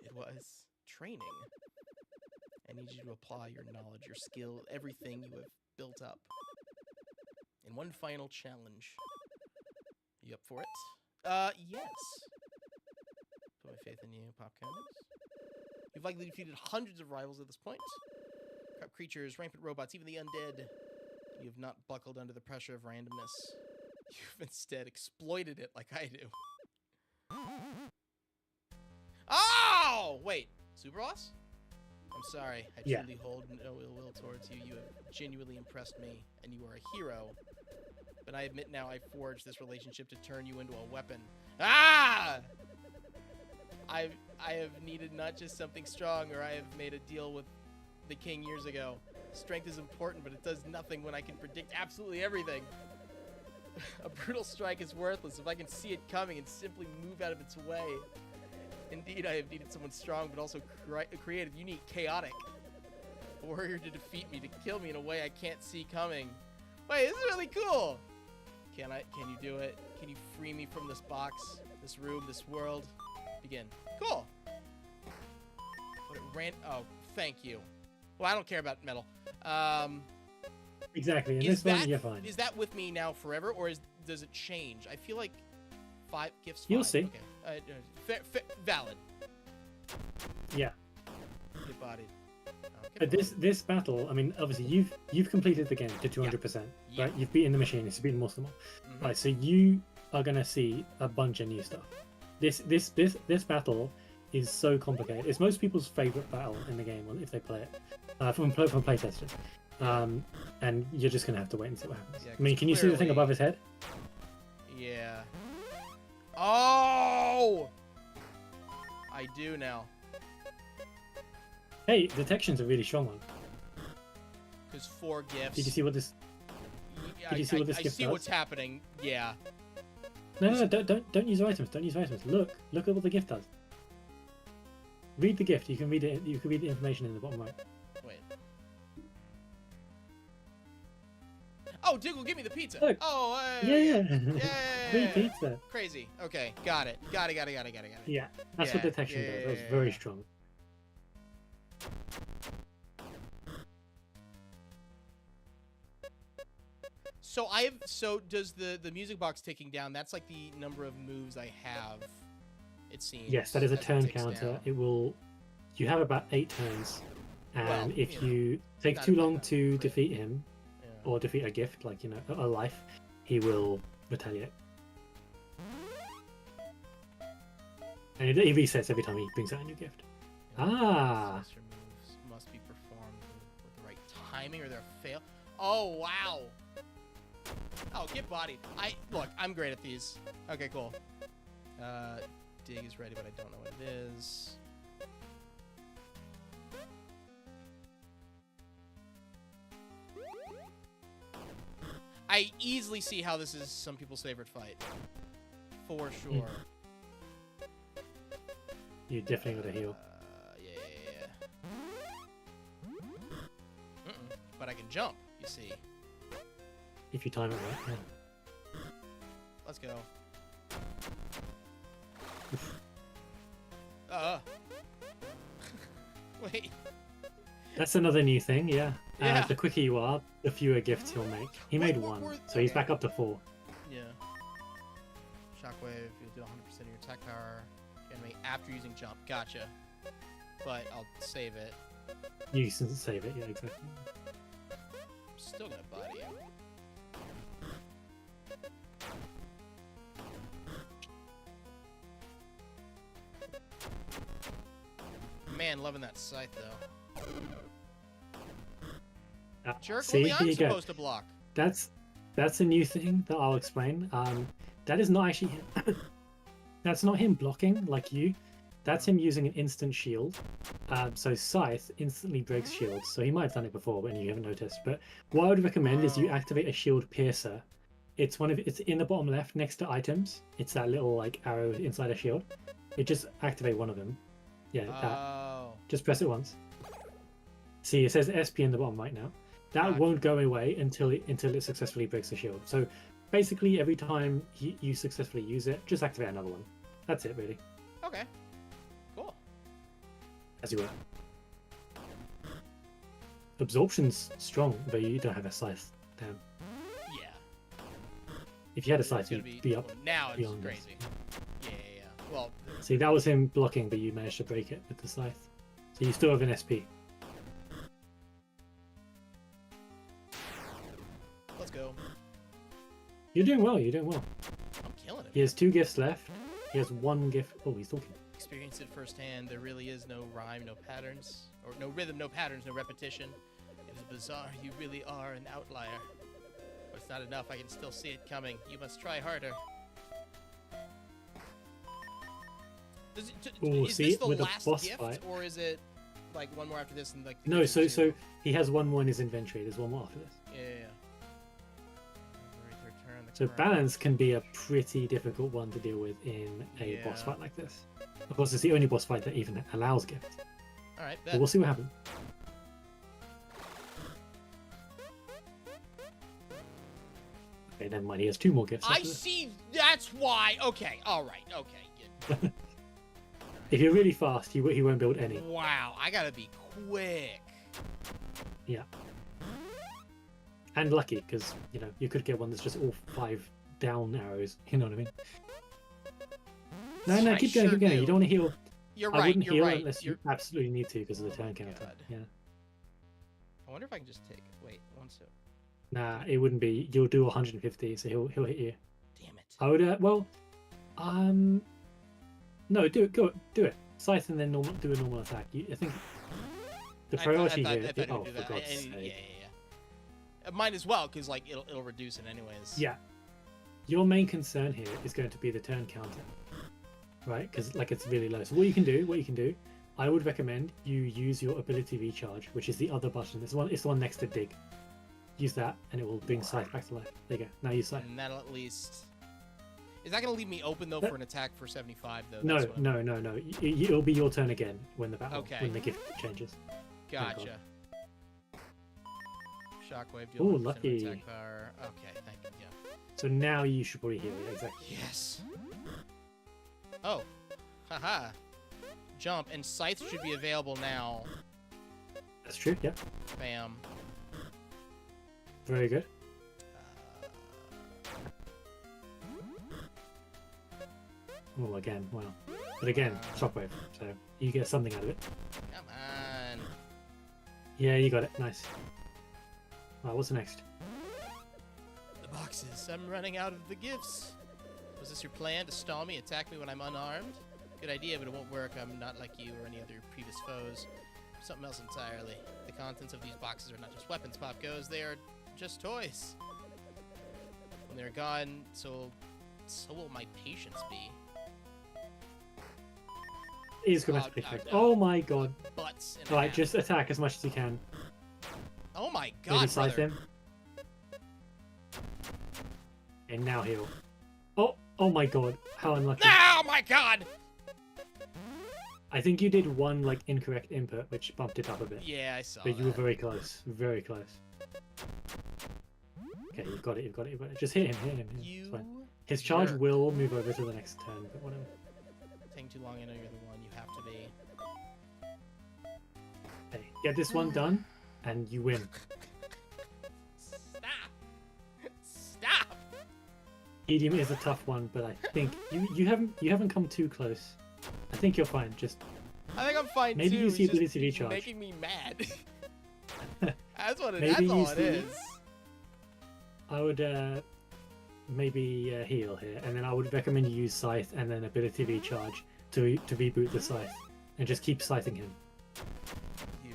It was training. I need you to apply your knowledge, your skill, everything you have built up. In one final challenge. You up for it? Yes. Put my faith in you, POPGOES. You've likely defeated hundreds of rivals at this point. Corrupt creatures, rampant robots, even the undead. You have not buckled under the pressure of randomness. You've instead exploited it like I do. Oh! Wait. Super Boss? I'm sorry. I Yeah. truly hold no ill will towards you. You have genuinely impressed me, and you are a hero. But I admit now I forged this relationship to turn you into a weapon. Ah! I have needed not just something strong, or I have made a deal with the king years ago. Strength is important, but it does nothing when I can predict absolutely everything. A brutal strike is worthless if I can see it coming and simply move out of its way. Indeed, I have needed someone strong, but also creative, unique, chaotic. A warrior to defeat me, to kill me in a way I can't see coming. Wait, this is really cool. Can you do it? Can you free me from this box, this room, this world? Begin. Cool. But it ran. Oh, thank you. Well, I don't care about metal. Exactly. In this one, you're fine. Is that with me now forever, or does it change? I feel like 5 gifts. You'll 5. see. Okay. Valid. Yeah. Get bodied. But this battle, I mean, obviously you've completed the game to 200%, Yeah. right? You've beaten the machine. You've beaten most of them all. Mhm. Right. So you are gonna see a bunch of new stuff. This battle is so complicated. It's most people's favorite battle in the game if they play it from playtesters. And you're just gonna have to wait and see what happens. Yeah, I mean, can you see the thing above his head? Yeah. Oh! I do now. Hey, detection's a really strong one. Because 4 gifts. Did you see what this? Did you see what this I gift see does? what's happening. Yeah. No, don't use items. Don't use items. Look at what the gift does. Read the gift. You can read it. You can read the information in the bottom right. Wait. Oh, Diggle, give me the pizza. Look. Oh, Yeah. Yeah. Free pizza. Crazy. Okay, got it. Got it. Yeah, that's what Yeah, detection yeah, does. yeah, That's yeah, very yeah. strong. So does the music box ticking down? That's like the number of moves I have. It seems. Yes, that is a as it turn ticks counter. down. It will. You have about 8 turns, and Well, if you know, you take not too a bad long number, to right? defeat him Yeah. or defeat a gift, like a life, he will retaliate. And he resets every time he brings out a new gift. Ah. Sorcerer moves must be performed with the right timing, or they'll fail. Oh wow. Oh, get bodied. Look. I'm great at these. Okay, cool. Dig is ready, but I don't know what it is. I easily see how this is some people's favorite fight. For sure. You definitely got to heal. Yeah. But I can jump, you see. If you time it right. Yeah. Let's go. Wait. That's another new thing, yeah. Yeah. The quicker you are, the fewer gifts he'll make. He made What 1, were- so he's okay. back up to 4. Yeah. Shockwave, you'll do 100% of your attack power enemy after using jump. Gotcha. But I'll save it. You can save it, yeah, exactly. I'm still gonna body you. Man, loving that scythe though. Jerk, See, only here I'm you go. supposed to block. That's a new thing that I'll explain. That is not actually him. That's not him blocking like you. That's him using an instant shield. So Scythe instantly breaks shields. So he might have done it before and you haven't noticed. But what I would recommend is you activate a shield piercer. It's in the bottom left next to items. It's that little like arrow inside a shield. It just activate one of them. Yeah, that. Just press it once. See, it says SP in the bottom right now. That won't go away until it successfully breaks the shield. So basically, every time you successfully use it, just activate another one. That's it, really. Okay. Cool. As you will. Absorption's strong, but you don't have a scythe. Damn. Yeah. If you had a scythe, you'd be up. Now it's beyond crazy. Yeah. Well. See, that was him blocking, but you managed to break it with the scythe. So you still have an SP. Let's go. You're doing well. You're doing well. I'm killing it. He has 2 gifts left. He has 1 gift. Oh, he's talking. Experienced it firsthand. There really is no rhyme, no patterns, or no rhythm, no patterns, no repetition. It is bizarre. You really are an outlier. But it's not enough. I can still see it coming. You must try harder. Is this the last gift, fight, or is it like one more after this and like? No, so he has 1 more in his inventory. There's 1 more after this. Yeah. So balance can be a pretty difficult one to deal with in a boss fight like this. Of course, it's the only boss fight that even allows gifts. All right, but we'll see what happens. Okay, never mind. He has 2 more gifts. I see. That's why. Okay. All right. Okay. Good. If you're really fast, he won't build any. Wow. I gotta be quick. Yeah. And lucky, because, you know, you could get one that's just all 5 down arrows. You know what I mean? No, keep going, keep going. You don't want to heal. You're right. I wouldn't heal right. unless you absolutely need to because of the turn counter. Yeah. I wonder if I can just take. Wait, 1 sec. Nah, it wouldn't be. You'll do 150, so he'll hit you. Damn it. I would. No, do it. Scythe and then do a normal attack. I think the priority here. Oh, for God's sake. Yeah. Might as well, because like it'll reduce it anyways. Yeah. Your main concern here is going to be the turn counter, right? Because like it's really low. So what you can do, I would recommend you use your ability recharge, which is the other button. It's the one next to dig. Use that, and it will bring Scythe back to life. There you go. Now use Scythe. And that'll at least. Is that gonna leave me open though for an attack for 75 though? No. It'll be your turn again when the battle, when the gift changes. Gotcha. Shockwave. Oh, lucky. Attack power. Okay, thank you. Yeah. So now you should probably heal. Yeah, exactly. Yes. Oh, haha. Jump and Scythe should be available now. That's true. Yeah. Bam. Very good. Oh, again. Wow. But again, Shockwave. So you get something out of it. Come on. Yeah, you got it. Nice. Right, what's next? The boxes. I'm running out of the gifts. Was this your plan to stall me, attack me when I'm unarmed? Good idea, but it won't work. I'm not like you or any other previous foes. Something else entirely. The contents of these boxes are not just weapons, POPGOES. They are just toys. When they're gone, so will my patience be. He's going to perfect. Oh my god. Butts. Right, just attack as much as you can. Oh my god, maybe scythe him. And now heal. Oh my god. How unlucky. Oh my god! I think you did one like incorrect input, which bumped it up a bit. Yeah, I saw But you were very close. Very close. Okay, you've got it. Just hit him. It's fine. His charge will move over to the next turn, but whatever. Taking too long, I know you're the one. You have to be. Okay, get this one done, and you win. Stop! Medium is a tough one, but I think you haven't come too close. I think you're fine. I think I'm fine maybe too. Maybe you see ability recharge. Making me mad. That's what maybe that's all it is. I would maybe heal here, and then I would recommend you use Scythe and then ability recharge to reboot the Scythe, and just keep scything him. Huge,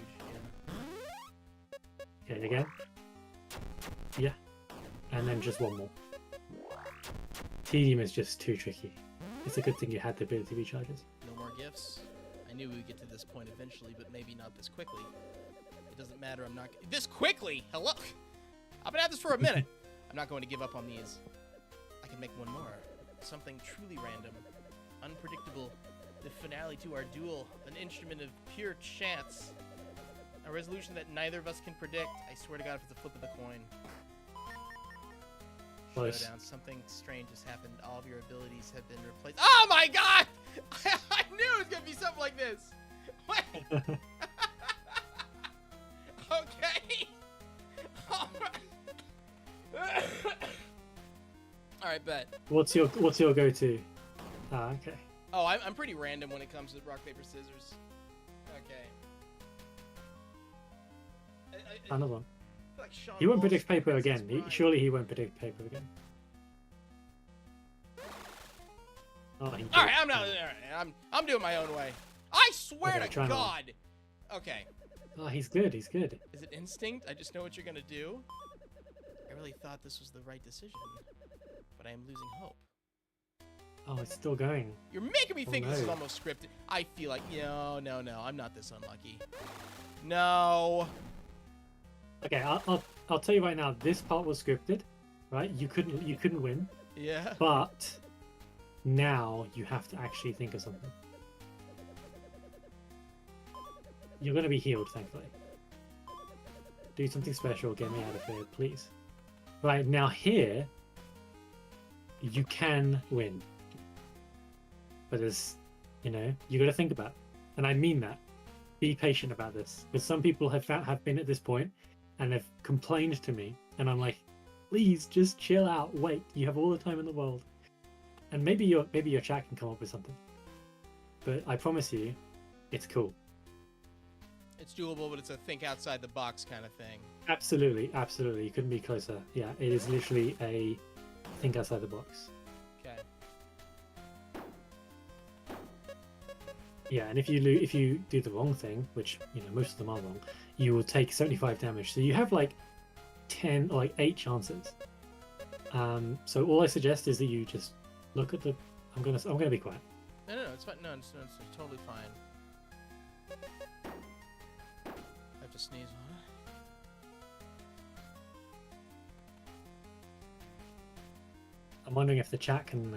yeah. Okay, again. Yeah, and then just one more. Tedium is just too tricky. it's a good thing you had the ability recharges. No more gifts. I knew we would get to this point eventually, but maybe not this quickly. It doesn't matter. I'm not this quickly. Hello. I've been at this for a minute. I'm not going to give up on these. I can make one more. Something truly random, unpredictable. The finale to our duel, an instrument of pure chance. A resolution that neither of us can predict. I swear to God, if it's a flip of the coin. Close. Showdown. Something strange has happened. All of your abilities have been replaced. Oh my God! I knew it was gonna be something like this. Wait. Okay. All right, bet. What's your go-to? Ah, okay. Oh, I'm pretty random when it comes to rock paper scissors. Okay. Another one. I feel like Sean He won't Walsh predict paper Princess again. Bride. Surely he won't predict paper again. Oh, he All did. right, I'm not. All right, I'm doing my own way. I swear Okay, to try another one. God. Okay. Oh, he's good. He's good. Is it instinct? I just know what you're gonna do. I really thought this was the right decision, but I am losing hope. Oh, it's still going. You're making me think this is no. almost scripted. I feel like no. I'm not this unlucky. No. Okay, I'll tell you right now. This part was scripted, right? You couldn't win, Yeah. but now you have to actually think of something. You're gonna be healed, thankfully. Do something special. Get me out of here, please. Right now, here you can win, but as you know, you got to think about it. And I mean that. Be patient about this, because some people have been at this point and they've complained to me, and I'm like, please just chill out. Wait, you have all the time in the world, and maybe your chat can come up with something. But I promise you, it's cool. It's doable, but it's a think outside the box kind of thing. Absolutely, absolutely. You couldn't be closer. Yeah, it is literally a think outside the box. Okay. Yeah, and if you do the wrong thing, which you know most of them are wrong, you will take 75 damage. So you have like 10 or like 8 chances. So all I suggest is that you just look at the. I'm gonna be quiet. No, it's fine. No, it's totally fine. I have to sneeze on it. I'm wondering if the chat can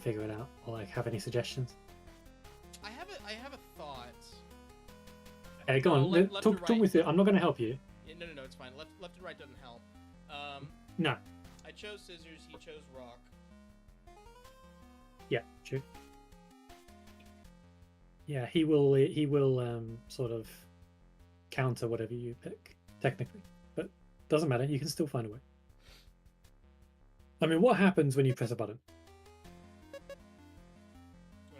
figure it out or like have any suggestions. I have a thought. Okay, go on. Left to Talk right. with it. I'm not gonna help you. Yeah, no, it's fine. Left and right doesn't help. No. I chose scissors. He chose rock. Yeah, true. Yeah, he will sort of counter whatever you pick, technically. But doesn't matter, you can still find a way. I mean, what happens when you press a button? When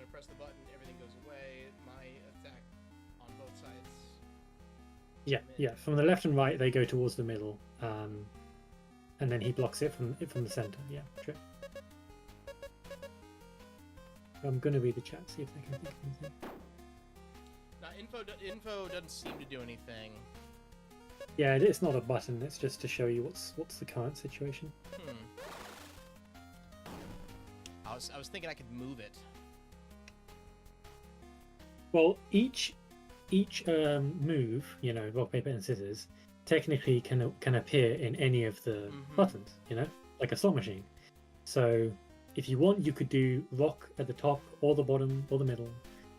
I press the button, everything goes away. My attack on both sides. Yeah. From the left and right, they go towards the middle, and then he blocks it from the center. Yeah, true. I'm gonna read the chat, see if they can think of anything. Now, info doesn't seem to do anything. Yeah, it's not a button. It's just to show you what's the current situation. I was thinking I could move it. Well, each move, you know, rock paper and scissors, technically can appear in any of the buttons. You know, like a slot machine. So if you want, you could do rock at the top or the bottom or the middle,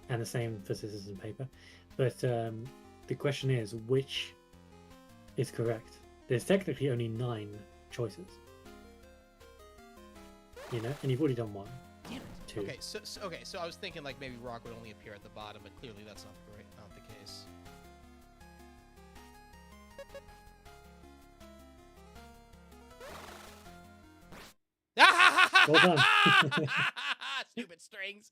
and the same for scissors and paper. But the question is, which is correct? There's technically only 9 choices. You know, and you've already done 1. Damn it. 2. Okay, so I was thinking like maybe rock would only appear at the bottom, but clearly that's not the case. Well done. Stupid strings.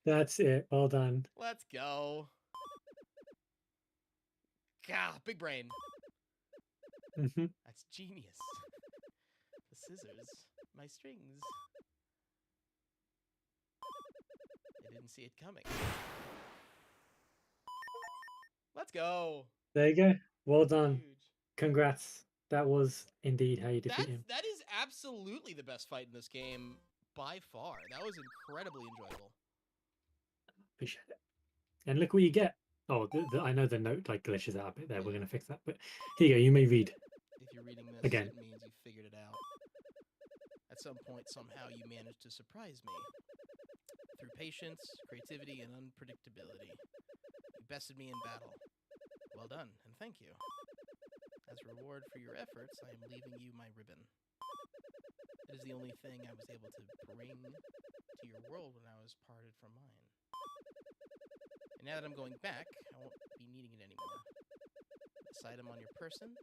That's it. Well done. Let's go. God, big brain. Hmm. That's genius. The scissors, my strings. I didn't see it coming. Let's go. There you go. Well done. Huge. Congrats. That was indeed how you defeat him. That is absolutely absolutely the best fight in this game by far. That was incredibly enjoyable. Appreciate it. And look what you get. Oh, I know the note like glitches out a bit there. We're gonna fix that. But here you go. You may read. If you're reading this, Again. it means you figured it out. At some point, somehow, you managed to surprise me. Through patience, creativity, and unpredictability. You bested me in battle. Well done, and thank you. As a reward for your efforts, I am leaving you my ribbon. It is the only thing I was able to bring to your world when I was parted from mine. And now that I'm going back, I won't be needing it anymore. This item on your person,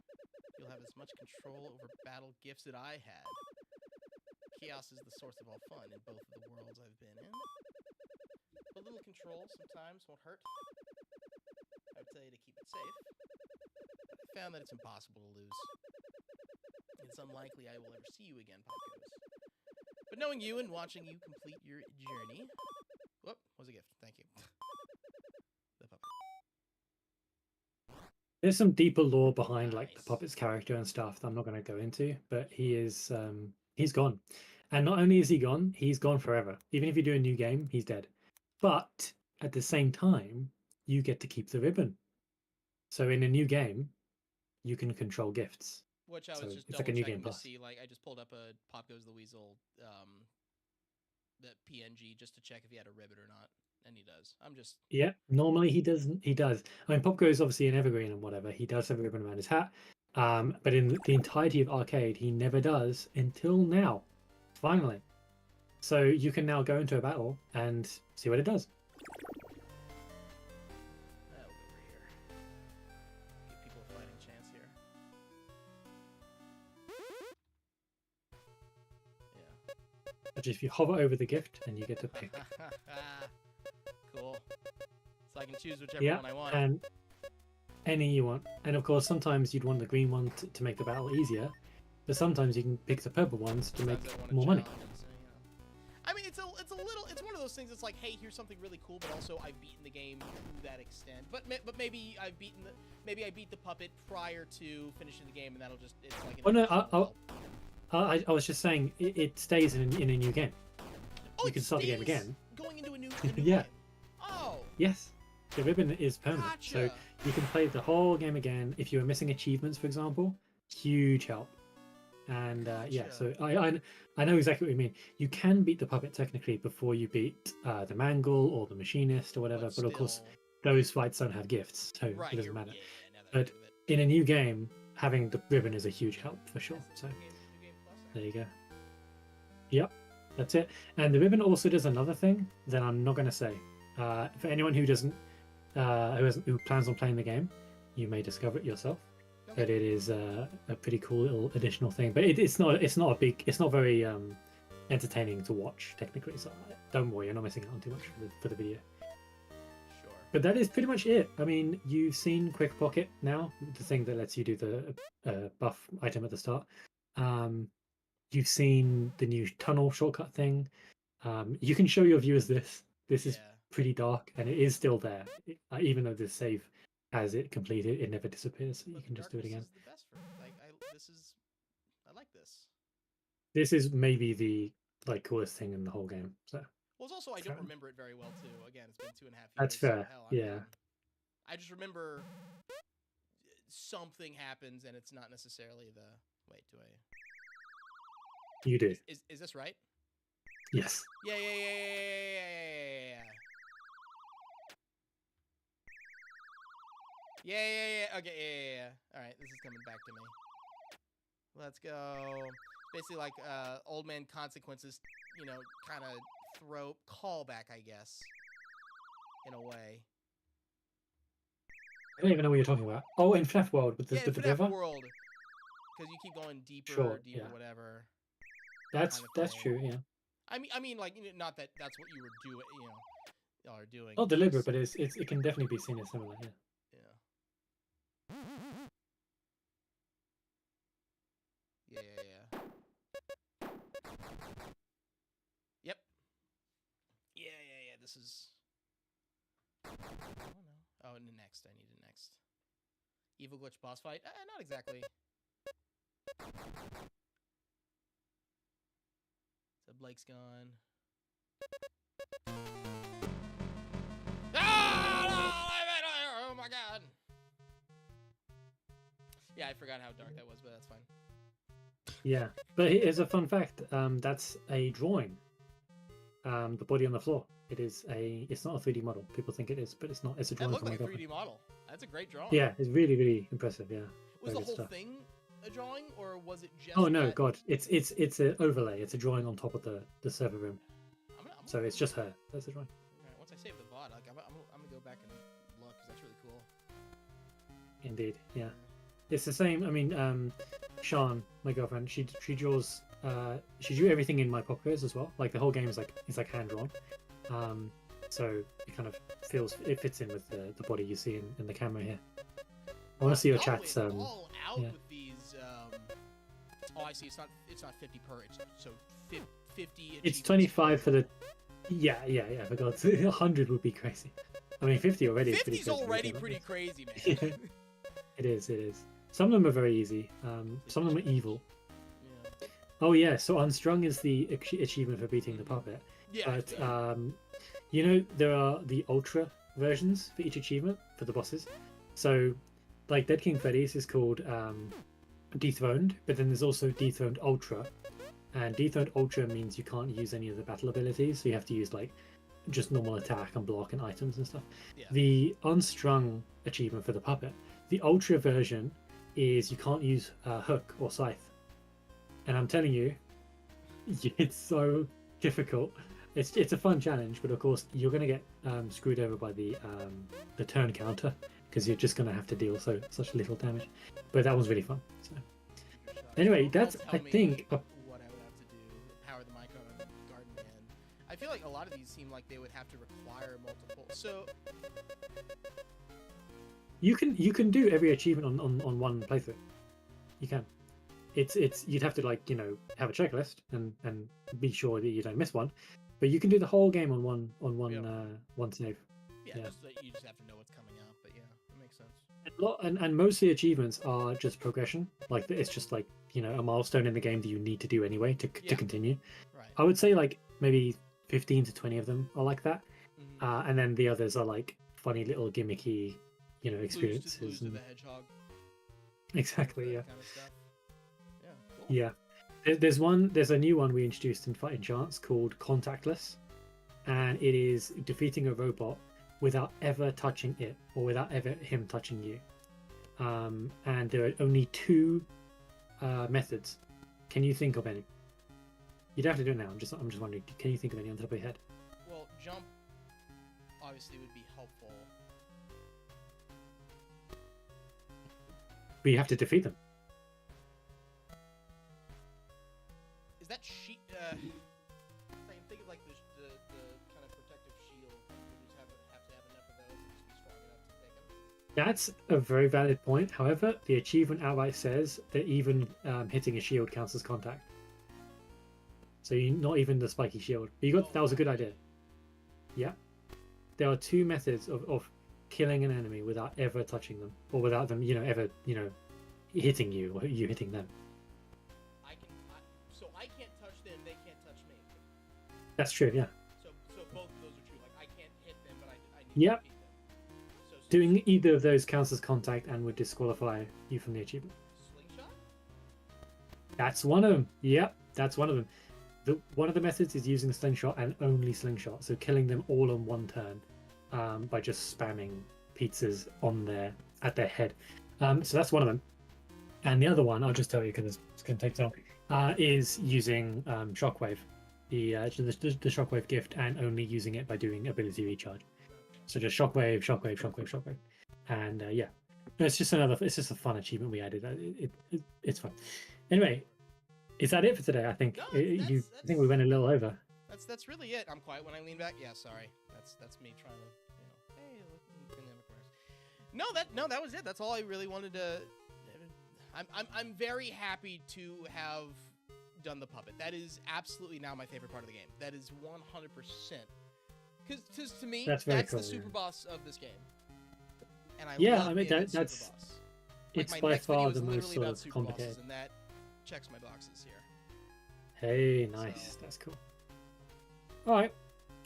you'll have as much control over battle gifts that I had. Chaos is the source of all fun in both of the worlds I've been in. A little control sometimes won't hurt. I would tell you to keep it safe. But I found that it's impossible to lose. It's unlikely I will ever see you again, POPGOES. But knowing you and watching you complete your journey... Whoop, was a gift. Thank you. The puppet. There's some deeper lore behind like the Nice. puppet's character and stuff that I'm not going to go into, but he is he's gone. And not only is he gone, he's gone forever. Even if you do a new game, he's dead. But at the same time, you get to keep the ribbon. So in a new game, you can control gifts. Which I was So just it's double like a new checking game to plus. see. Like, I just pulled up a POPGOES the Weasel, the PNG, just to check if he had a ribbon or not, and he does. I'm just Yeah, normally he doesn't. He does. I mean, Popgo is obviously an evergreen and whatever. He does have a ribbon around his hat. But in the entirety of Arcade, he never does until now. Finally. So you can now go into a battle and see what it does. I'll go over here. Give people a fighting chance here. Yeah. But if you hover over the gift and you get to pick. Cool. So I can choose whichever one I want. And any you want. And of course, sometimes you'd want the green one to make the battle easier. But sometimes you can pick the purple ones to make more money. I mean, it's one of those things that's like, hey, here's something really cool, but also I've beaten the game to that extent. But maybe I beat the puppet prior to finishing the game, and that'll just it's like. Oh no, I was just saying it stays in a new game. Oh, you can start the game again. Going into a new yeah. game. Oh. Yes. The ribbon is permanent, Gotcha. so you can play the whole game again. If you were missing achievements, for example, huge help. And yeah, so I know exactly what you mean. You can beat the puppet technically before you beat the Mangle or the Machinist or whatever, but of course those fights don't have gifts, so it doesn't matter. But in a new game, having the ribbon is a huge help for sure. So there you go. Yep, that's it. And the ribbon also does another thing that I'm not going to say. For anyone who doesn't, who plans on playing the game, you may discover it yourself. But it is a pretty cool little additional thing. But it's not very entertaining to watch technically. So don't worry, you're not missing out on too much for the video. Sure. But that is pretty much it. I mean, you've seen Quick Pocket now, the thing that lets you do the buff item at the start. You've seen the new tunnel shortcut thing. You can show your viewers this. This is pretty dark, and it is still there, even though the save has it completed. It never disappears, so you can just do it again. Is the best for me. I like this. This is maybe the coolest thing in the whole game. So. Well, it's also I don't remember it very well too. Again, it's been 2.5 years. That's fair. So yeah. I just remember something happens, and it's not necessarily the. Wait, do I? You do. Is this right? Yes. Yeah. Okay, yeah. All right, this is coming back to me. Let's go. Basically, like old man consequences, kind of throw callback, I guess, in a way. I don't even know what you're talking about. Oh, in FNAF World with the river. World, because you keep going deeper, whatever. That's true. Yeah. I mean, like not that that's what you were doing, y'all are doing. Not deliberate, but it can definitely be seen as similar. Yeah. Yeah. Yep. Yeah. This is. I don't know. Oh, next. I need it next. Evil glitch boss fight? Not exactly. Blake's gone. Ah, oh my god. Yeah, I forgot how dark that was, but that's fine. Yeah, but here's a fun fact. That's a drawing. The body on the floor. It's not a 3D model. People think it is, but it's not. It's a That drawing looked from like my a girlfriend. 3D model. That's a great drawing. Yeah, it's really, really impressive. Yeah. Was Very the good whole stuff. thing a drawing, or was it just? Oh no, that... God! It's an overlay. It's a drawing on top of the server room. I'm gonna So it's just her. That's the drawing. Alright, once I save the VOD, like, I'm gonna go back and look because that's really cool. Indeed. Yeah. It's the same. I mean, Sean, my girlfriend, she draws. She drew everything in my POPGOES as well. Like the whole game is like hand drawn. So it kind of fits in with the body you see in the camera here. I want to see your chats. All out yeah. with these. Oh, I see. It's not 50 per. It's so 50. It's 25 for the. Yeah. For God's sake, 100 would be crazy. I mean, 50 already. 50's is already pretty crazy, man. Yeah. It is. Some of them are very easy. Some of them are evil. Yeah. Oh yeah, so Unstrung is the achievement for beating the puppet. Yeah. But you know there are the ultra versions for each achievement for the bosses. So like Dead King Freddy's is called Dethroned, but then there's also Dethroned Ultra. And Dethroned Ultra means you can't use any of the battle abilities, so you have to use like just normal attack and block and items and stuff. Yeah. The Unstrung achievement for the puppet, the Ultra version is you can't use hook or scythe. And I'm telling you, it's so difficult. It's a fun challenge, but of course you're going to get screwed over by the turn counter because you're just going to have to deal such little damage. But that was really fun. So anyway, that's I think. What I would have to do, power the mic on Garden Man. I feel like a lot of these seem like they would have to require multiple. So you can do every achievement on one playthrough. You can. It's you'd have to like have a checklist and be sure that you don't miss one, but you can do the whole game on one save. Yeah, Yeah. you just have to know what's coming up. But yeah, that makes sense. And most of the achievements are just progression. Like it's just like a milestone in the game that you need to do anyway to continue. Right. I would say like maybe 15 to 20 of them are like that, Mm-hmm. and then the others are like funny little gimmicky experiences. Blues to and- the Hedgehog. Exactly. That Yeah. kind of stuff. Yeah. Cool. Yeah. There's a new one we introduced in Fighting Chance called Contactless, and it is defeating a robot without ever touching it or without ever him touching you. And there are only 2 methods. Can you think of any? You don't have to do it now. I'm just wondering. Can you think of any on the top of your head? Well, jump obviously would be helpful. But you have to defeat them. Is that sheet? I can think of like the kind of protective shield. You just have to have enough of those and just be strong enough to take them. That's a very valid point. However, the achievement outright says that even hitting a shield counts as contact. So not even the spiky shield. But that was a good idea. Yeah. There are 2 methods of killing an enemy without ever touching them, or without them, ever, hitting you or you hitting them. So I can't touch them, they can't touch me. That's true. Yeah. So both of those are true. Like I can't hit them, but I need Yep. to defeat them. So Doing either of those counts as contact and would disqualify you from the achievement. slingshot. That's one of them. Yep, that's one of them. One of the methods is using the slingshot and only slingshot, so killing them all on one turn by just spamming pizzas at their head. So that's one of them. And the other one, I'll just tell you because it's going to take so long, is using Shockwave, the Shockwave gift, and only using it by doing ability recharge. So just Shockwave, and yeah, it's just a fun achievement we added. It's fun. Anyway, is that it for today? I think No, I think we went a little over. That's really it. I'm quiet when I lean back. Yeah, sorry. That's me trying to hey, look in the corners. No, that was it. That's all I really wanted to. I'm very happy to have done the puppet. That is absolutely now my favorite part of the game. That is 100%. Because to me, That's that's cool, the super yeah. boss of this game. And I Yeah, love I mean, being a that's- super boss. It's my by next video far is the most literally sort about of super complicated. bosses, and that checks my boxes here. Hey, nice. So- That's cool. All right.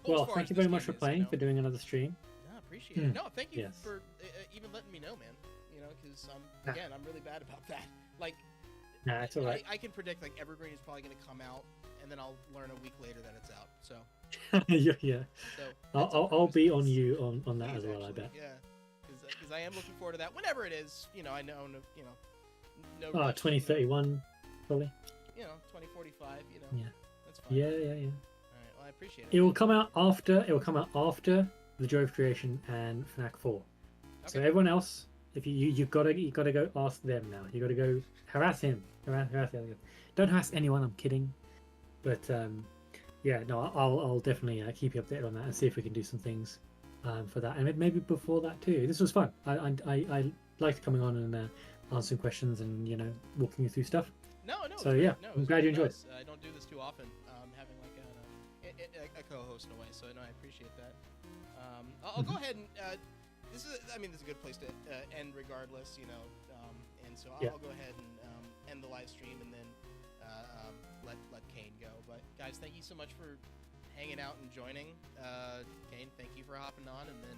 Well, as Well, far thank as you this very much game for is, you playing, know. for doing another stream. No, appreciate it. No, thank you Yes. for even letting me know, man. You know, because Nah. again, I'm really bad about that. Like, Nah, it's all right. I can predict like Evergreen is probably going to come out, and then I'll learn a week later that it's out. So, Yeah. so I'll be on you on that Please, as well. actually, I bet. yeah, because I am looking forward to that whenever it is. You know, I know, you know, no. Oh, rush, 2031, probably. You know, 2045. You know, Yeah. that's fine. Yeah. All right, well, I appreciate it. It will come out after. It will come out after the Joy of Creation and FNAC 4. So Okay. everyone else, if you've got to go ask them now. You got to go harass him. Harass the other guy. Don't harass anyone. I'm kidding. But yeah, no, I'll definitely keep you updated on that and see if we can do some things for that, and maybe before that too. This was fun. I liked coming on and answering questions and walking you through stuff. No. So it's yeah, great. No, I'm it's glad you really enjoyed. nice. I don't do this too often. Having like a co-host in a way, so no, I appreciate that. I'll go ahead and this is a good place to end regardless, you know. And so I'll go ahead and end the live stream and then let Kane go. But guys, thank you so much for hanging out and joining. Kane, thank you for hopping on, and then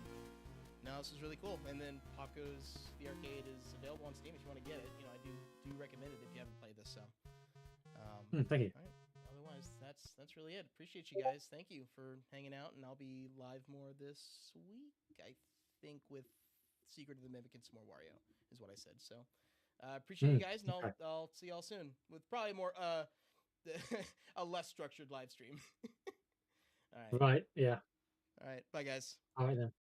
this is really cool. And then POPGOES the arcade is available on Steam if you want to get it. You know, I do recommend it if you haven't played this. So Thank you. all right. Otherwise, that's really it. Appreciate you guys. Thank you for hanging out, and I'll be live more this week. I think with Secret of the Mimic and some more Wario is what I said. So appreciate you guys, and I'll see y'all soon with probably more a less structured live stream. All right. Right. Yeah. All right. Bye, guys. All right then.